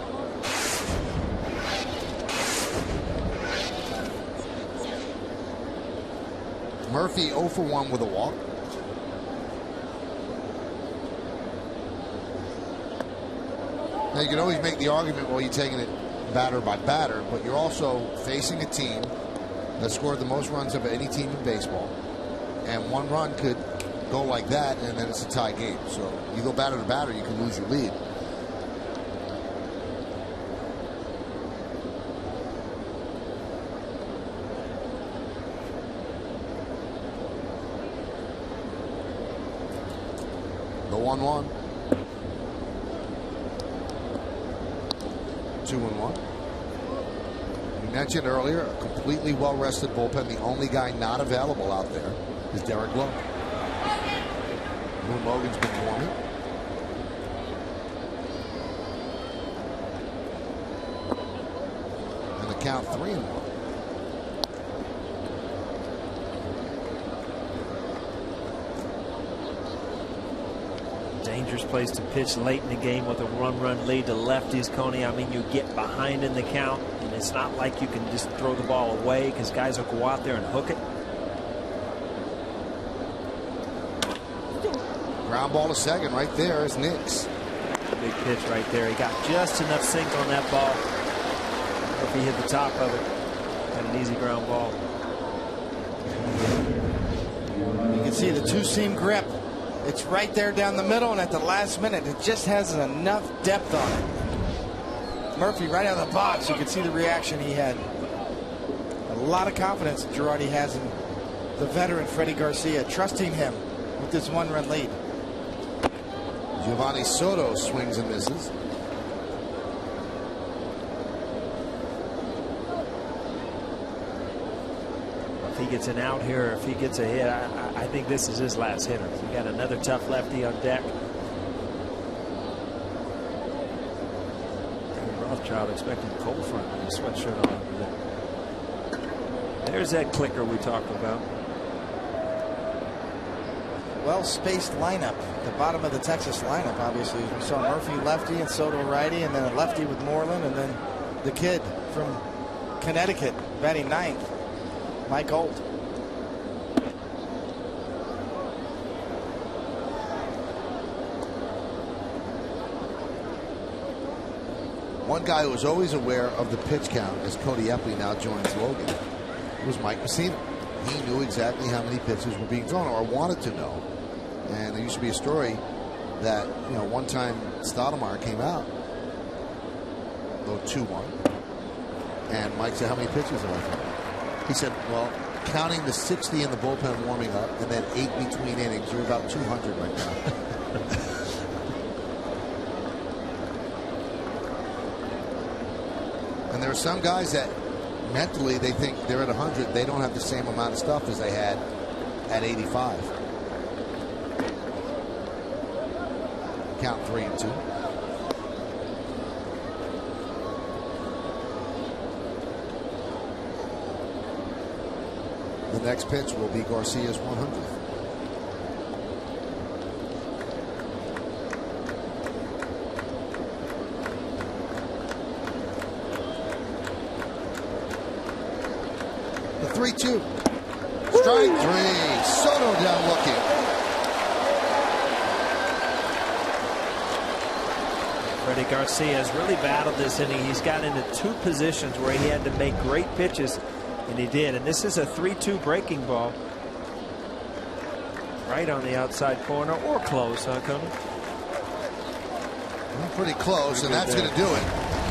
Murphy 0 for 1 with a walk. Now you can always make the argument, well, you're taking it batter by batter, but you're also facing a team that scored the most runs of any team in baseball. And one run could go like that, and then it's a tie game. So you go batter to batter, you can lose your lead. The 1-1. 2-1. We mentioned earlier a completely well-rested bullpen. The only guy not available out there is Derek Lowe. Boone Logan's been warming. And the count 3-1. Dangerous place to pitch late in the game with a run lead to lefties, Coney. I mean, you get behind in the count, and it's not like you can just throw the ball away because guys will go out there and hook it. Ground ball to second right there is Nix. Big pitch right there. He got just enough sink on that ball. If he hit the top of it, got an easy ground ball. You can see the two-seam grip. It's right there down the middle, and at the last minute, it just has enough depth on it. Murphy right out of the box. You can see the reaction he had. A lot of confidence Girardi has in the veteran Freddie Garcia, trusting him with this one-run lead. Giovanni Soto swings and misses. If he gets an out here, if he gets a hit, I think this is his last hitter. We got another tough lefty on deck. Rothschild expecting cold front with his sweatshirt on. There's that clicker we talked about. Well-spaced lineup. The bottom of the Texas lineup, obviously. We saw Murphy lefty and Soto righty, and then a lefty with Moreland, and then the kid from Connecticut batting ninth, Mike Holt. One guy who was always aware of the pitch count as Cody Epley now joins Logan was Mike Messina. He knew exactly how many pitches were being thrown, or wanted to know. And there used to be a story that, you know, one time Stoudemire came out, go 2-1, and Mike said, "How many pitches have I thrown?" He said, "Well, counting the 60 in the bullpen warming up and then 8 between innings, you're about 200 right now." And there are some guys that mentally they think they're at 100. They don't have the same amount of stuff as they had at 85. Count 3-2. The next pitch will be Garcia's 100th. The 3-2. Strike 3. Soto down looking. Freddie Garcia has really battled this inning. He's got into two positions where he had to make great pitches, and he did. And this is a 3-2 breaking ball. Right on the outside corner, or close, huh, Coney? Well, pretty close, and that's going to do it.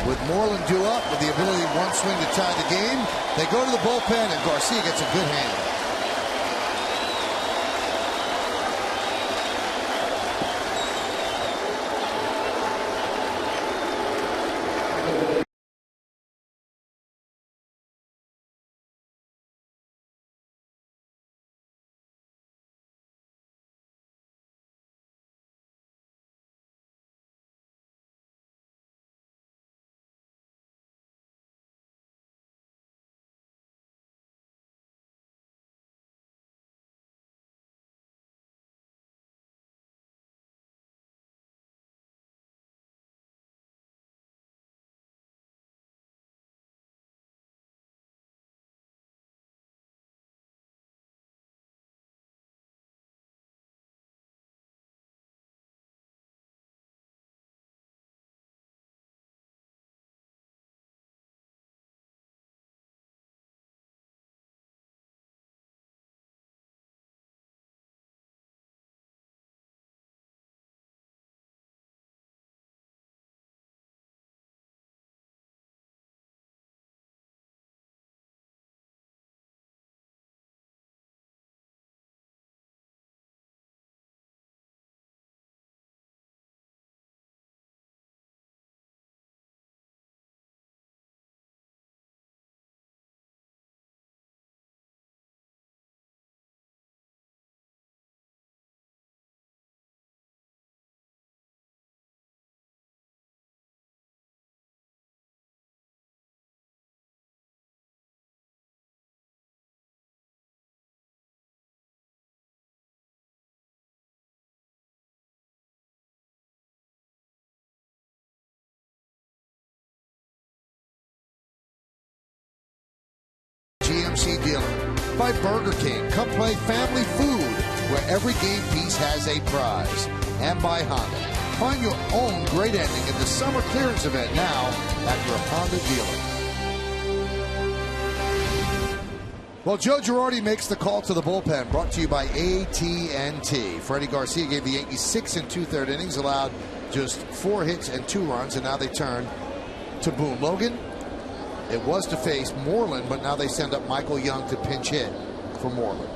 With Moreland due up, with the ability of one swing to tie the game, they go to the bullpen, and Garcia gets a good hand. by Burger King. Come play family food where every game piece has a prize. And by Honda. Find your own great ending at the summer clearance event now at your Honda dealer. Well, Joe Girardi makes the call to the bullpen, brought to you by AT&T. Freddie Garcia gave the Yankees 6 2/3 innings, allowed just 4 hits and 2 runs, and now they turn to Boone Logan. It was to face Moreland, but now they send up Michael Young to pinch hit for Moreland.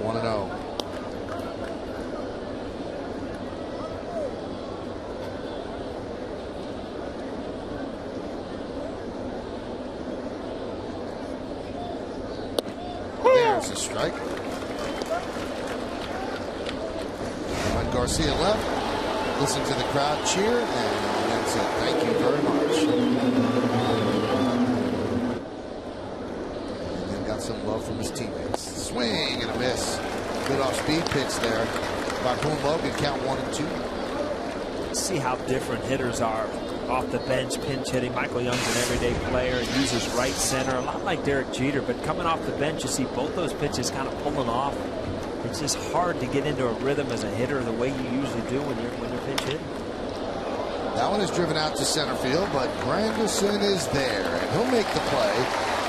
1-0. There's a strike. When Garcia left, listened to the crowd cheer, and then said, "Thank you very much." And then got some love from his teammates. Swing and a miss. Good off-speed pitch there by Boone Logan. Count 1-2. See how different hitters are off the bench, pinch hitting. Michael Young's an everyday player, uses right center, a lot like Derek Jeter, but coming off the bench, you see both those pitches kind of pulling off. It's just hard to get into a rhythm as a hitter the way you usually do when you're pinch hitting. That one is driven out to center field, but Granderson is there, and he'll make the play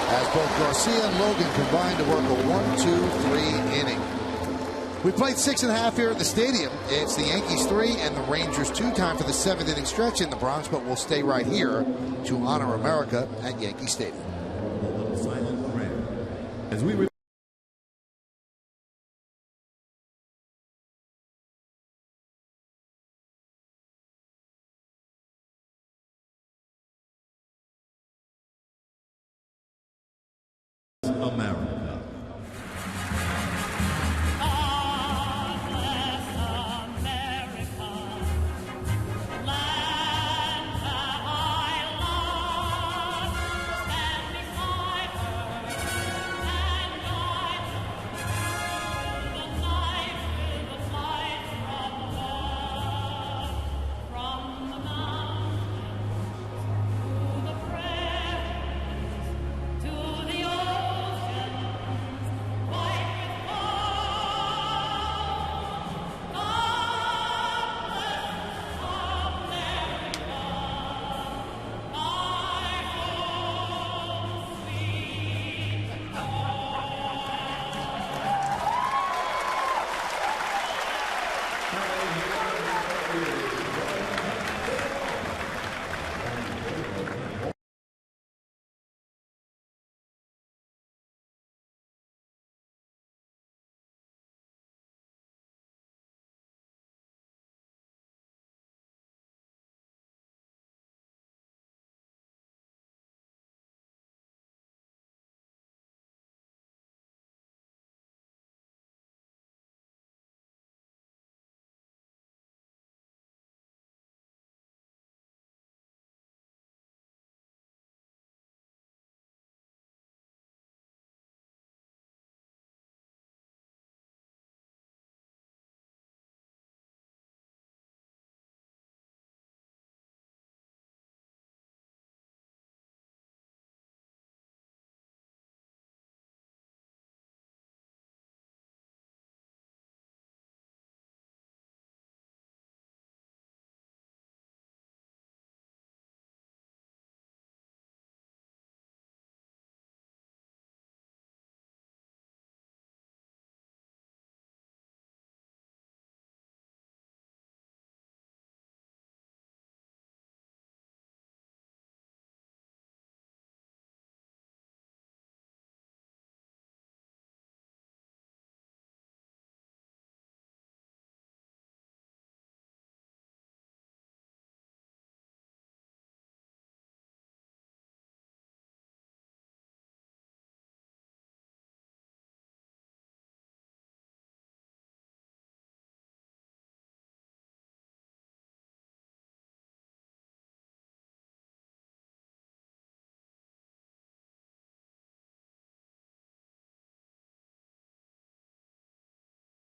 as both Garcia and Logan combine to work a 1-2-3 inning. We played 6.5 here at the stadium. It's the Yankees 3 and the Rangers 2. Time for the 7th inning stretch in the Bronx, but we'll stay right here to honor America at Yankee Stadium. A little silent prayer as we America.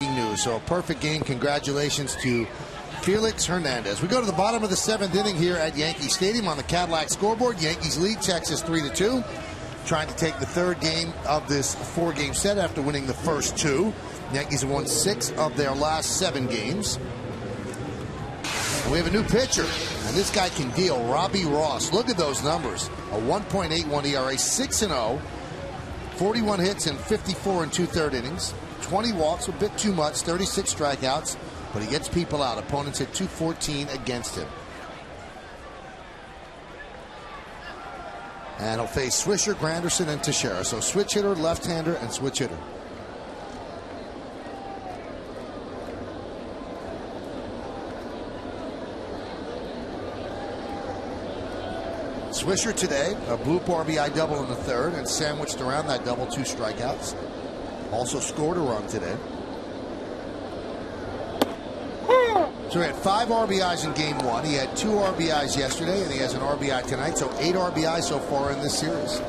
News. So a perfect game. Congratulations to Felix Hernandez. We go to the bottom of the 7th inning here at Yankee Stadium on the Cadillac scoreboard. Yankees lead Texas 3-2. trying to take the third game of this 4-game set after winning the first 2. The Yankees have won 6 of their last 7 games. And we have a new pitcher, and this guy can deal. Robbie Ross. Look at those numbers. A 1.81 ERA, 6-0, 41 hits in 54 and 2/3 innings, 20 walks, a bit too much, 36 strikeouts, but he gets people out. Opponents hit .214 against him. And he'll face Swisher, Granderson, and Teixeira. So switch hitter, left-hander, and switch hitter. Swisher today, a bloop RBI double in the 3rd, and sandwiched around that double 2 strikeouts. Also scored a run today. So he had 5 RBIs in game 1. He had 2 RBIs yesterday, and he has an RBI tonight. So 8 RBIs so far in this series.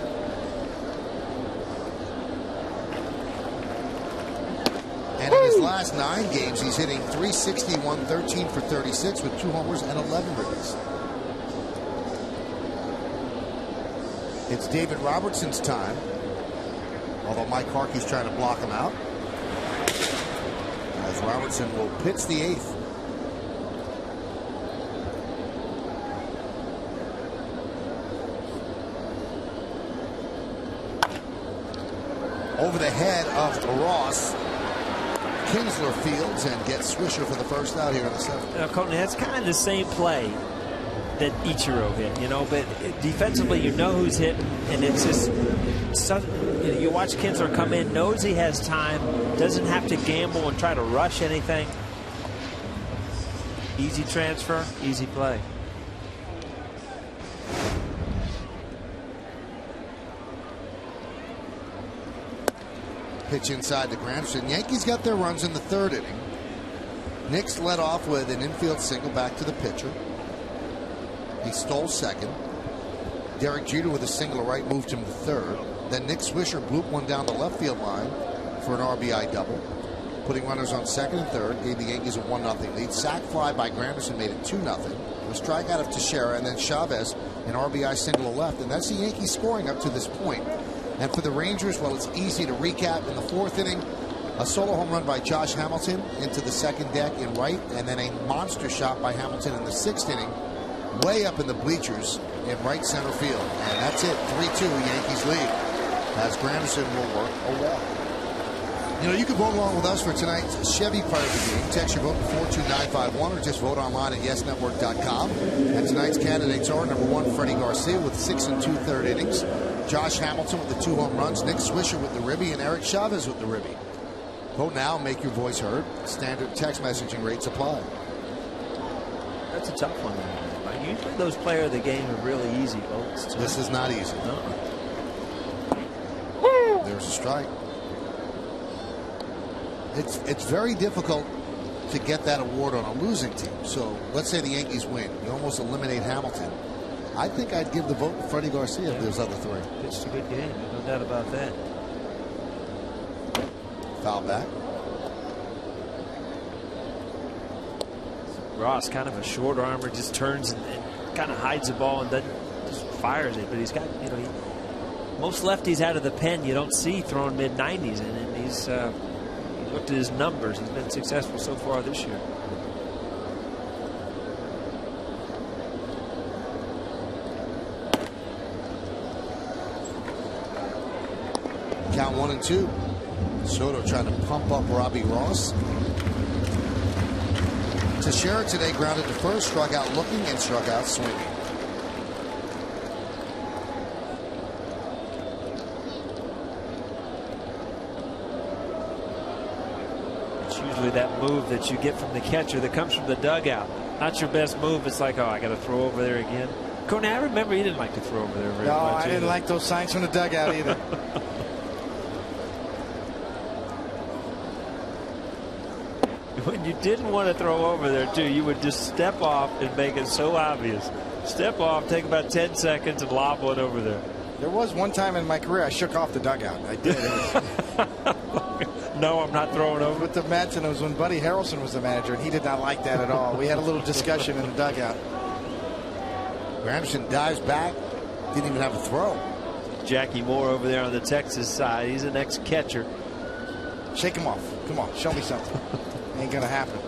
And in his last 9 games, he's hitting .360, 113 for 36 with 2 homers and 11 ribbies. It's David Robertson's time, although Mike Harkey's trying to block him out. As Robertson will pitch the 8th. Over the head of Ross, Kinsler fields and gets Swisher for the first out here in the 7th. Courtney, that's kind of the same play that Ichiro hit, you know, but defensively you know who's hitting, and it's just you watch Kinsler come in, knows he has time, doesn't have to gamble and try to rush anything. Easy transfer, easy play. Pitch inside to Granderson. Yankees got their runs in the 3rd inning. Nix led off with an infield single back to the pitcher. He stole 2nd. Derek Jeter with a single to right moved him to 3rd. Then Nick Swisher blooped one down the left field line for an RBI double, putting runners on 2nd and 3rd. Gave the Yankees a 1-0 lead. Sac fly by Granderson made it 2-0. A strikeout of Teixeira, and then Chavez an RBI single to left, and that's the Yankees scoring up to this point. And for the Rangers, well, it's easy to recap. In the 4th inning, a solo home run by Josh Hamilton into the 2nd deck in right, and then a monster shot by Hamilton in the 6th inning, way up in the bleachers in right center field. And that's it. 3-2 Yankees lead as Granderson will work a walk. You know, you can vote along with us for tonight's Chevy part of the game. Text your vote to 42951 or just vote online at yesnetwork.com. And tonight's candidates are number 1, Freddie Garcia with 6 2/3 innings. Josh Hamilton with the 2 home runs. Nick Swisher with the ribby, and Eric Chavez with the ribby. Vote now, make your voice heard. Standard text messaging rates apply. That's a tough one. Like, usually those player of the game are really easy votes. This is not easy. No. There's a strike. It's very difficult to get that award on a losing team. So let's say the Yankees win. You almost eliminate Hamilton. I think I'd give the vote to Freddie Garcia if there's other 3. It's a good game. No doubt about that. Foul back. Ross, kind of a short armor, just turns and kind of hides the ball and doesn't just fires it. But he's got, you know, most lefties out of the pen you don't see throwing mid-90s, and he's looked at his numbers. He's been successful so far this year. Count 1-2. Soto trying to pump up Robbie Ross. Teixeira today grounded to first, struck out looking and struck out swinging. It's usually that move that you get from the catcher that comes from the dugout. Not your best move. It's like, oh, I got to throw over there again. Courtney, I remember you didn't like to throw over there very much. No, I didn't like those signs from the dugout either. When you didn't want to throw over there, too, you would just step off and make it so obvious. Step off, take about 10 seconds, and lob one over there. There was one time in my career I shook off the dugout. I did. No, I'm not throwing over. With the Mets, and it was when Buddy Harrelson was the manager, and he did not like that at all. We had a little discussion in the dugout. Granderson dives back. Didn't even have a throw. Jackie Moore over there on the Texas side. He's an ex-catcher. Shake him off. Come on, show me something. Ain't gonna happen.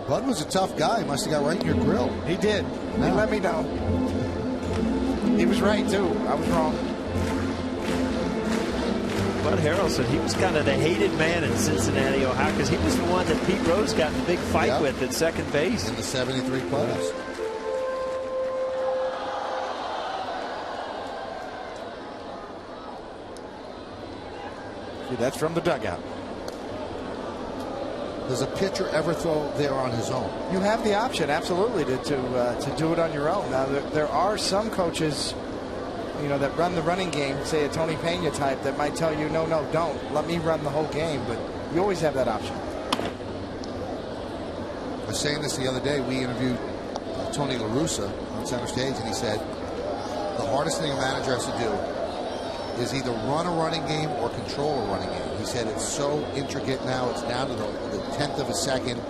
Bud was a tough guy. He must have got right in your grill. He did. He let me know. He was right, too. I was wrong. Bud Harrelson, he was kind of the hated man in Cincinnati, Ohio, because he was the one that Pete Rose got in the big fight with at second base. In the 73 playoffs. See, that's from the dugout. Does a pitcher ever throw there on his own? You have the option, absolutely, to do it on your own. Now, there are some coaches, you know, that run the running game, say a Tony Pena type, that might tell you, no, don't. Let me run the whole game, but you always have that option. I was saying this the other day. We interviewed Tony La Russa on center stage, and he said the hardest thing a manager has to do is either run a running game or control a running game. He said it's so intricate now, it's down to the 10th of a second.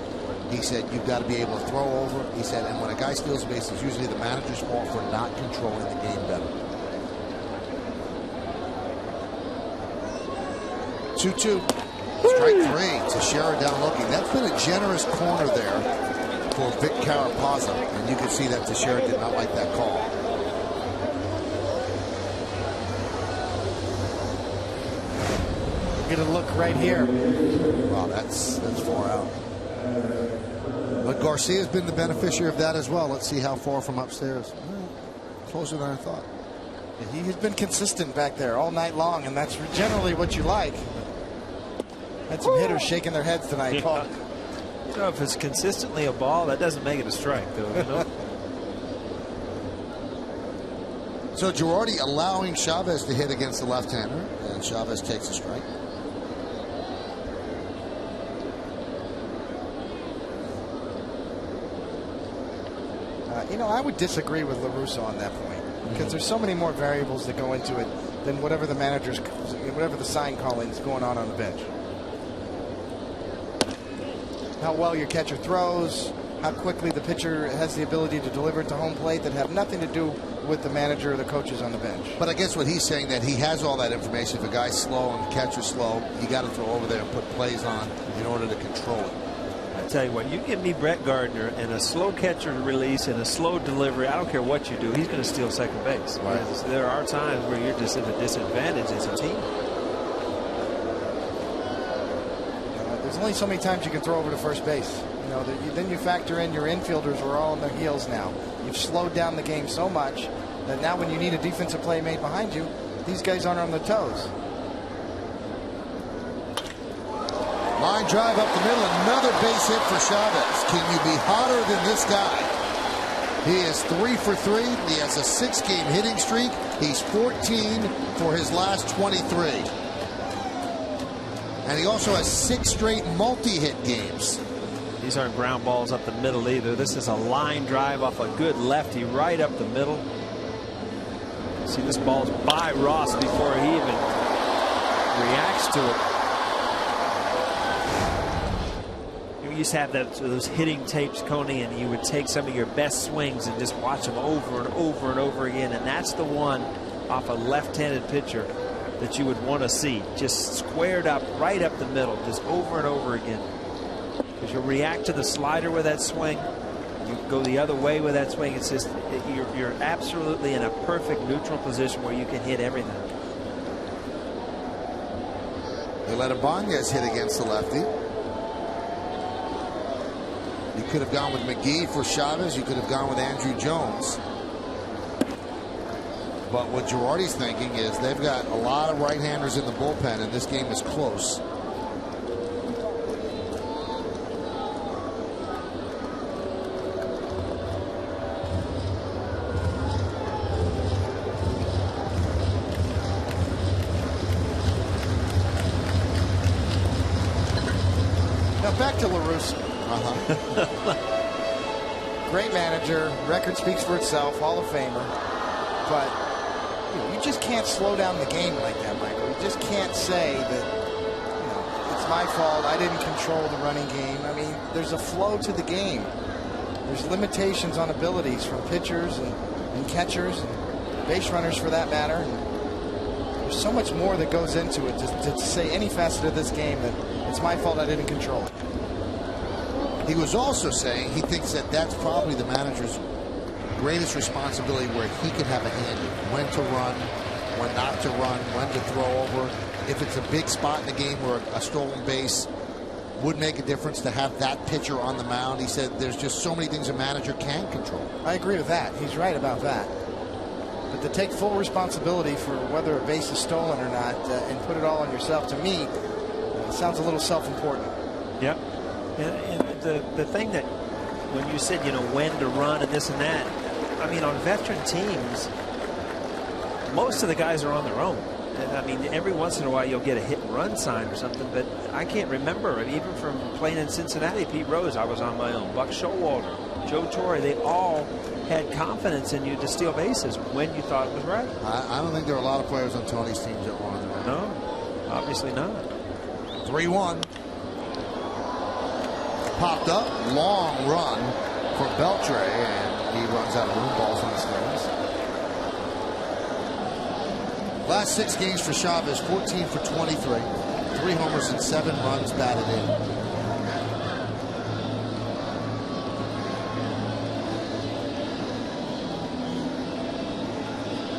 He said you've got to be able to throw over. He said, and when a guy steals a base, it's usually the manager's fault for not controlling the game better. 2-2. Strike three. Teixeira down looking. That's been a generous corner there for Vic Carapazza, and you can see that Teixeira did not like that call. Get a look right here. Wow, that's far out. But Garcia's been the beneficiary of that as well. Let's see how far from upstairs. Closer than I thought. He has been consistent back there all night long, and that's generally what you like. Had some hitters shaking their heads tonight, Paul. You know, if it's consistently a ball, that doesn't make it a strike, though. You know? So Girardi allowing Chavez to hit against the left-hander, and Chavez takes a strike. You know, I would disagree with La Russa on that point, because there's so many more variables that go into it than whatever the sign calling is going on the bench. How well your catcher throws, how quickly the pitcher has the ability to deliver it to home plate, that have nothing to do with the manager or the coaches on the bench. But I guess what he's saying, that he has all that information. If a guy's slow and the catcher's slow, you got to throw over there and put plays on in order to control it. I tell you what, you give me Brett Gardner and a slow catcher release and a slow delivery, I don't care what you do, he's going to steal second base. Right. There are times where you're just at a disadvantage as a team. There's only so many times you can throw over to first base. You know, then you factor in your infielders who are all on their heels now. You've slowed down the game so much that now when you need a defensive play made behind you, these guys aren't on their toes. Line drive up the middle, another base hit for Chavez. Can you be hotter than this guy? He is 3 for 3. He has a 6-game hitting streak. He's 14 for his last 23. And he also has 6 straight multi-hit games. These aren't ground balls up the middle either. This is a line drive off a good lefty right up the middle. See, this ball's by Ross before he even reacts to it. You used to have those hitting tapes, Coney, and you would take some of your best swings and just watch them over and over and over again. And that's the one off a left-handed pitcher that you would want to see, just squared up right up the middle, just over and over again. Because you'll react to the slider with that swing, you go the other way with that swing. It's just you're absolutely in a perfect neutral position where you can hit everything. They let Ibanez hit against the lefty. You could have gone with McGee for Chavez. You could have gone with Andrew Jones. But what Girardi's thinking is they've got a lot of right-handers in the bullpen, and this game is close. Now back to La Russa. Great manager, record speaks for itself, Hall of Famer. But you just can't slow down the game like that, Michael. You just can't say that, it's my fault. I didn't control the running game. I mean, there's a flow to the game. There's limitations on abilities from pitchers and catchers and base runners for that matter. And there's so much more that goes into it to say any facet of this game that it's my fault I didn't control it. He was also saying he thinks that that's probably the manager's greatest responsibility, where he can have a hand in when to run, when not to run, when to throw over. If it's a big spot in the game where a stolen base would make a difference, to have that pitcher on the mound. He said there's just so many things a manager can control. I agree with that. He's right about that. But to take full responsibility for whether a base is stolen or not and put it all on yourself, to me, sounds a little self-important. Yep. And the thing that when you said, you know, when to run and this and that, I mean, on veteran teams, most of the guys are on their own. And I mean, every once in a while you'll get a hit and run sign or something, but I can't remember. I mean, even from playing in Cincinnati, Pete Rose, I was on my own. Buck Showalter, Joe Torre, they all had confidence in you to steal bases when you thought it was right. I don't think there are a lot of players on Tony's teams that were on their own. No, obviously not. 3-1. Popped up, long run for Beltre, and he runs out of room. Balls on the stands. Last 6 games for Chavez, 14 for 23, 3 homers and 7 runs batted in.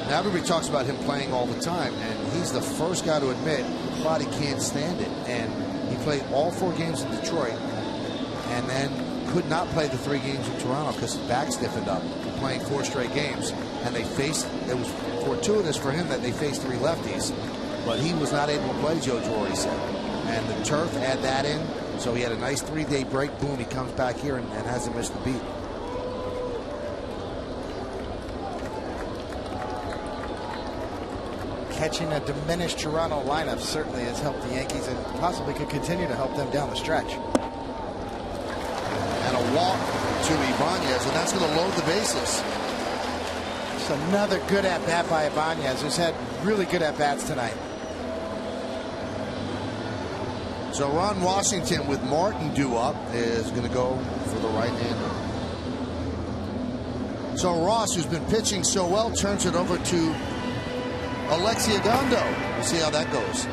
Now everybody talks about him playing all the time, and he's the first guy to admit his body can't stand it. And he played all 4 games in Detroit, and then could not play the 3 games in Toronto because his back stiffened up, playing 4 straight games. And they faced, it was fortuitous for him that they faced 3 lefties, but he was not able to play, Joe Torre, he said. And the turf had that in, so he had a nice 3-day break. Boom, he comes back here and hasn't missed a beat. Catching a diminished Toronto lineup certainly has helped the Yankees and possibly could continue to help them down the stretch. And a walk to Ibanez, and that's going to load the bases. It's another good at-bat by Ibanez, who's had really good at-bats tonight. So Ron Washington, with Martin due up, is going to go for the right-hander. So Ross, who's been pitching so well, turns it over to Alexi Ogando. We'll see how that goes.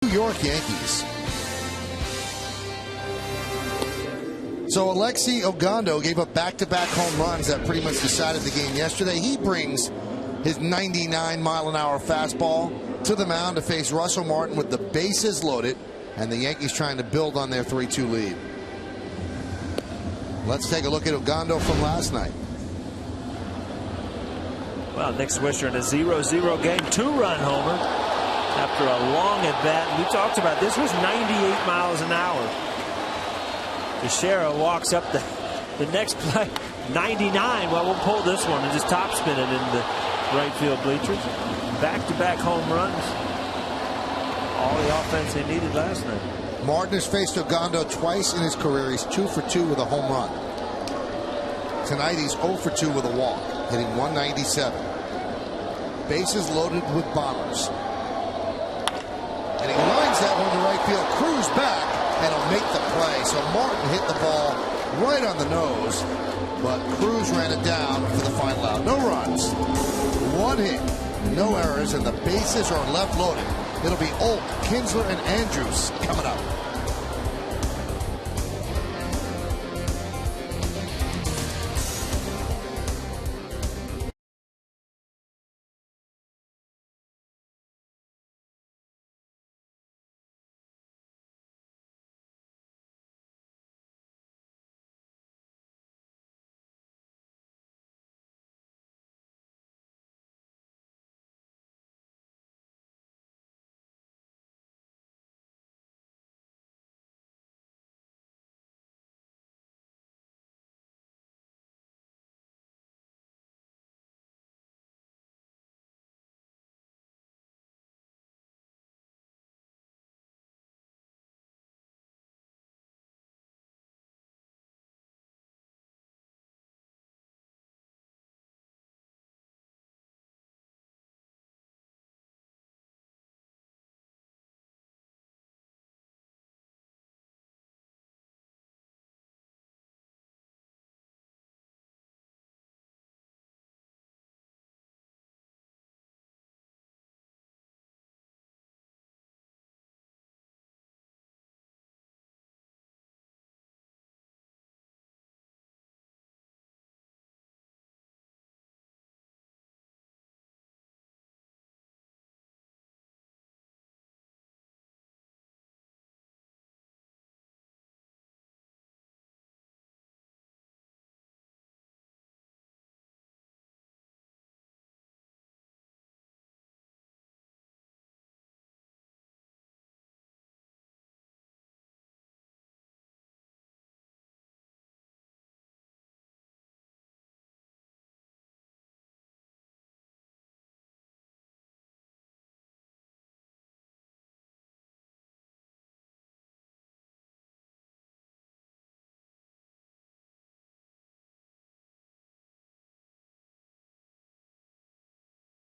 New York Yankees. So Alexi Ogando gave up back-to-back home runs that pretty much decided the game yesterday. He brings his 99-mile-an-hour fastball to the mound to face Russell Martin with the bases loaded, and the Yankees trying to build on their 3-2 lead. Let's take a look at Ogando from last night. Well, Nick Swisher in a 0-0 game, 2-run homer after a long at bat. We talked about this was 98 miles an hour. Teixeira walks up the The next play, 99. Well, we'll pull this one and just top spin it in the right field bleachers. Back-to-back home runs. All the offense they needed last night. Martin has faced Ogando twice in his career. He's 2 for 2 with a home run. Tonight he's 0 for 2 with a walk, hitting 197. Bases loaded with bombers. And he lines that one to right field. Cruz back, and he'll make the play. So Martin hit the ball right on the nose, but Cruz ran it down for the final out. No runs, 1 hit, no errors, and the bases are left loaded. It'll be Olt, Kinsler, and Andrews coming up.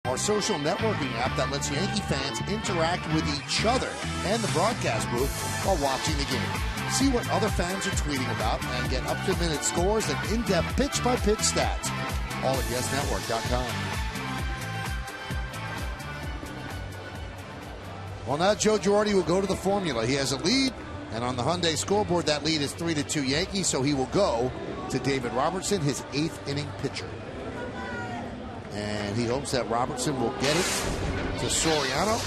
Our social networking app that lets Yankee fans interact with each other and the broadcast booth while watching the game. See what other fans are tweeting about and get up-to-minute scores and in-depth pitch-by-pitch stats. All at YesNetwork.com. Well, now Joe Girardi will go to the formula. He has a lead, and on the Hyundai scoreboard, that lead is 3-2 Yankees, so he will go to David Robertson, his 8th inning pitcher. And he hopes that Robertson will get it to Soriano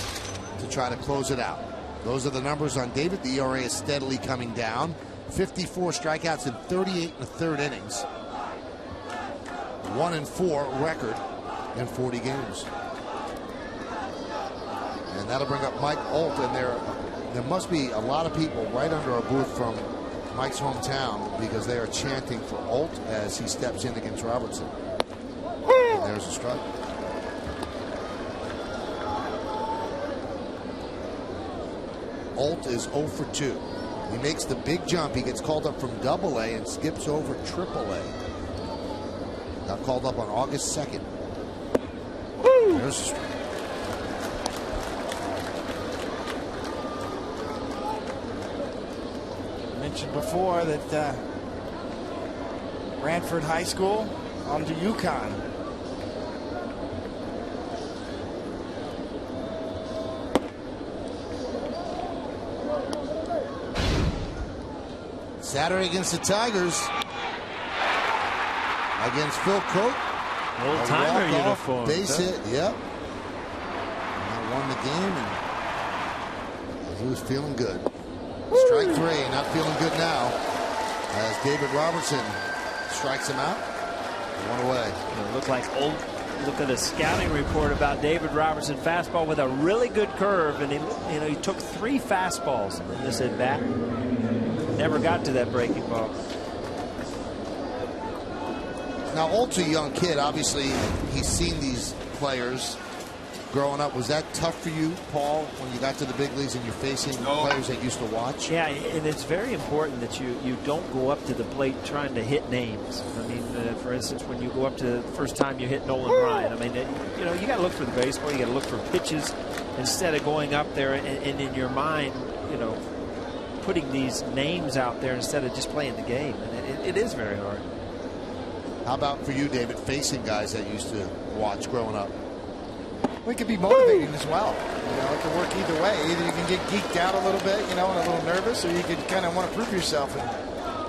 to try to close it out. Those are the numbers on David. The ERA is steadily coming down. 54 strikeouts in 38 1/3 innings. 1-4 record in 40 games. And that'll bring up Mike Olt. And there must be a lot of people right under our booth from Mike's hometown because they are chanting for Olt as he steps in against Robertson. And there's a strike. Olt is 0 for 2. He makes the big jump. He gets called up from Double-A and skips over Triple-A. Got called up on August 2nd. There's a strike. I mentioned before that Brantford High School on to UConn. Saturday against the Tigers. Against Phil Cote. Old timer uniform. Base hit, yep. And won the game, and he was feeling good. Strike 3, not feeling good now. As David Robertson strikes him out. 1 away. It looked like old. Look at a scouting report about David Robertson fastball with a really good curve, and he took 3 fastballs in this at bat. Never got to that breaking ball. Now, ultra young kid, obviously, he's seen these players growing up. Was that tough for you, Paul, when you got to the big leagues and you're facing players that used to watch? Yeah, and it's very important that you don't go up to the plate trying to hit names. I mean, for instance, when you go up to the first time you hit Nolan Ryan, I mean, you know, you got to look for the baseball. You got to look for pitches instead of going up there and in your mind, you know, putting these names out there instead of just playing the game. And it is very hard. How about for you, David, facing guys that you used to watch growing up? Well, it could be motivating as well. You know, it can work either way. Either you can get geeked out a little bit, you know, and a little nervous, or you could kind of want to prove yourself and,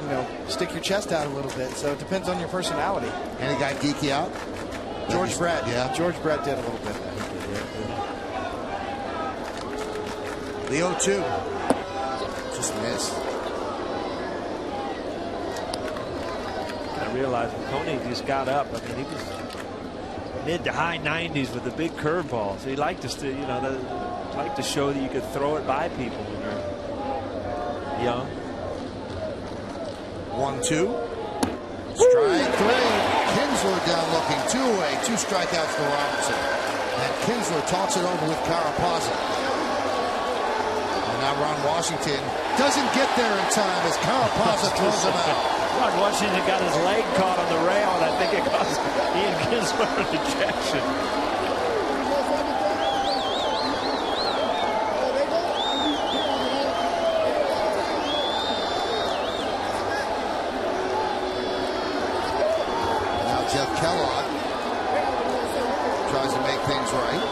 you know, stick your chest out a little bit. So it depends on your personality. Any guy geek you out? George Brett. Yeah. George Brett did a little bit. The 0-2. Just missed. I realized Coney just got up. I mean, he was mid to high 90s with a big curveball. So he liked to, you know, like to show that you could throw it by people when you're young. 1-2. Strike 3. Kinsler down looking. 2 away. 2 strikeouts for Robinson. And Kinsler talks it over with Carapazza. And now Ron Washington doesn't get there in time as Carapazza throws him out. Ron Washington got his leg caught on the rail, and I think it cost Ian Kinsler an ejection. Now Jeff Kellogg tries to make things right.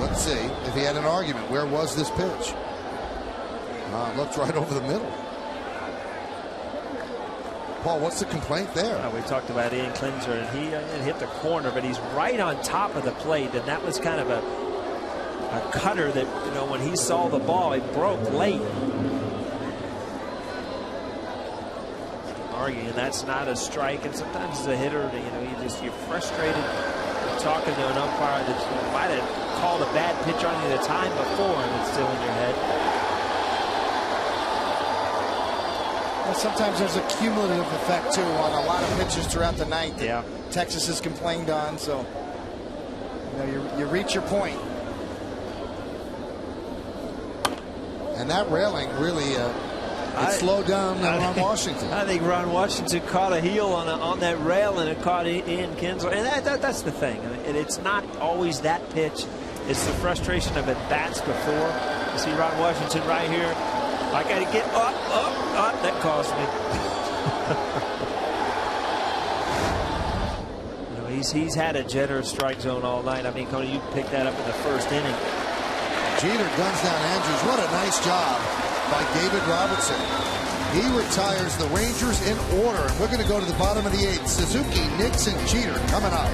Let's see if he had an argument. Where was this pitch? Looked right over the middle. Paul, what's the complaint there? We talked about Ian Kinsler, and he hit the corner, but he's right on top of the plate, and that was kind of a cutter that, you know, when he saw the ball, it broke late. Arguing that's not a strike, and sometimes as a hitter, you know, you're frustrated. You're talking to an umpire that might have called a bad pitch on you the time before, and it's still in your head. Well, sometimes there's a cumulative effect too on a lot of pitches throughout the night that Texas has complained on. So, you know, you reach your point. And that railing really it slowed down Ron Washington. I think Ron Washington caught a heel on that rail, and it caught Ian Kinsler. And that's the thing. I mean, it's not always that pitch. It's the frustration of at bats before. You see Ron Washington right here. I got to get up. That cost me. You know, he's had a generous strike zone all night. I mean, Coney, you picked that up in the first inning. Jeter guns down Andrews. What a nice job by David Robertson. He retires the Rangers in order. And we're going to go to the bottom of the 8th. Suzuki, Nixon, Jeter coming up.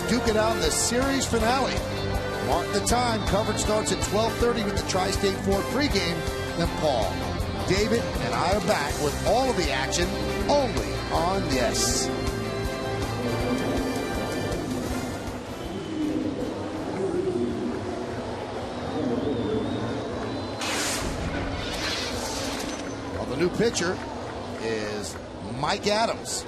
duke it out in the series finale. Mark the time. Coverage starts at 12:30 with the Tri-State Ford pregame. Then Paul, David, and I are back with all of the action only on Yes. Well, the new pitcher is Mike Adams.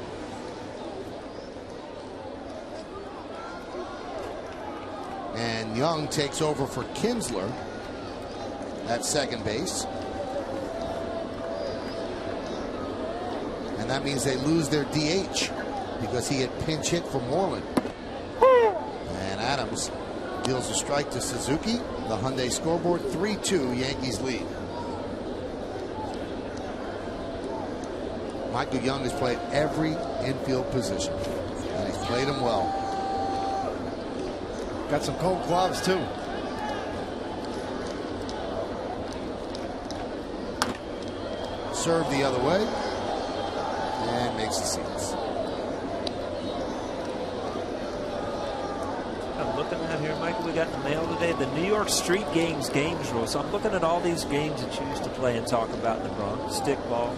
And Young takes over for Kinsler at second base. And that means they lose their DH because he had pinch hit for Moreland. And Adams deals a strike to Suzuki. The Hyundai scoreboard, 3-2, Yankees lead. Michael Young has played every infield position, and he's played them well. Got some cold gloves, too. Serve the other way, and makes the seats. I'm looking at here, Michael, we got in the mail today, the New York Street Games rule. So I'm looking at all these games that you used to play and talk about in the Bronx. Stickball.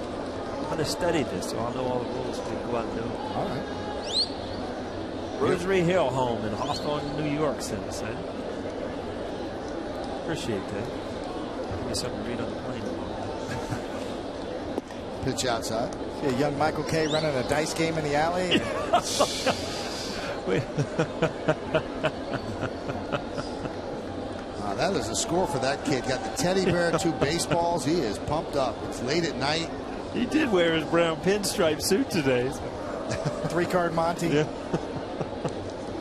I'm going to study this, so I'll know all the rules so we can go out and do it. All right. Rosary Hill home in Hawthorne, New York, sent us in. Appreciate that. Give me something to read on the plane. Pitch outside. See a young Michael Kay running a dice game in the alley. That is a score for that kid. Got the teddy bear, 2 baseballs. He is pumped up. It's late at night. He did wear his brown pinstripe suit today. So. 3-card Monty. Yeah.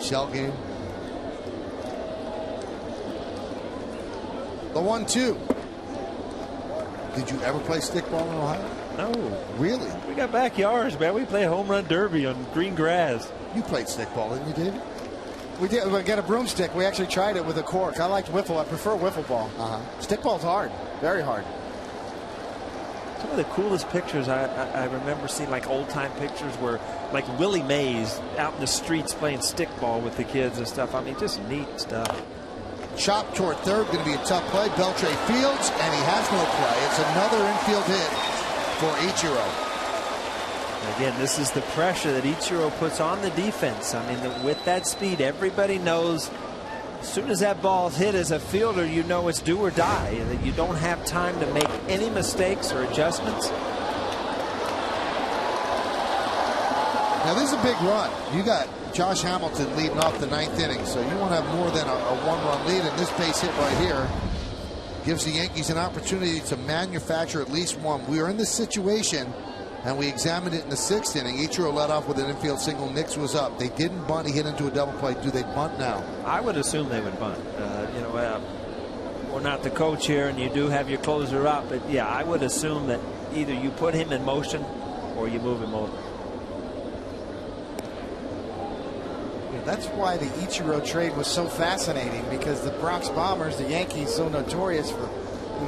Shell game. The 1-2. Did you ever play stickball in Ohio? No. Really? We got backyards, man. We play home run derby on green grass. You played stickball, didn't you, David? We did. We got a broomstick. We actually tried it with a cork. I liked wiffle. I prefer wiffle ball. Stickball's hard. Very hard. Some of the coolest pictures I remember seeing, like old-time pictures where, like Willie Mays out in the streets playing stickball with the kids and stuff. I mean, just neat stuff. Chop toward third, going to be a tough play. Beltre fields, and he has no play. It's another infield hit for Ichiro. Again, this is the pressure that Ichiro puts on the defense. I mean, with that speed, everybody knows as soon as that ball's hit as a fielder, you know it's do or die, and that you don't have time to make any mistakes or adjustments. Now, this is a big run. You got Josh Hamilton leading off the 9th inning, so you want to have more than a 1-run lead, and this base hit right here gives the Yankees an opportunity to manufacture at least one. We are in this situation, and we examined it in the 6th inning. Ichiro led off with an infield single. Nix was up. They didn't bunt. He hit into a double play. Do they bunt now? I would assume they would bunt. We're not the coach here, and you do have your closer up. But, yeah, I would assume that either you put him in motion or you move him over. That's why the Ichiro trade was so fascinating, because the Bronx Bombers, the Yankees, so notorious for,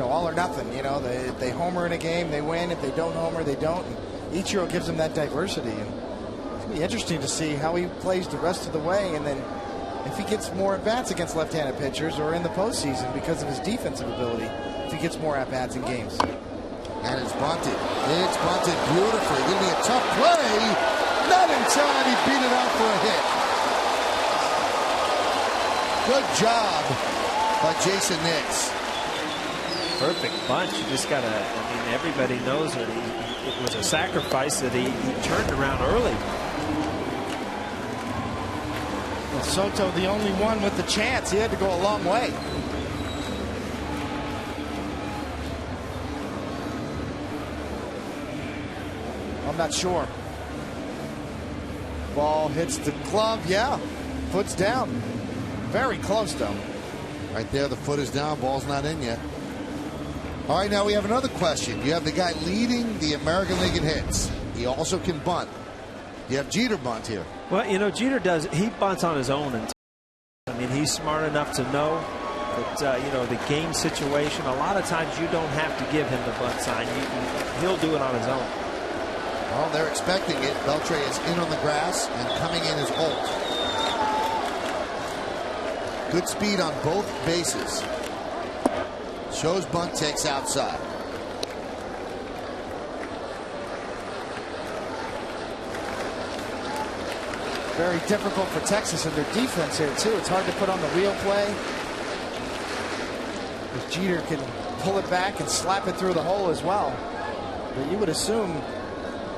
all or nothing. They homer in a game, they win. If they don't homer, they don't. And Ichiro gives them that diversity. And it's going to be interesting to see how he plays the rest of the way, and then if he gets more at-bats against left-handed pitchers or in the postseason because of his defensive ability, if he gets more at-bats in games. And it's bunted. It's bunted beautifully. Going to be a tough play. Not in time. He beat it out for a hit. Good job by Jason Nix. Perfect bunch. You just got to, everybody knows that it was a sacrifice that he turned around early. Well, Soto, the only one with the chance. He had to go a long way. I'm not sure. Ball hits the glove. Yeah, foot's down. Very close, though. Right there, the foot is down. Ball's not in yet. All right, now we have another question. You have the guy leading the American League in hits. He also can bunt. You have Jeter bunt here. Well, Jeter does. He bunts on his own. And he's smart enough to know that, the game situation, a lot of times you don't have to give him the bunt sign. He'll do it on his own. Well, they're expecting it. Beltre is in on the grass, and coming in is Holt. Good speed on both bases. Shows bunt, takes outside. Very difficult for Texas in their defense here, too. It's hard to put on the wheel play. If Jeter can pull it back and slap it through the hole as well. But you would assume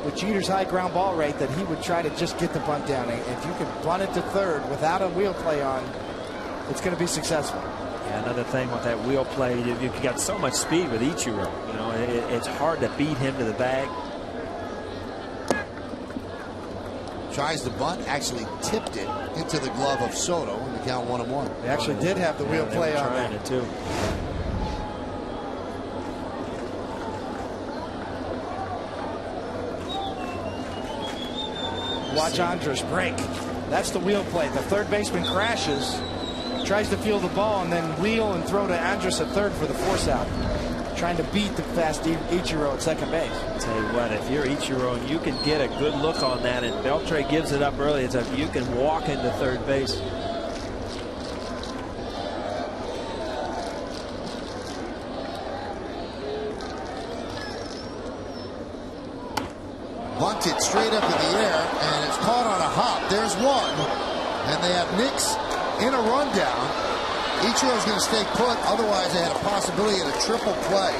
with Jeter's high ground ball rate that he would try to just get the bunt down. If you can bunt it to third without a wheel play on, it's going to be successful. Yeah, another thing with that wheel play, you've got so much speed with Ichiro. You know, it's hard to beat him to the bag. Tries the bunt, actually tipped it into the glove of Soto, and the count 1-1. They actually did have the wheel play on trying that. it too. Watch Andrus break. That's the wheel play. The third baseman crashes, tries to field the ball, and then wheel and throw to Andrus at third for the force out. Trying to beat the fast Ichiro at second base. I'll tell you what, if you're Ichiro and you can get a good look on that, and Beltre gives it up early, it's like you can walk into third base. Bunted straight up in the air, and it's caught on a hop. There's one, and they have Nix in a rundown. Ichiro's going to stay put, otherwise they had a possibility of a triple play.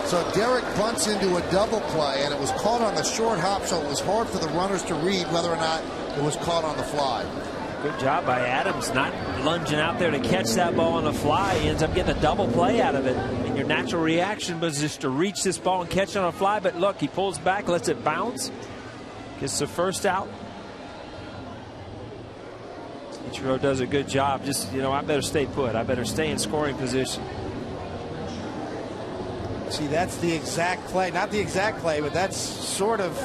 So Derek bunts into a double play, and it was caught on the short hop, so it was hard for the runners to read whether or not it was caught on the fly. Good job by Adams, not lunging out there to catch that ball on the fly. He ends up getting a double play out of it. And your natural reaction was just to reach this ball and catch it on a fly, but look, he pulls back, lets it bounce, gets the first out. Ichiro does a good job. Just, you know, I better stay put. I better stay in scoring position. See, that's the exact play. Not the exact play, but that's sort of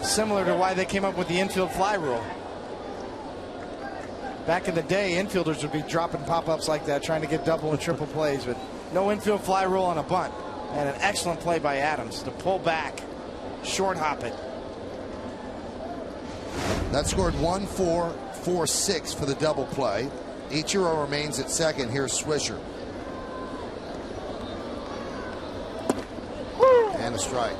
similar to why they came up with the infield fly rule. Back in the day, infielders would be dropping pop-ups like that, trying to get double and triple plays, but no infield fly rule on a bunt. And an excellent play by Adams to pull back, short hop it. That scored 1-4, 4-6 for the double play. Ichiro remains at second. Here's Swisher. And a strike.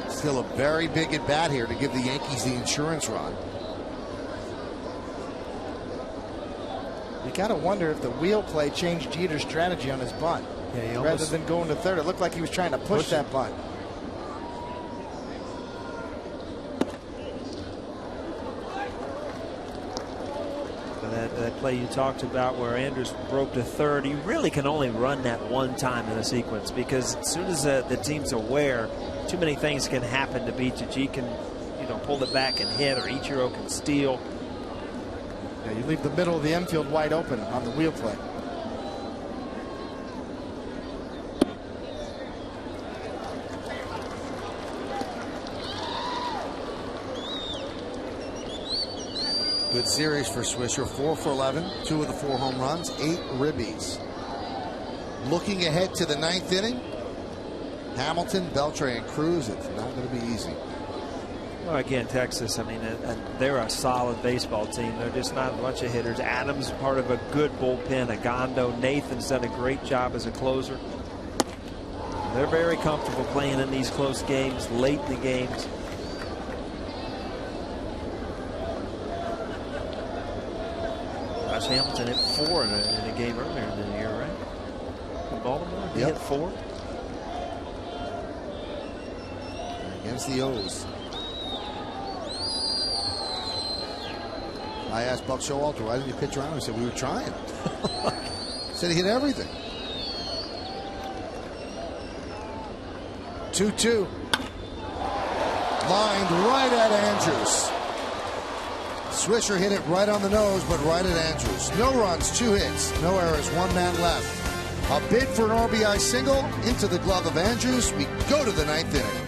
Still a very big at bat here to give the Yankees the insurance run. You got to wonder if the wheel play changed Jeter's strategy on his bunt. Yeah, rather than going to third, it looked like he was trying to push that bunt. That play you talked about where Andrus broke to third, you really can only run that one time in a sequence, because as soon as the team's aware, too many things can happen to beat you. G can, you know, pull it back and hit, or Ichiro can steal. Yeah, you leave the middle of the infield wide open on the wheel play. Good series for Swisher. 4 for 11, 2 of the 4 home runs, 8 ribbies. Looking ahead to the 9th inning, Hamilton, Beltre, and Cruz. It's not going to be easy. Well, again, Texas, I mean, they're a solid baseball team. They're just not a bunch of hitters. Adams, part of a good bullpen. Agando, Nathan's done a great job as a closer. They're very comfortable playing in these close games, late in the games. Hamilton hit 4 in a game earlier in the year, right? In Baltimore, he hit 4 against the O's. I asked Buck Showalter, why didn't you pitch around? He said, we were trying. Said he hit everything. 2-2. Lined right at Andrus. Swisher hit it right on the nose, but right at Andrus. No runs, 2 hits, no errors, 1 man left. A bid for an RBI single into the glove of Andrus. We go to the 9th inning.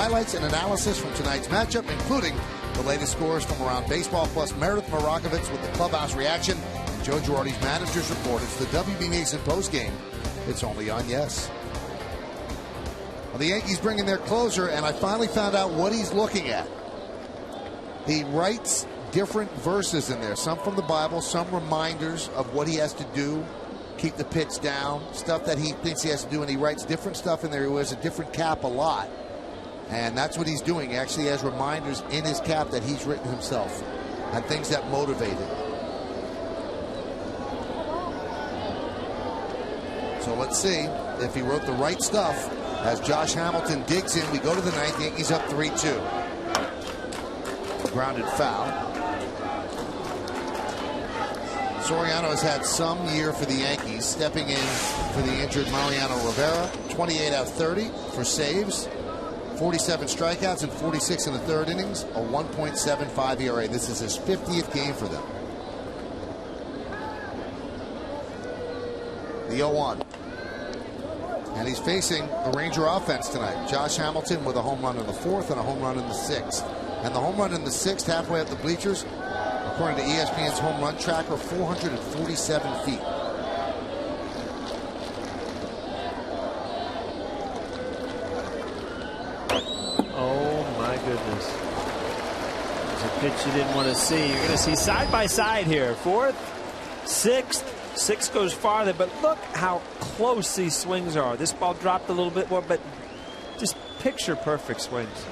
highlights and analysis from tonight's matchup, including the latest scores from around baseball, plus Meredith Morakovitz with the clubhouse reaction and Joe Girardi's manager's report. It's the WB Mason postgame. It's only on Yes. Well, the Yankees bring in their closer, and I finally found out what he's looking at. He writes different verses in there, some from the Bible, some reminders of what he has to do, keep the pitch down, stuff that he thinks he has to do, and he writes different stuff in there. He wears a different cap a lot, and that's what he's doing. He actually has reminders in his cap that he's written himself and things that motivate him. So let's see if he wrote the right stuff. As Josh Hamilton digs in, we go to the ninth. Yankees up 3-2. Grounded foul. Soriano has had some year for the Yankees, stepping in for the injured Mariano Rivera. 28 out of 30 for saves, 47 strikeouts, and 46 in the third innings. A 1.75 ERA. This is his 50th game for them. The 0-1. And he's facing the Ranger offense tonight. Josh Hamilton with a home run in the fourth and a home run in the sixth. And the home run in the sixth, halfway up the bleachers, according to ESPN's home run tracker, 447 feet. Oh my goodness. It's a pitch you didn't want to see. You're going to see side by side here. Fourth, sixth. Six goes farther, but look how close these swings are. This ball dropped a little bit more, but just picture perfect swings.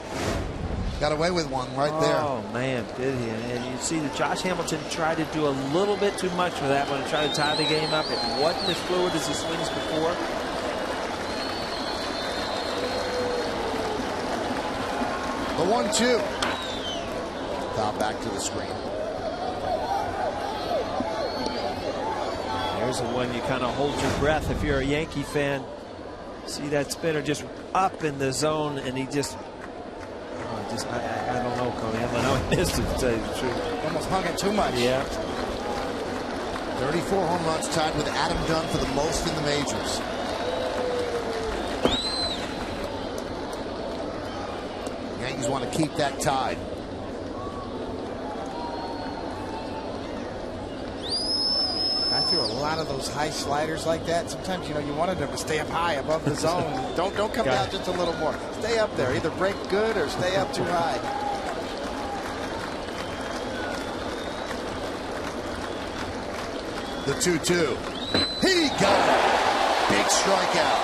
Got away with one right there. Oh, man, did he? And you see that Josh Hamilton tried to do a little bit too much for that one to try to tie the game up. It wasn't as fluid as the swings before. The 1-2. Foul back to the screen. There's the one you kind of hold your breath if you're a Yankee fan. See that spinner just up in the zone, and he just I don't know, Cody. I don't know. He missed it, to tell you the truth. Almost hung it too much. Yeah. 34 home runs, tied with Adam Dunn for the most in the majors. Yankees want to keep that tied. I threw a lot of those high sliders like that. Sometimes, you wanted them to stay up high above the zone. Don't come down just a little more. Stay up there. Either break good or stay up too high. The 2-2. He got it. Big strikeout.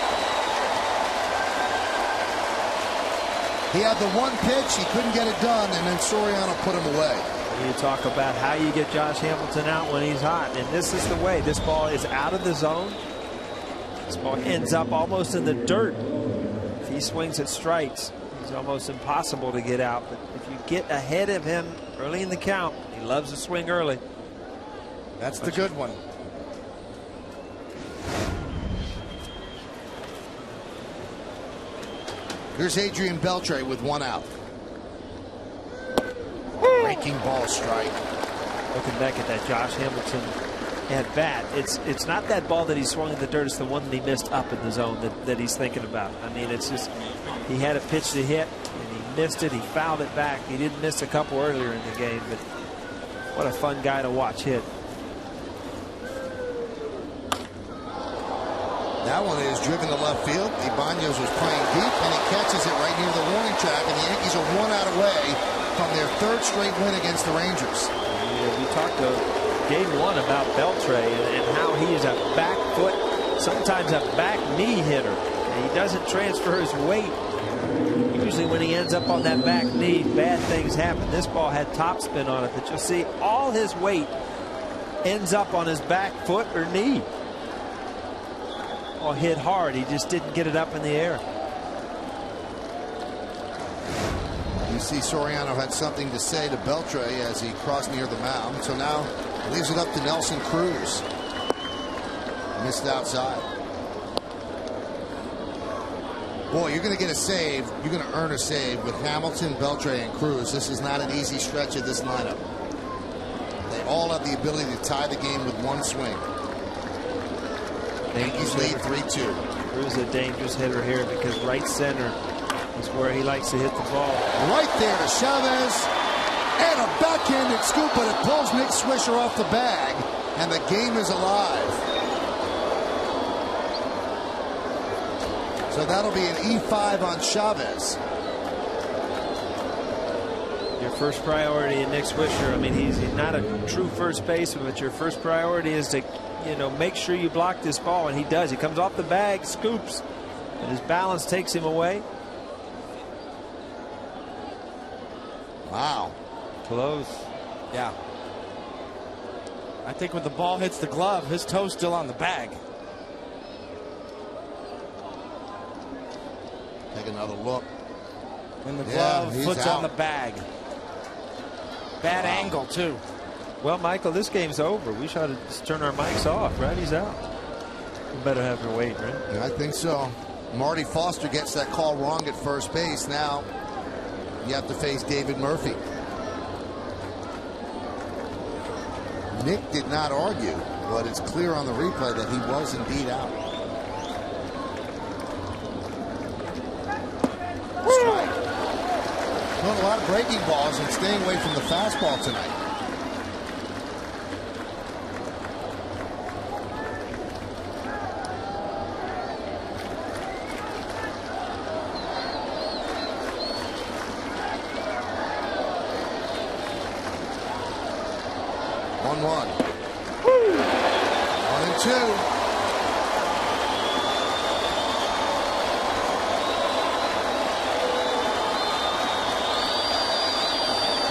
He had the one pitch. He couldn't get it done, and then Soriano put him away. You talk about how you get Josh Hamilton out when he's hot, and this is the way. This ball is out of the zone. This ball ends up almost in the dirt. If he swings at strikes, he's almost impossible to get out. But if you get ahead of him early in the count, he loves to swing early. That's the good one. Here's Adrian Beltre with one out. Breaking ball strike. Looking back at that Josh Hamilton at bat, it's not that ball that he swung in the dirt. It's the one that he missed up in the zone that he's thinking about. I mean, it's just he had a pitch to hit and he missed it. He fouled it back. He didn't miss a couple earlier in the game, but what a fun guy to watch hit. That one is driven to left field. Ibanez was playing deep, and he catches it right near the warning track, and the Yankees are 1 out away from their third straight win against the Rangers. Yeah, we talked game one about Beltre and how he is a back foot, sometimes a back knee hitter. And he doesn't transfer his weight. Usually when he ends up on that back knee, bad things happen. This ball had topspin on it, but you'll see all his weight ends up on his back foot or knee. Ball hit hard. He just didn't get it up in the air. You see Soriano had something to say to Beltre as he crossed near the mound. So now leaves it up to Nelson Cruz. Missed outside. Boy, you're going to get a save. You're going to earn a save with Hamilton, Beltre, and Cruz. This is not an easy stretch of this lineup. They all have the ability to tie the game with one swing. Yankees lead 3-2. Cruz is a dangerous hitter here because right center It's where he likes to hit the ball. Right there to Chavez. And a backhanded scoop, but it pulls Nick Swisher off the bag. And the game is alive. So that'll be an E5 on Chavez. Your first priority in Nick Swisher, I mean, he's not a true first baseman, but your first priority is to, make sure you block this ball, and he does. He comes off the bag, scoops, and his balance takes him away. Wow. Close. Yeah. I think when the ball hits the glove, his toe's still on the bag. Take another look. In the glove, foot's on the bag. Bad angle, too. Well, Michael, this game's over. We should just turn our mics off, right? He's out. We better have her wait, right? Yeah, I think so. Marty Foster gets that call wrong at first base. Now you have to face David Murphy. Nick did not argue, but it's clear on the replay that he was indeed out. Strike. Throwing a lot of breaking balls and staying away from the fastball tonight. One. 1-2.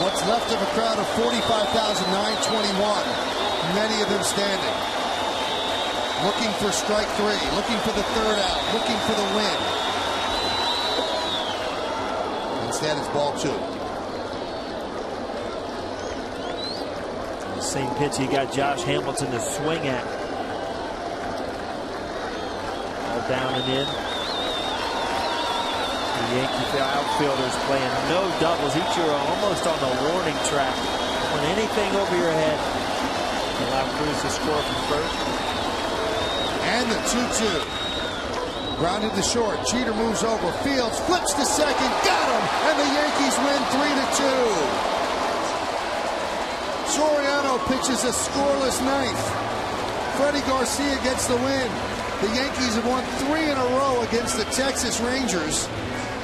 What's left of a crowd of 45,921, many of them standing. Looking for strike three, looking for the third out, looking for the win. Instead, it's ball two. Same pitch he got Josh Hamilton to swing at. All down and in. The Yankee outfielders playing no doubles. Each are almost on the warning track. On anything over your head. Allow Cruz to score from first. And the 2-2. Grounded to short. Jeter moves over. Fields flips to second. Got him. And the Yankees win 3-2. Soriano pitches a scoreless ninth. Freddie Garcia gets the win. The Yankees have won 3 in a row against the Texas Rangers,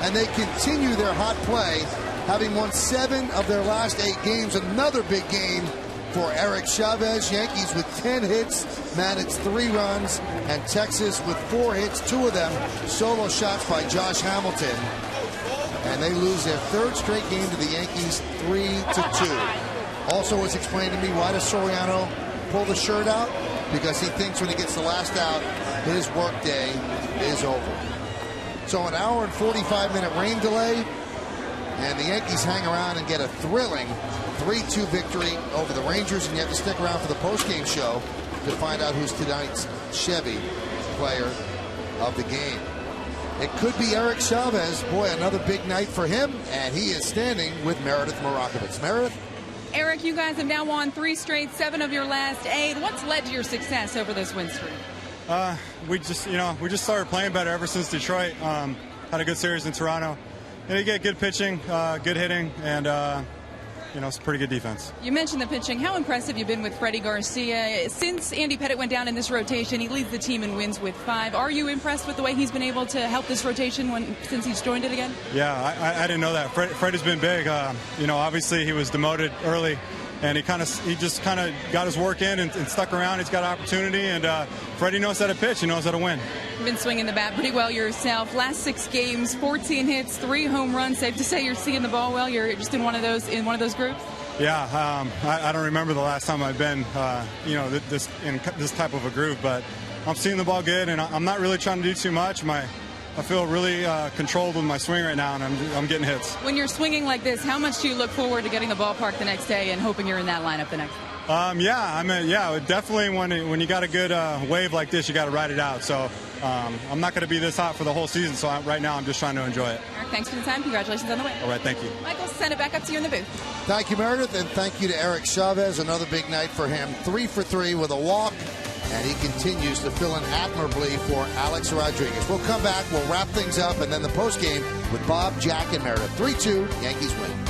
and they continue their hot play, having won 7 of their last 8 games. Another big game for Eric Chavez. Yankees with 10 hits, managed 3 runs, and Texas with 4 hits, 2 of them solo shots by Josh Hamilton. And they lose their 3rd straight game to the Yankees, 3-2. Also was explained to me, why does Soriano pull the shirt out? Because he thinks when he gets the last out, his work day is over. So an hour and 45-minute rain delay, and the Yankees hang around and get a thrilling 3-2 victory over the Rangers, and you have to stick around for the postgame show to find out who's tonight's Chevy player of the game. It could be Eric Chavez. Boy, another big night for him, and he is standing with Meredith Marakovitz. Meredith? Eric, you guys have now won 3 straight, 7 of your last 8. What's led to your success over this win streak? We just started playing better ever since Detroit. Had a good series in Toronto. You get good pitching, good hitting, and it's pretty good defense. You mentioned the pitching. How impressive you've been with Freddie Garcia. Since Andy Pettitte went down in this rotation, he leads the team in wins with 5. Are you impressed with the way he's been able to help this rotation since he's joined it again? Yeah, I didn't know that. Fred has been big. Obviously he was demoted early, and he just kind of got his work in and stuck around. He's got opportunity, and Freddie knows how to pitch. He knows how to win. You've been swinging the bat pretty well yourself. Last 6 games, 14 hits, 3 home runs. Safe to say you're seeing the ball well. You're just in one of those groups. Yeah, I don't remember the last time I've been, this type of a group, but I'm seeing the ball good, and I'm not really trying to do too much. I feel really controlled with my swing right now, and I'm getting hits. When you're swinging like this, how much do you look forward to getting the ballpark the next day and hoping you're in that lineup the next day? Definitely when you got a good wave like this, you got to ride it out. So I'm not going to be this hot for the whole season, so right now I'm just trying to enjoy it. Eric, thanks for the time. Congratulations on the win. All right, thank you. Michael, send it back up to you in the booth. Thank you, Meredith, and thank you to Eric Chavez. Another big night for him. 3 for 3 with a walk and he continues to fill in admirably for Alex Rodriguez. We'll come back, we'll wrap things up, and then the postgame with Bob, Jack, and Meredith. 3-2, Yankees win.